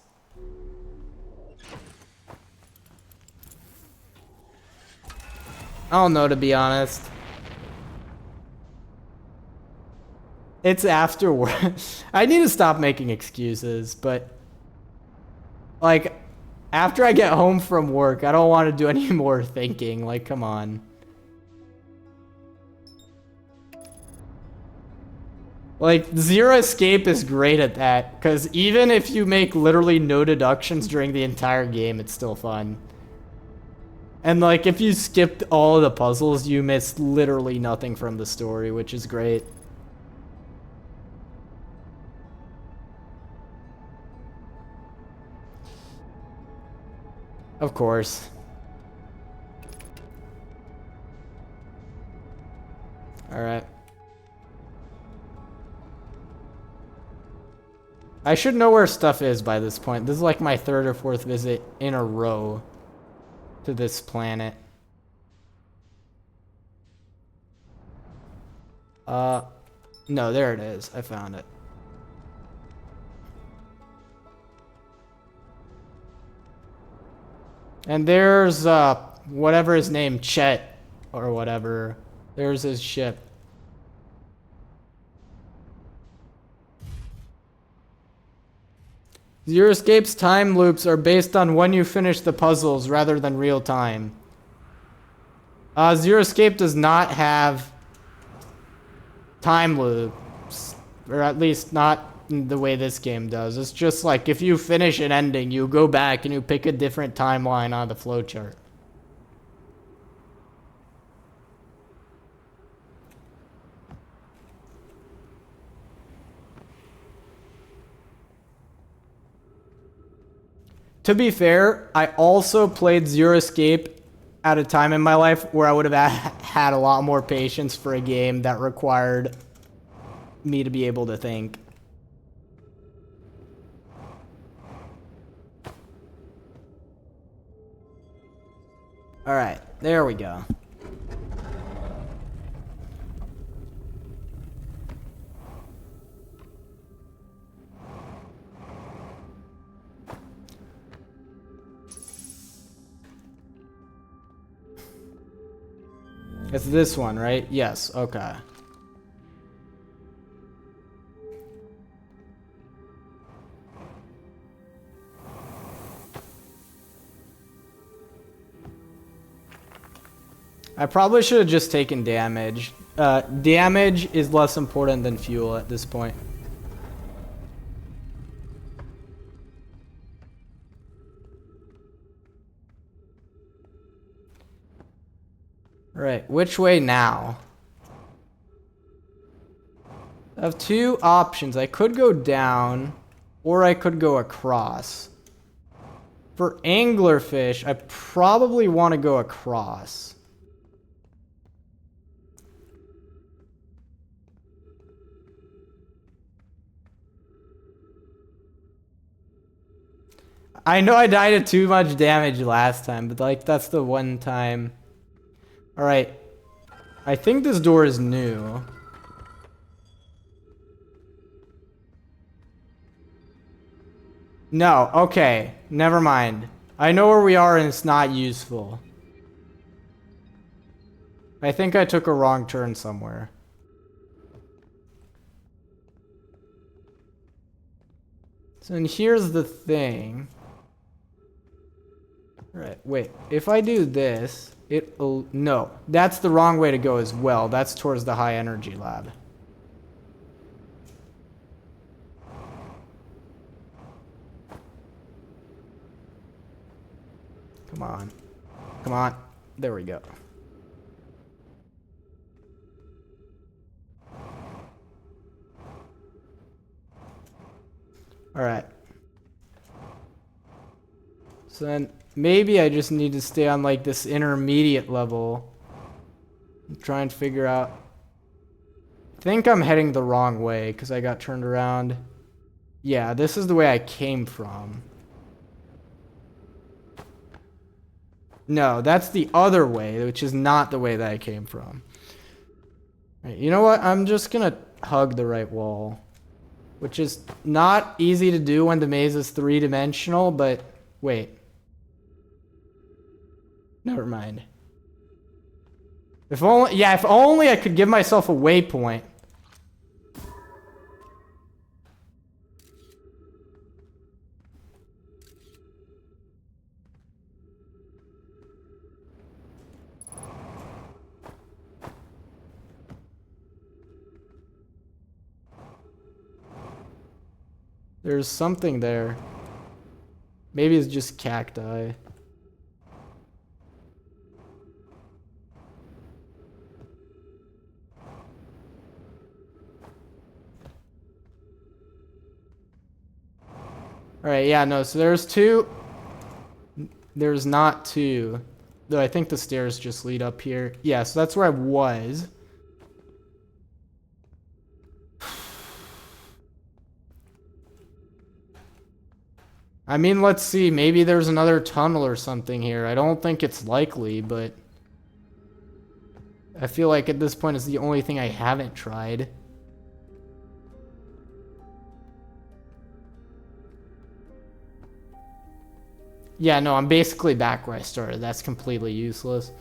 I don't know, to be honest. It's afterward. I need to stop making excuses, but... Like, after I get home from work, I don't want to do any more thinking. Like, come on. Like, Zero Escape is great at that, because even if you make literally no deductions during the entire game, it's still fun. And like, if you skipped all of the puzzles, you missed literally nothing from the story, which is great. Of course. Alright. I should know where stuff is by this point. This is like my third or fourth visit in a row to this planet. No, there it is. I found it. And there's, whatever his name, Chet, or whatever. There's his ship. Zero Escape's time loops are based on when you finish the puzzles rather than real time. Zero Escape does not have time loops, or at least not the way this game does. It's just like if you finish an ending, you go back and you pick a different timeline on the flowchart. To be fair, I also played Zero Escape at a time in my life where I would have had a lot more patience for a game that required me to be able to think. All right, there we go. It's this one, right? Yes, okay. I probably should have just taken damage. Damage is less important than fuel at this point. Right, which way now? I have two options. I could go down, or I could go across. For anglerfish, I probably want to go across. I know I died of too much damage last time, but like that's the one time. All right, I think this door is new. No, okay, never mind. I know where we are and it's not useful. I think I took a wrong turn somewhere. So and here's the thing. Right, wait, if I do this, it'll, no, that's the wrong way to go as well. That's towards the high energy lab. Come on. Come on. There we go. All right. So then maybe I just need to stay on like this intermediate level and try and figure out. I think I'm heading the wrong way because I got turned around. Yeah, this is the way I came from. No, that's the other way, which is not the way that I came from. Right, you know what? I'm just gonna hug the right wall, which is not easy to do when the maze is three-dimensional, but wait. Never mind. If only, yeah, if only I could give myself a waypoint. There's something there. Maybe it's just cacti. Alright, yeah, no, so there's two. There's not two. Though I think the stairs just lead up here. Yeah, so that's where I was. I mean, let's see. Maybe there's another tunnel or something here. I don't think it's likely, but I feel like at this point it's the only thing I haven't tried. Yeah, no, I'm basically back where I started. That's completely useless.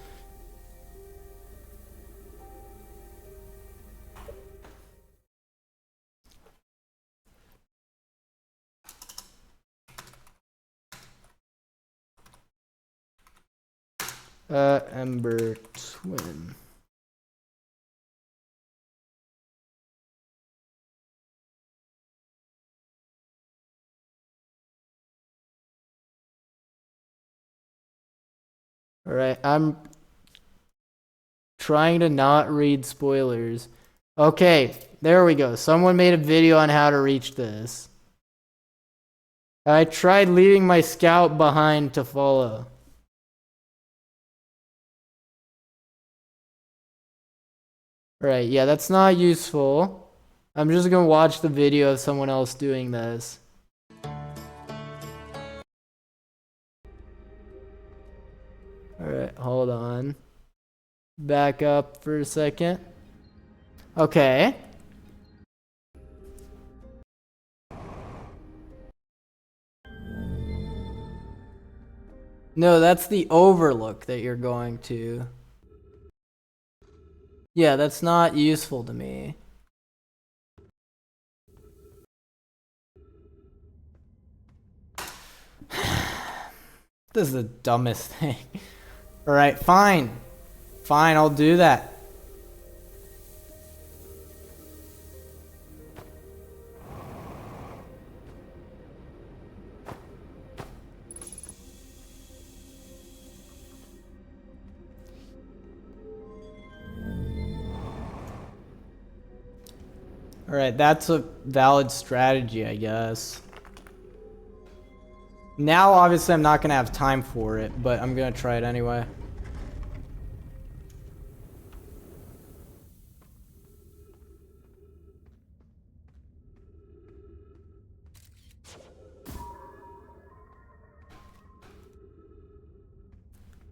Ember Twin. Alright, I'm trying to not read spoilers. Okay, there we go. Someone made a video on how to reach this. I tried leaving my scout behind to follow. Right, yeah, that's not useful. I'm just gonna watch the video of someone else doing this. Alright, hold on. Back up for a second. Okay. No, that's the overlook that you're going to. Yeah, that's not useful to me. This is the dumbest thing. Alright, fine. Fine, I'll do that. Alright, that's a valid strategy, I guess. Now, obviously, I'm not gonna have time for it, but I'm gonna try it anyway.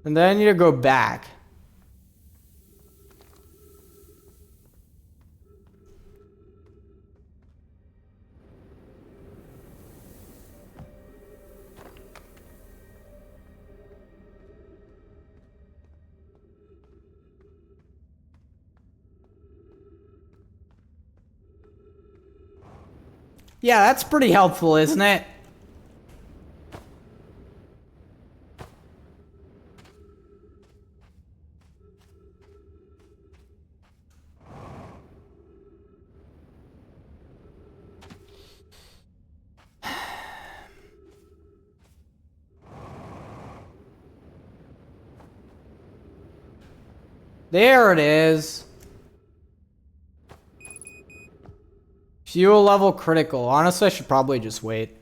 And then I need to go back. Yeah, that's pretty helpful, isn't it? There it is. Fuel level critical. Honestly, I should probably just wait.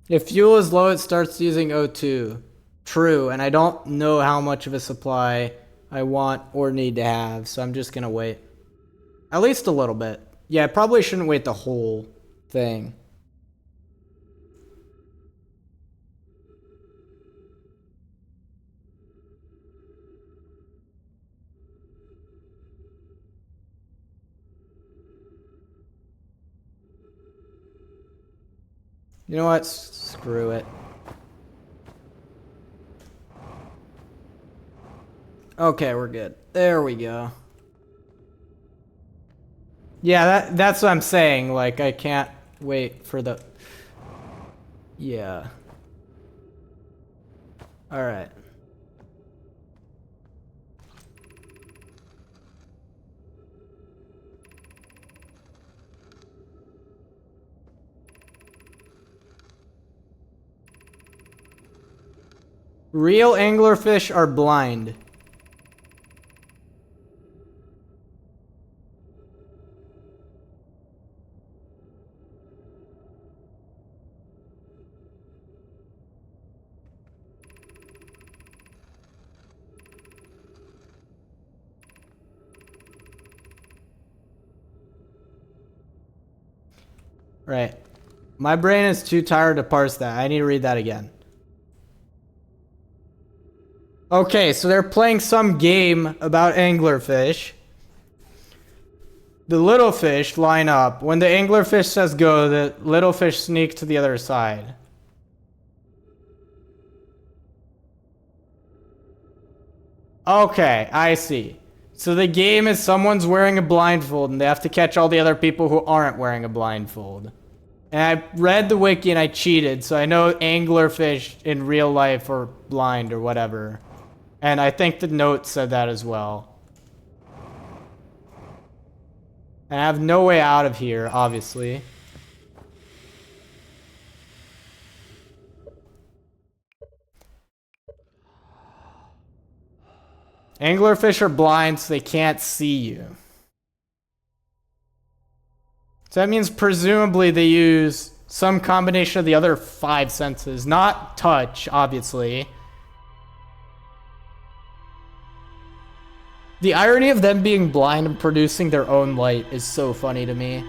If fuel is low, it starts using O2. True, and I don't know how much of a supply I want or need to have, so I'm just gonna wait. At least a little bit. Yeah, I probably shouldn't wait the whole thing. You know what? Screw it. Okay, we're good. There we go. Yeah, that's what I'm saying. Like, I can't wait for the... Yeah. Alright. Real anglerfish are blind. Right. My brain is too tired to parse that. I need to read that again. Okay, so they're playing some game about anglerfish. The little fish line up. When the anglerfish says go, the little fish sneak to the other side. Okay, I see. So the game is someone's wearing a blindfold and they have to catch all the other people who aren't wearing a blindfold. And I read the wiki and I cheated, so I know anglerfish in real life are blind or whatever. And I think the note said that as well. And I have no way out of here, obviously. Anglerfish are blind, so they can't see you. So that means presumably they use some combination of the other 5 senses. Not touch, obviously. The irony of them being blind and producing their own light is so funny to me.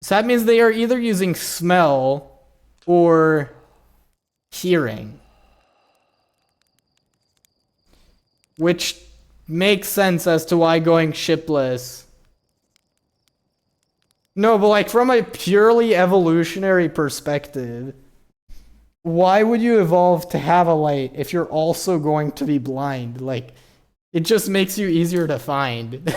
So that means they are either using smell or hearing. Which makes sense as to why going shipless. No, but like from a purely evolutionary perspective, why would you evolve to have a light if you're also going to be blind? Like, it just makes you easier to find.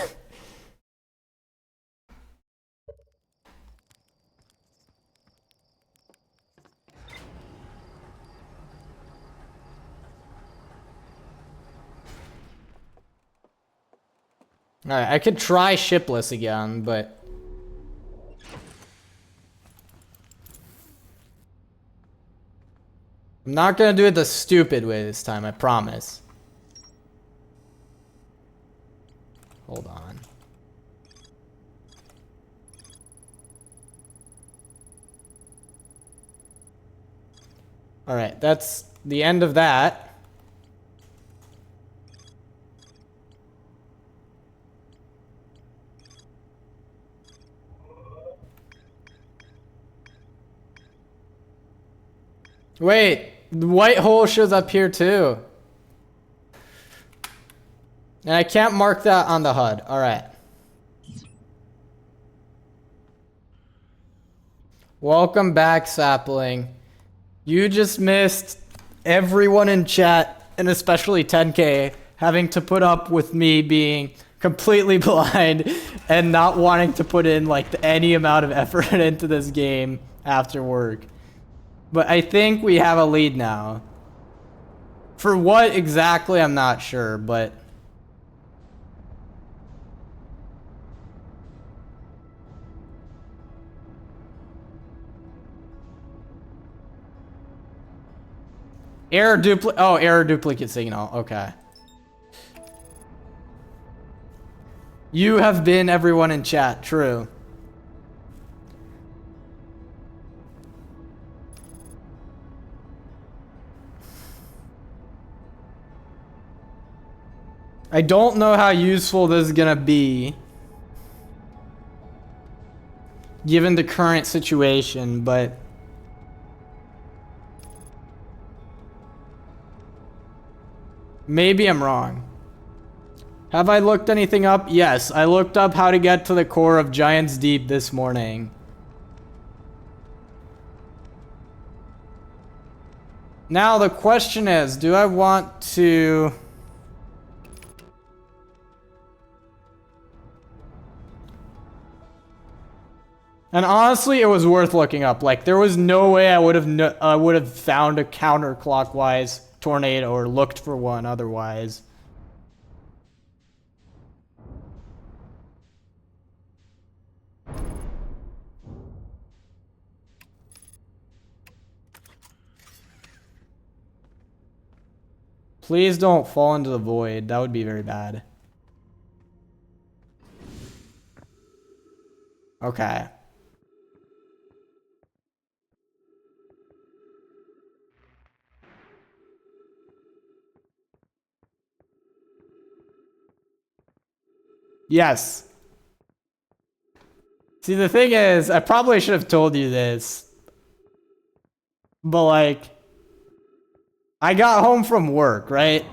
Alright, I could try shipless again, but... I'm not gonna do it the stupid way this time, I promise. Hold on. Alright, that's the end of that. Wait, the white hole shows up here too. And I can't mark that on the HUD. Alright. Welcome back, Sapling. You just missed everyone in chat, and especially 10K, having to put up with me being completely blind and not wanting to put in like any amount of effort into this game after work. But I think we have a lead now. For what exactly, I'm not sure, but... error duplicate signal, okay. You have been everyone in chat, true. I don't know how useful this is gonna be, given the current situation, but... maybe I'm wrong. Have I looked anything up? Yes, I looked up how to get to the core of Giant's Deep this morning. Now the question is, do I want to... And honestly, it was worth looking up. Like, there was no way I would have found a counterclockwise tornado or looked for one otherwise. Please don't fall into the void. That would be very bad. Okay. Yes. See, the thing is, I probably should have told you this. But like, I got home from work, right?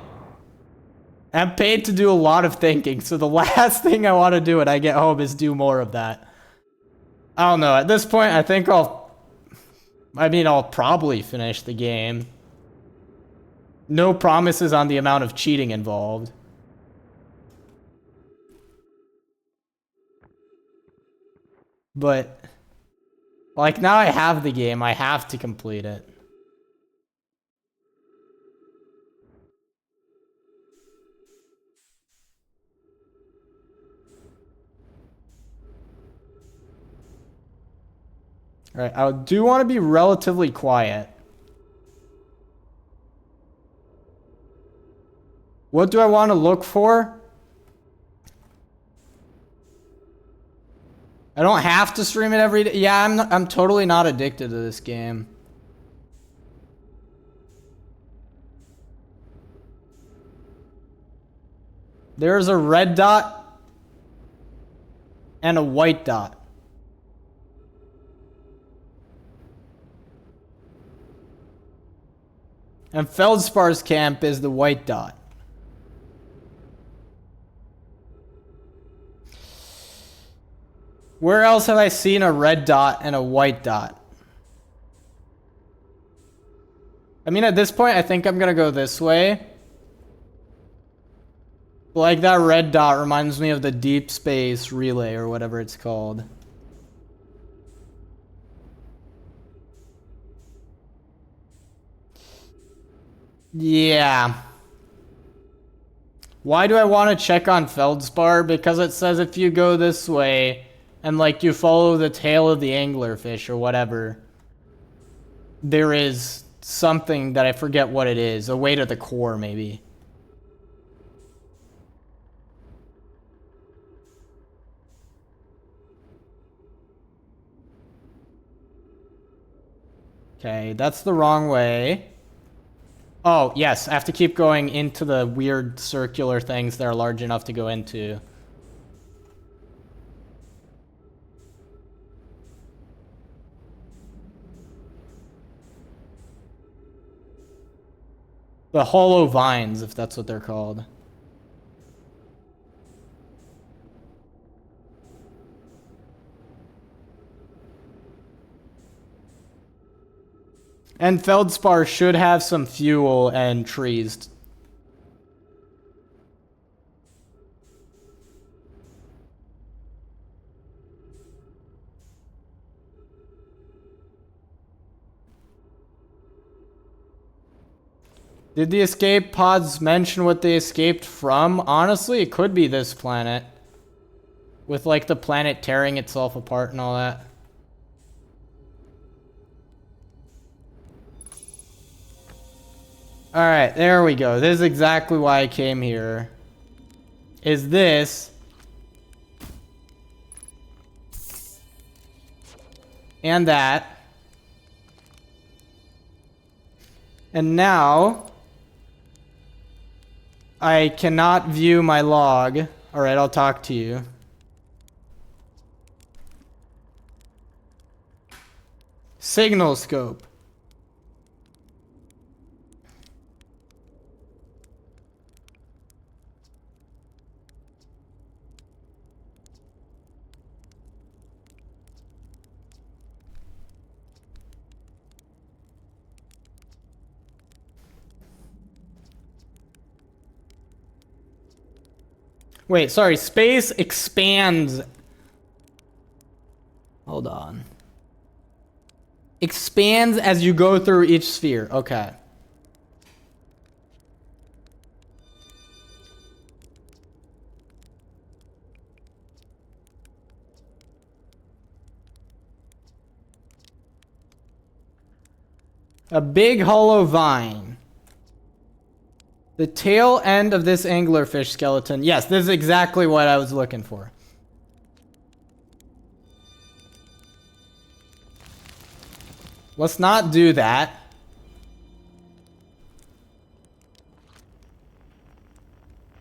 I'm paid to do a lot of thinking, so the last thing I want to do when I get home is do more of that. I don't know, at this point, I think I'll probably finish the game. No promises on the amount of cheating involved. But, like, now I have the game, I have to complete it. Alright, I do want to be relatively quiet. What do I want to look for? I don't have to stream it every day. Yeah, I'm totally not addicted to this game. There's a red dot and a white dot. And Feldspar's camp is the white dot. Where else have I seen a red dot and a white dot? I mean, at this point, I think I'm gonna go this way. Like, that red dot reminds me of the Deep Space Relay or whatever it's called. Yeah. Why do I want to check on Feldspar? Because it says if you go this way and like you follow the tail of the anglerfish or whatever, there is something that I forget what it is. A way to the core, maybe. Okay, that's the wrong way. Oh, yes, I have to keep going into the weird circular things that are large enough to go into. The hollow vines, if that's what they're called. And Feldspar should have some fuel and trees. Did the escape pods mention what they escaped from? Honestly, it could be this planet. With like the planet tearing itself apart and all that. Alright, there we go. This is exactly why I came here. Is this. And that. And now. I cannot view my log. Alright, I'll talk to you. Signal scope. Wait, sorry, space expands. Hold on. Expands as you go through each sphere. Okay. A big hollow vine. The tail end of this anglerfish skeleton. Yes, this is exactly what I was looking for. Let's not do that.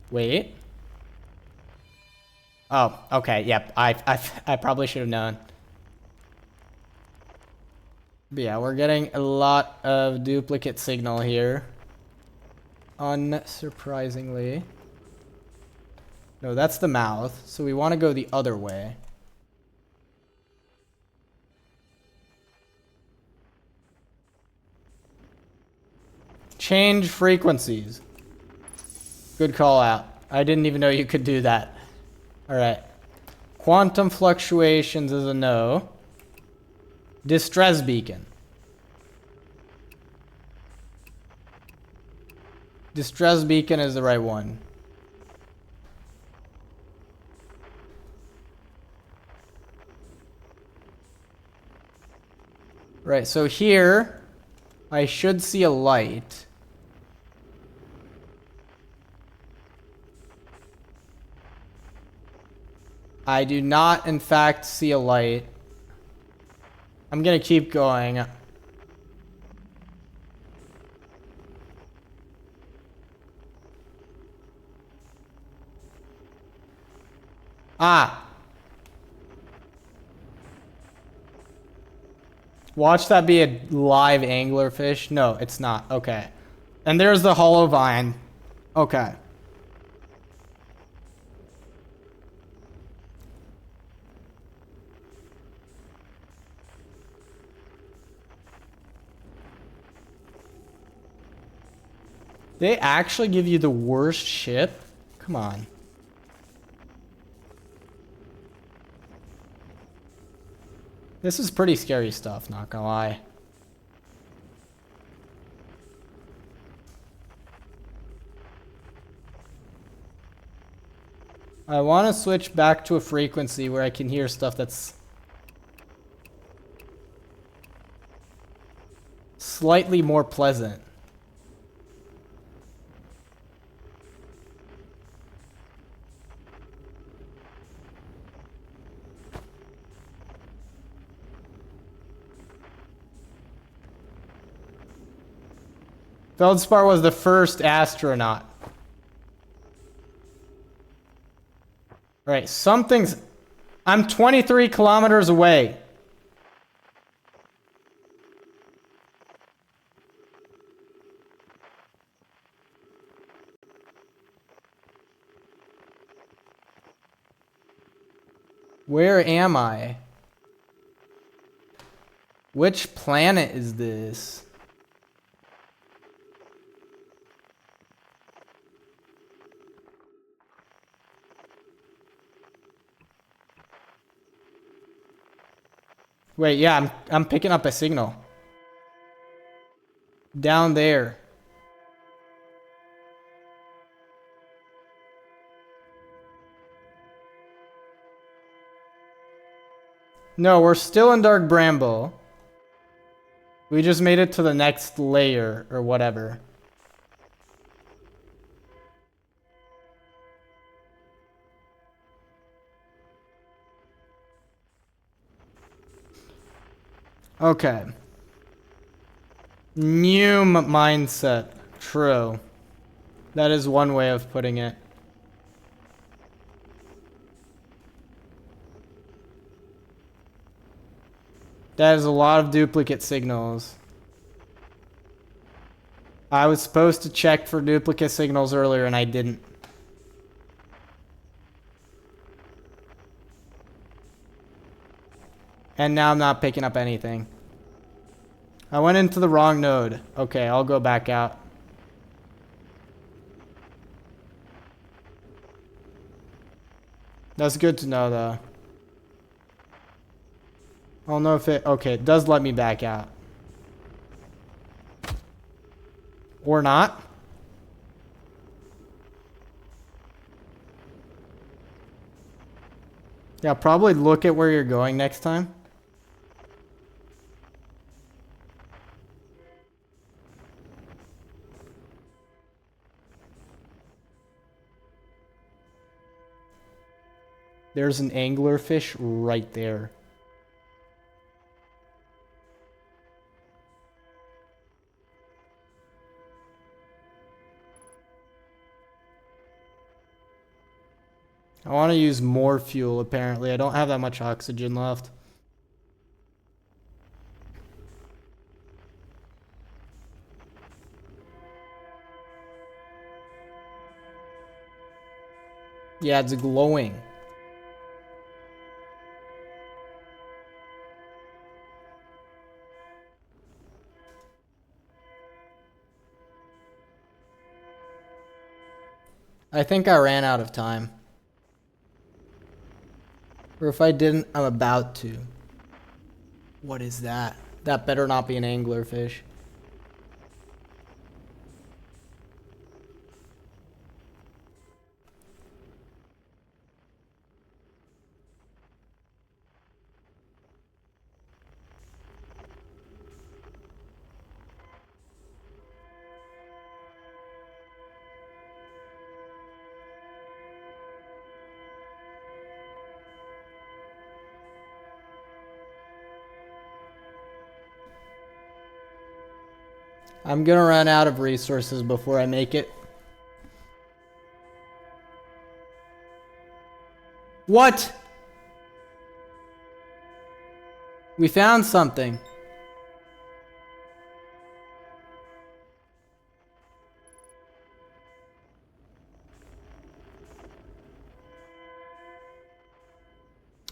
Wait. Oh, okay. Yep. I probably should have known. But yeah, we're getting a lot of duplicate signal here. Unsurprisingly. No, that's the mouth. So we want to go the other way. Change frequencies. Good call out. I didn't even know you could do that. Alright. Quantum fluctuations is a no. Distress beacon. Distress beacon is the right one. Right, so here I should see a light. I do not, in fact, see a light. I'm gonna keep going. Ah! Watch that be a live anglerfish. No, it's not. Okay. And there's the hollow vine. Okay. They actually give you the worst ship? Come on. This is pretty scary stuff, not gonna lie. I want to switch back to a frequency where I can hear stuff that's slightly more pleasant. Feldspar was the first astronaut. Right, something's... I'm 23 kilometers away. Where am I? Which planet is this? Wait, yeah, I'm picking up a signal. Down there. No, we're still in Dark Bramble. We just made it to the next layer, or whatever. Okay. New mindset. True. That is one way of putting it. That is a lot of duplicate signals. I was supposed to check for duplicate signals earlier and I didn't. And now I'm not picking up anything. I went into the wrong node. Okay, I'll go back out. That's good to know, though. I don't know if it... Okay, it does let me back out. Or not. Yeah, probably look at where you're going next time. There's an anglerfish right there. I want to use more fuel, apparently. I don't have that much oxygen left. Yeah, it's glowing. I think I ran out of time. Or if I didn't, I'm about to. What is that? That better not be an anglerfish. I'm gonna run out of resources before I make it. What? We found something.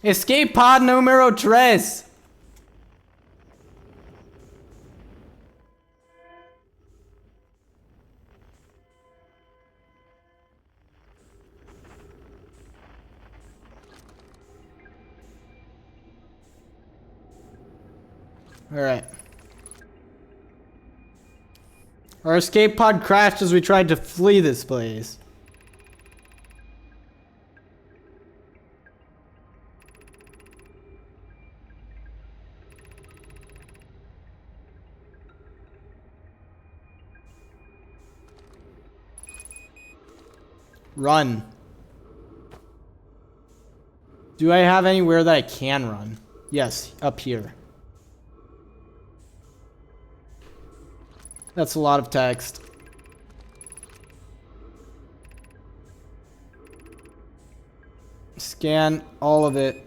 Escape pod numero tres. Alright. Our escape pod crashed as we tried to flee this place. Run. Do I have anywhere that I can run? Yes, up here. That's a lot of text. Scan all of it.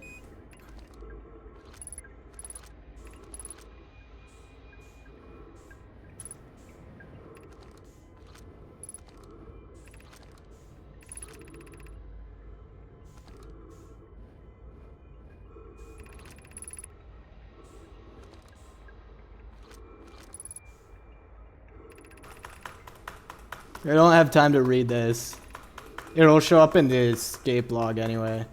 I don't have time to read this. It'll show up in the escape log anyway.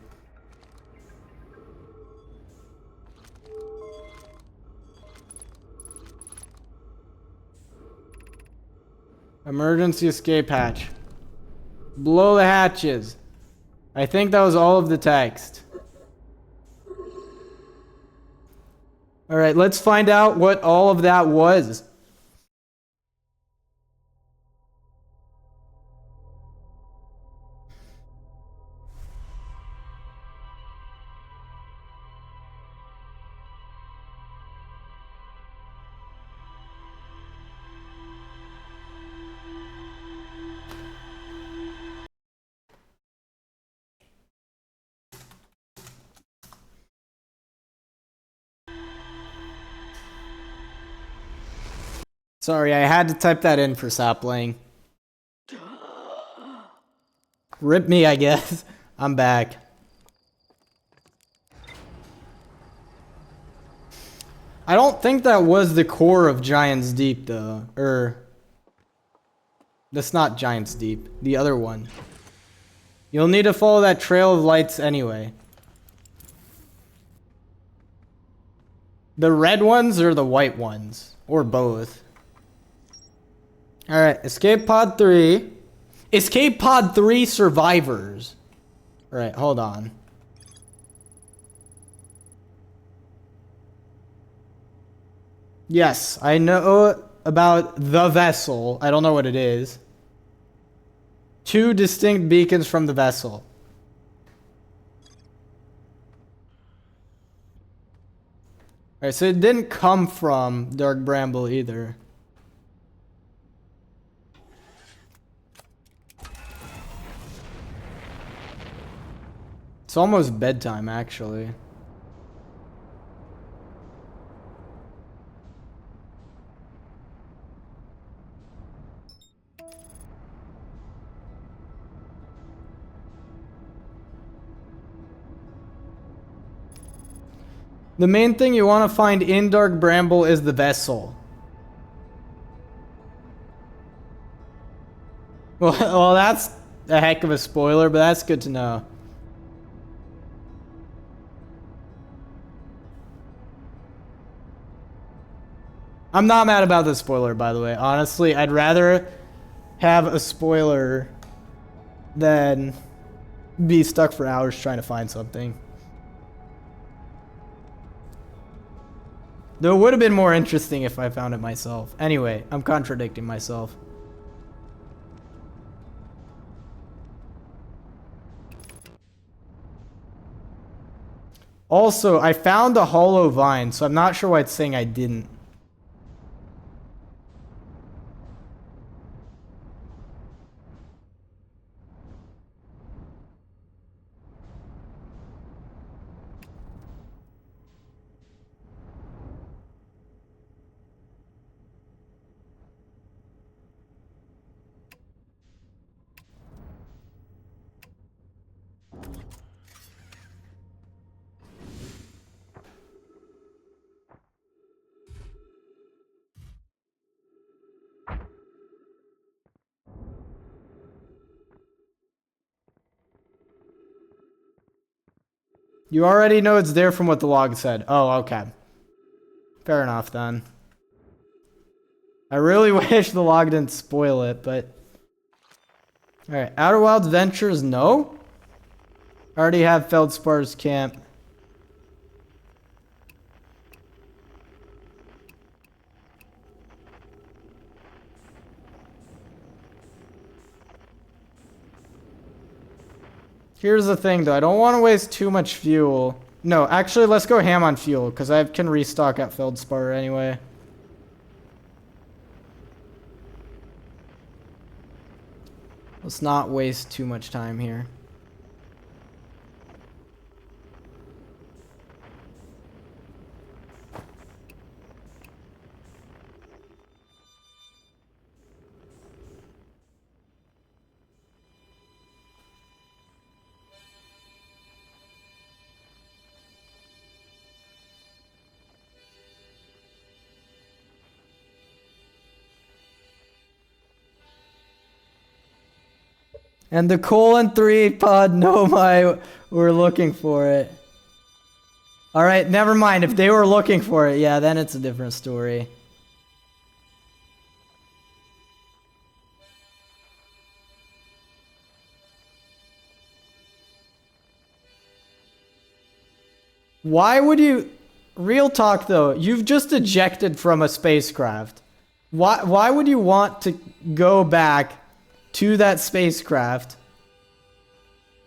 Emergency escape hatch. Blow the hatches. I think that was all of the text. Alright, let's find out what all of that was. Sorry, I had to type that in for Sapling. Rip me, I guess. I'm back. I don't think that was the core of Giant's Deep, though. That's not Giant's Deep. The other one. You'll need to follow that trail of lights anyway. The red ones or the white ones? Or both? Alright, Escape Pod 3. Escape Pod 3 survivors. Alright, hold on. Yes, I know about the vessel. I don't know what it is. 2 distinct beacons from the vessel. Alright, so it didn't come from Dark Bramble either. It's almost bedtime, actually. The main thing you want to find in Dark Bramble is the vessel. Well, that's a heck of a spoiler, but that's good to know. I'm not mad about the spoiler, by the way. Honestly, I'd rather have a spoiler than be stuck for hours trying to find something. Though it would have been more interesting if I found it myself. Anyway, I'm contradicting myself. Also, I found a hollow vine, so I'm not sure why it's saying I didn't. You already know it's there from what the log said. Oh, okay. Fair enough then. I really wish the log didn't spoil it, but... Alright, Outer Wilds Ventures, no? I already have Feldspar's camp. Here's the thing, though. I don't want to waste too much fuel. No, actually, let's go ham on fuel, because I can restock at Feldspar anyway. Let's not waste too much time here. And the colon 3 pod Nomai were looking for it. Alright, never mind. If they were looking for it, yeah, then it's a different story. Why would you... Real talk, though. You've just ejected from a spacecraft. Why would you want to go back to that spacecraft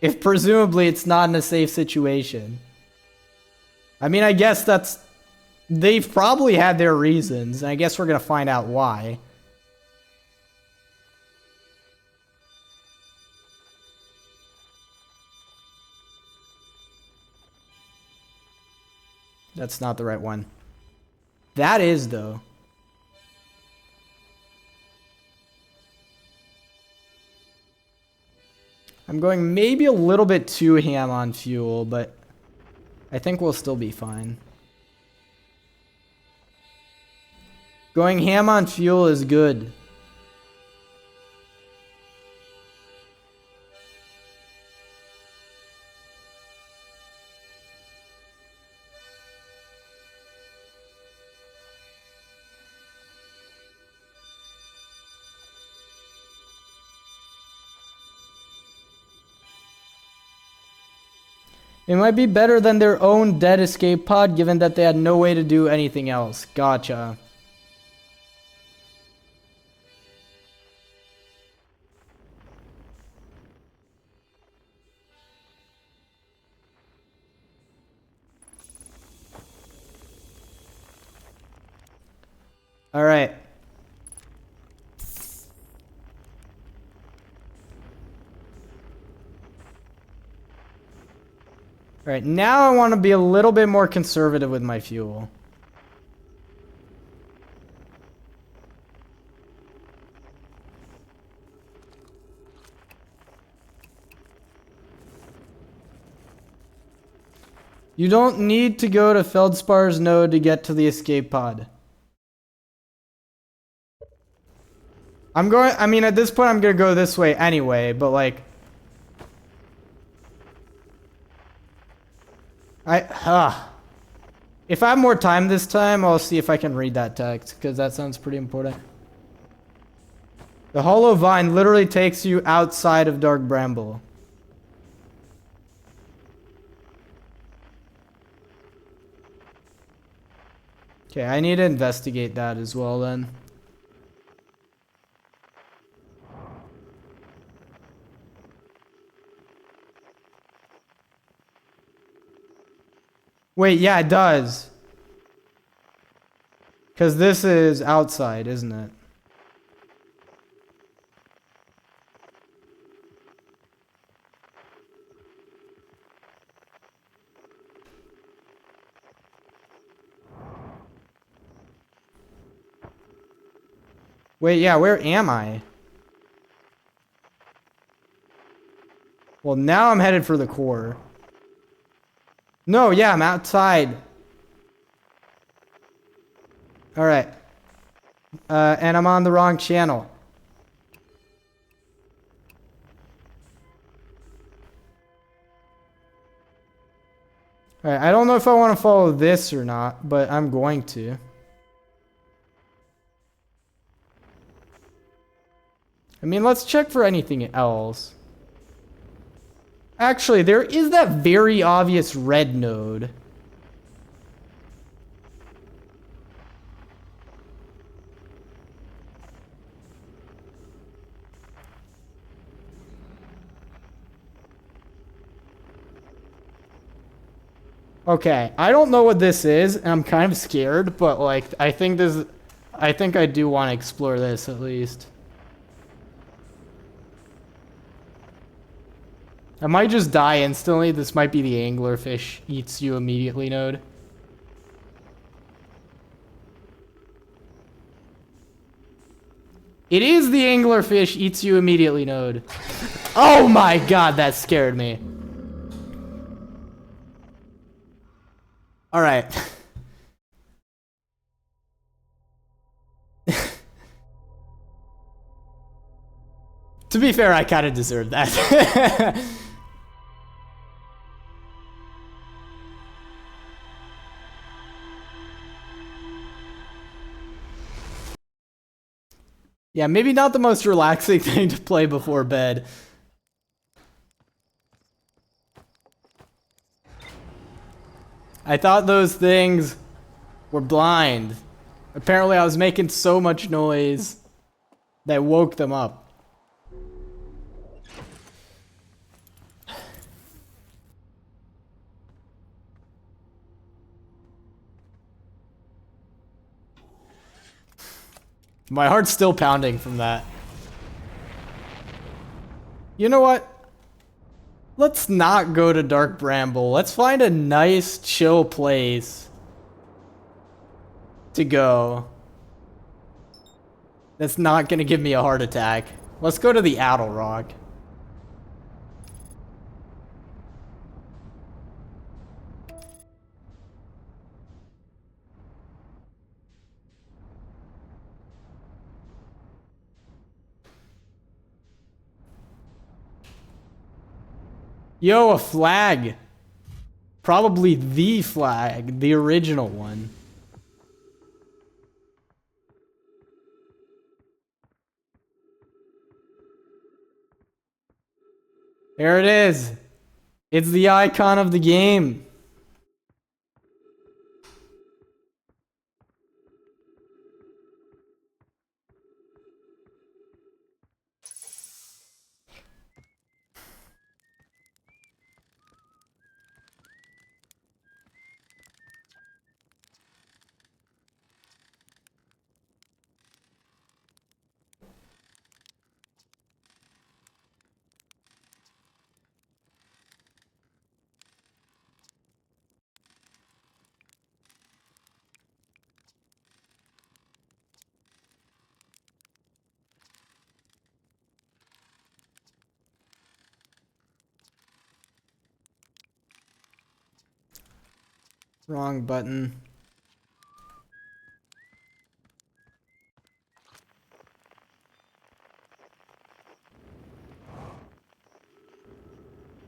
if presumably it's not in a safe situation? I mean, I guess that's... They've probably had their reasons, and I guess we're gonna find out why. That's not the right one. That is, though. I'm going maybe a little bit too ham on fuel, but I think we'll still be fine. Going ham on fuel is good. It might be better than their own dead escape pod, given that they had no way to do anything else. Gotcha. All right. Alright, now I want to be a little bit more conservative with my fuel. You don't need to go to Feldspar's node to get to the escape pod. I mean, at this point I'm gonna go this way anyway, but like... If I have more time this time, I'll see if I can read that text, because that sounds pretty important. The Hollow Vine literally takes you outside of Dark Bramble. Okay, I need to investigate that as well then. Wait, yeah, it does. Because this is outside, isn't it? Wait, yeah, where am I? Well, now I'm headed for the core. No, yeah, I'm outside. Alright. And I'm on the wrong channel. Alright, I don't know if I want to follow this or not, but I'm going to. I mean, let's check for anything else. Actually, there is that very obvious red node. Okay, I don't know what this is, and I'm kind of scared, but like, I think I do want to explore this at least. I might just die instantly. This might be the anglerfish eats you immediately node. It is the anglerfish eats you immediately node. Oh my god, that scared me. All right. To be fair, I kind of deserved that. Yeah, maybe not the most relaxing thing to play before bed. I thought those things were blind. Apparently I was making so much noise that woke them up. My heart's still pounding from that. You know what? Let's not go to Dark Bramble. Let's find a nice, chill place to go. That's not gonna give me a heart attack. Let's go to the Addle Rock. Yo, a flag. Probably the flag, the original one. There it is. It's the icon of the game. Wrong button.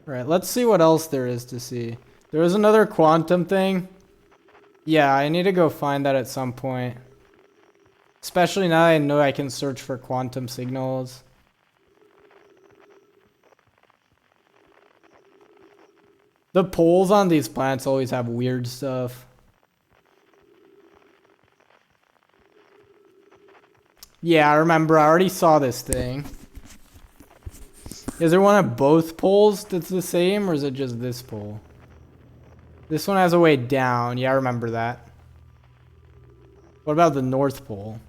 Alright, let's see what else there is to see. There was another quantum thing. Yeah, I need to go find that at some point. Especially now I know I can search for quantum signals. The poles on these planets always have weird stuff. Yeah, I remember. I already saw this thing. Is there one at both poles that's the same, or is it just this pole? This one has a way down. Yeah, I remember that. What about the North Pole?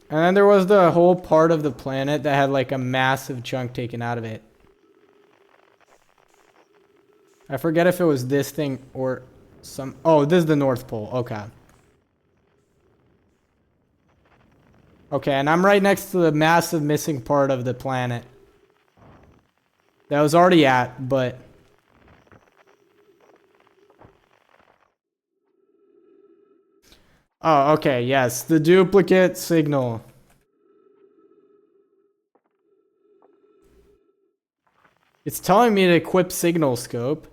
And then there was the whole part of the planet that had like a massive chunk taken out of it. I forget if it was this thing or some... Oh, this is the North Pole. Okay. Okay, and I'm right next to the massive missing part of the planet that I was already at, but... Oh, okay, yes. The duplicate signal. It's telling me to equip signal scope.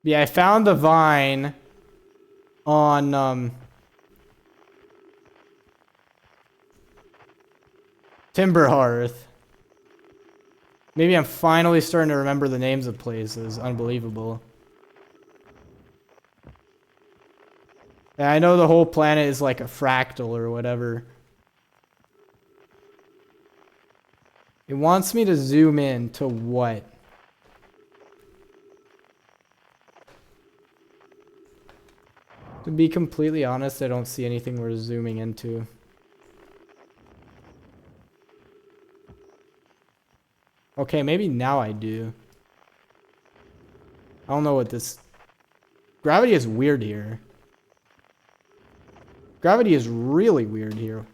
Yeah, I found the vine on Timberhearth. Maybe I'm finally starting to remember the names of places. Unbelievable. Yeah, I know the whole planet is like a fractal or whatever. It wants me to zoom in to what? To be completely honest, I don't see anything we're zooming into. Okay, maybe now I do. I don't know what this... Gravity is weird here. Gravity is really weird here.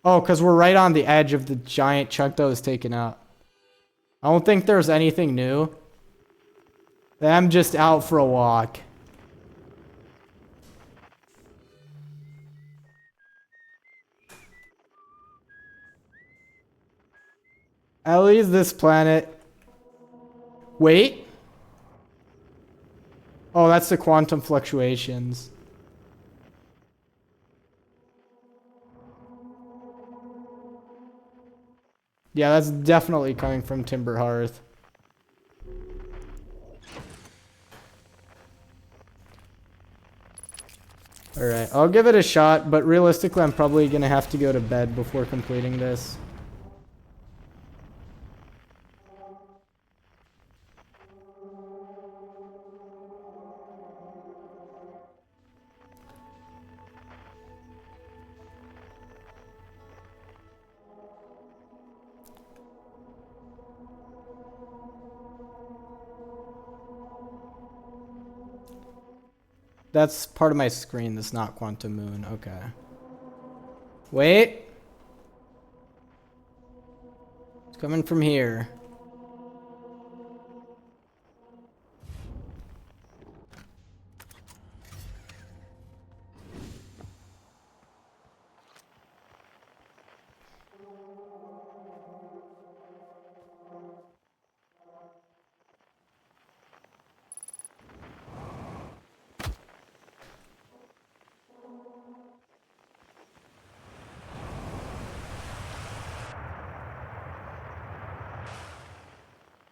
Oh, because we're right on the edge of the giant chunk that was taken out. I don't think there's anything new. I'm just out for a walk. At least this planet... Wait. Oh, that's the quantum fluctuations. Yeah, that's definitely coming from Timberhearth. Alright, I'll give it a shot, but realistically I'm probably gonna have to go to bed before completing this. That's part of my screen that's not Quantum Moon. Okay. Wait. It's coming from here.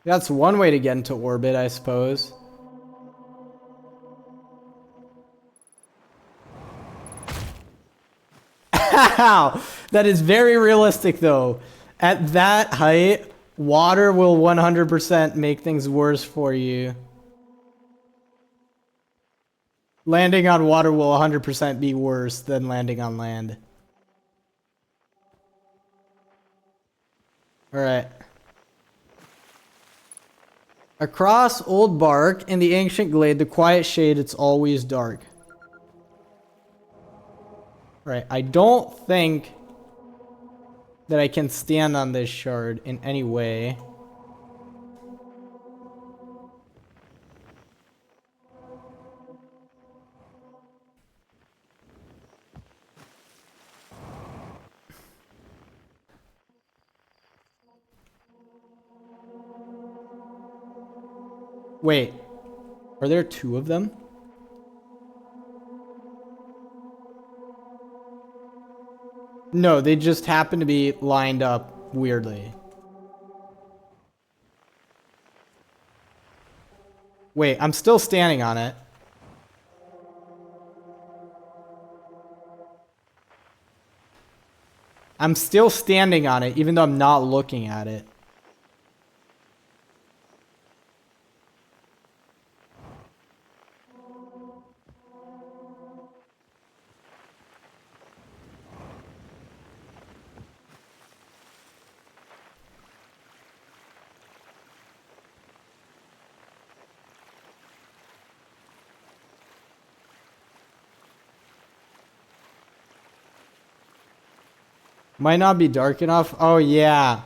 That's one way to get into orbit, I suppose. Ow! That is very realistic, though. At that height, water will 100% make things worse for you. Landing on water will 100% be worse than landing on land. Alright. Across old bark, in the ancient glade, the quiet shade, it's always dark. Right, I don't think that I can stand on this shard in any way. Wait, are there two of them? No, they just happen to be lined up weirdly. Wait, I'm still standing on it. I'm still standing on it, even though I'm not looking at it. Might not be dark enough. Oh, yeah.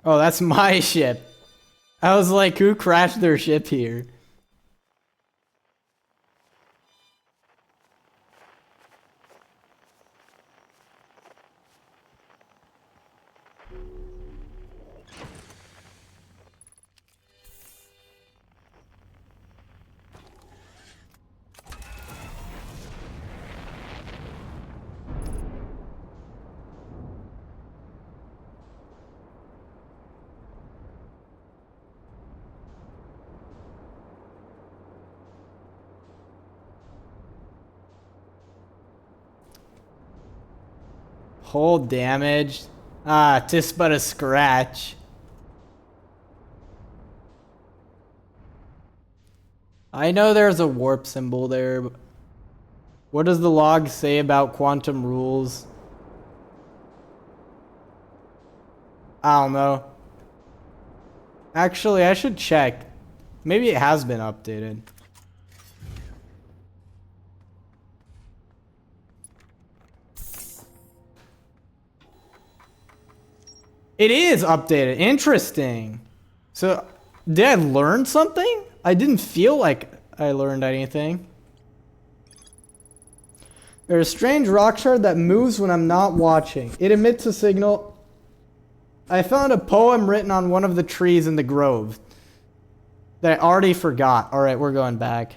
Oh, that's my ship. I was like, who crashed their ship here? Hull damaged. Ah, tis but a scratch. I know there's a warp symbol there, but what does the log say about quantum rules? I don't know. Actually, I should check. Maybe it has been updated. It is updated. Interesting. So, did I learn something? I didn't feel like I learned anything. There's a strange rock shard that moves when I'm not watching. It emits a signal. I found a poem written on one of the trees in the grove that I already forgot. Alright, we're going back.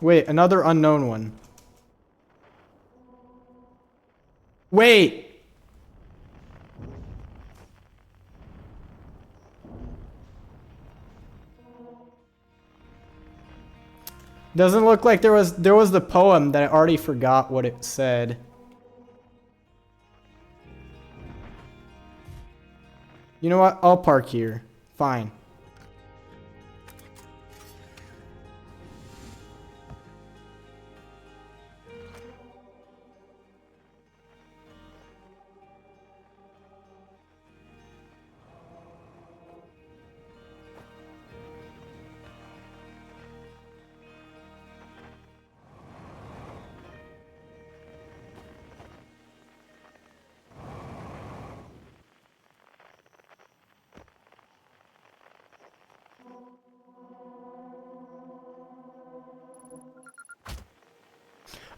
Wait, another unknown one. Wait! Doesn't look like there was the poem that I already forgot what it said. You know what? I'll park here. Fine.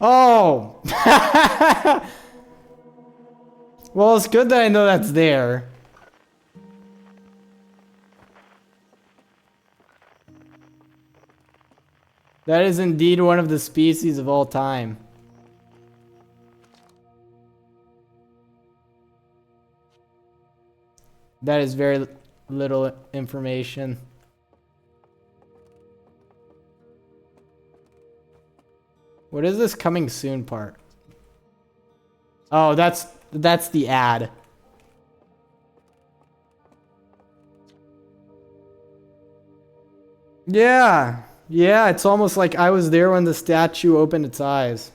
Oh! Well, it's good that I know that's there. That is indeed one of the species of all time. That is very little information. What is this coming soon part? Oh, that's the ad. Yeah. Yeah, it's almost like I was there when the statue opened its eyes.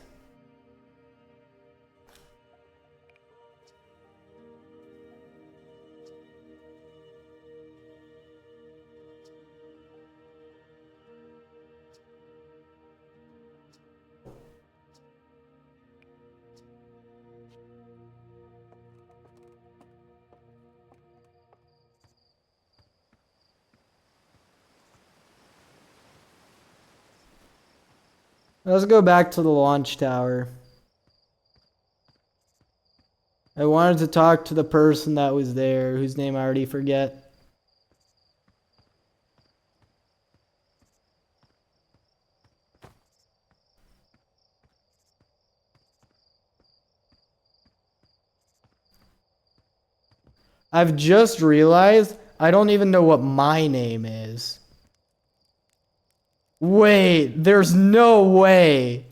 Let's go back to the launch tower. I wanted to talk to the person that was there, whose name I already forget. I've just realized I don't even know what my name is. Wait, there's no way.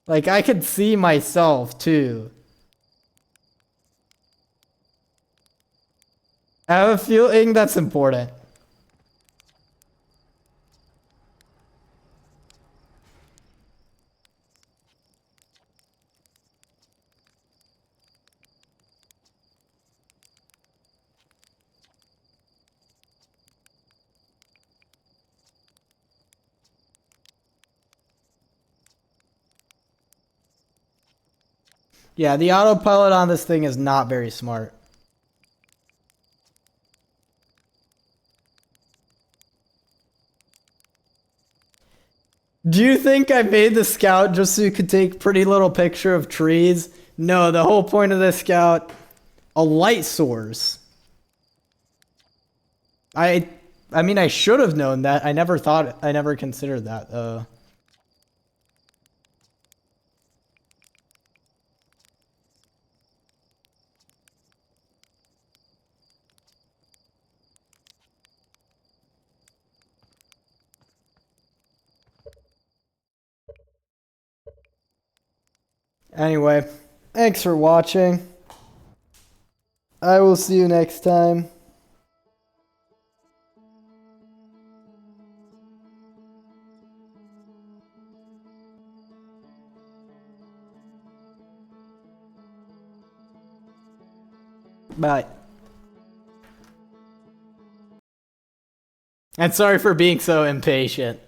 Like, I could see myself, too. I have a feeling that's important. Yeah, the autopilot on this thing is not very smart. Do you think I made the scout just so you could take pretty little picture of trees? No, the whole point of this scout, a light source. I mean, I should have known that. I never considered that. Anyway, thanks for watching. I will see you next time. Bye. And sorry for being so impatient.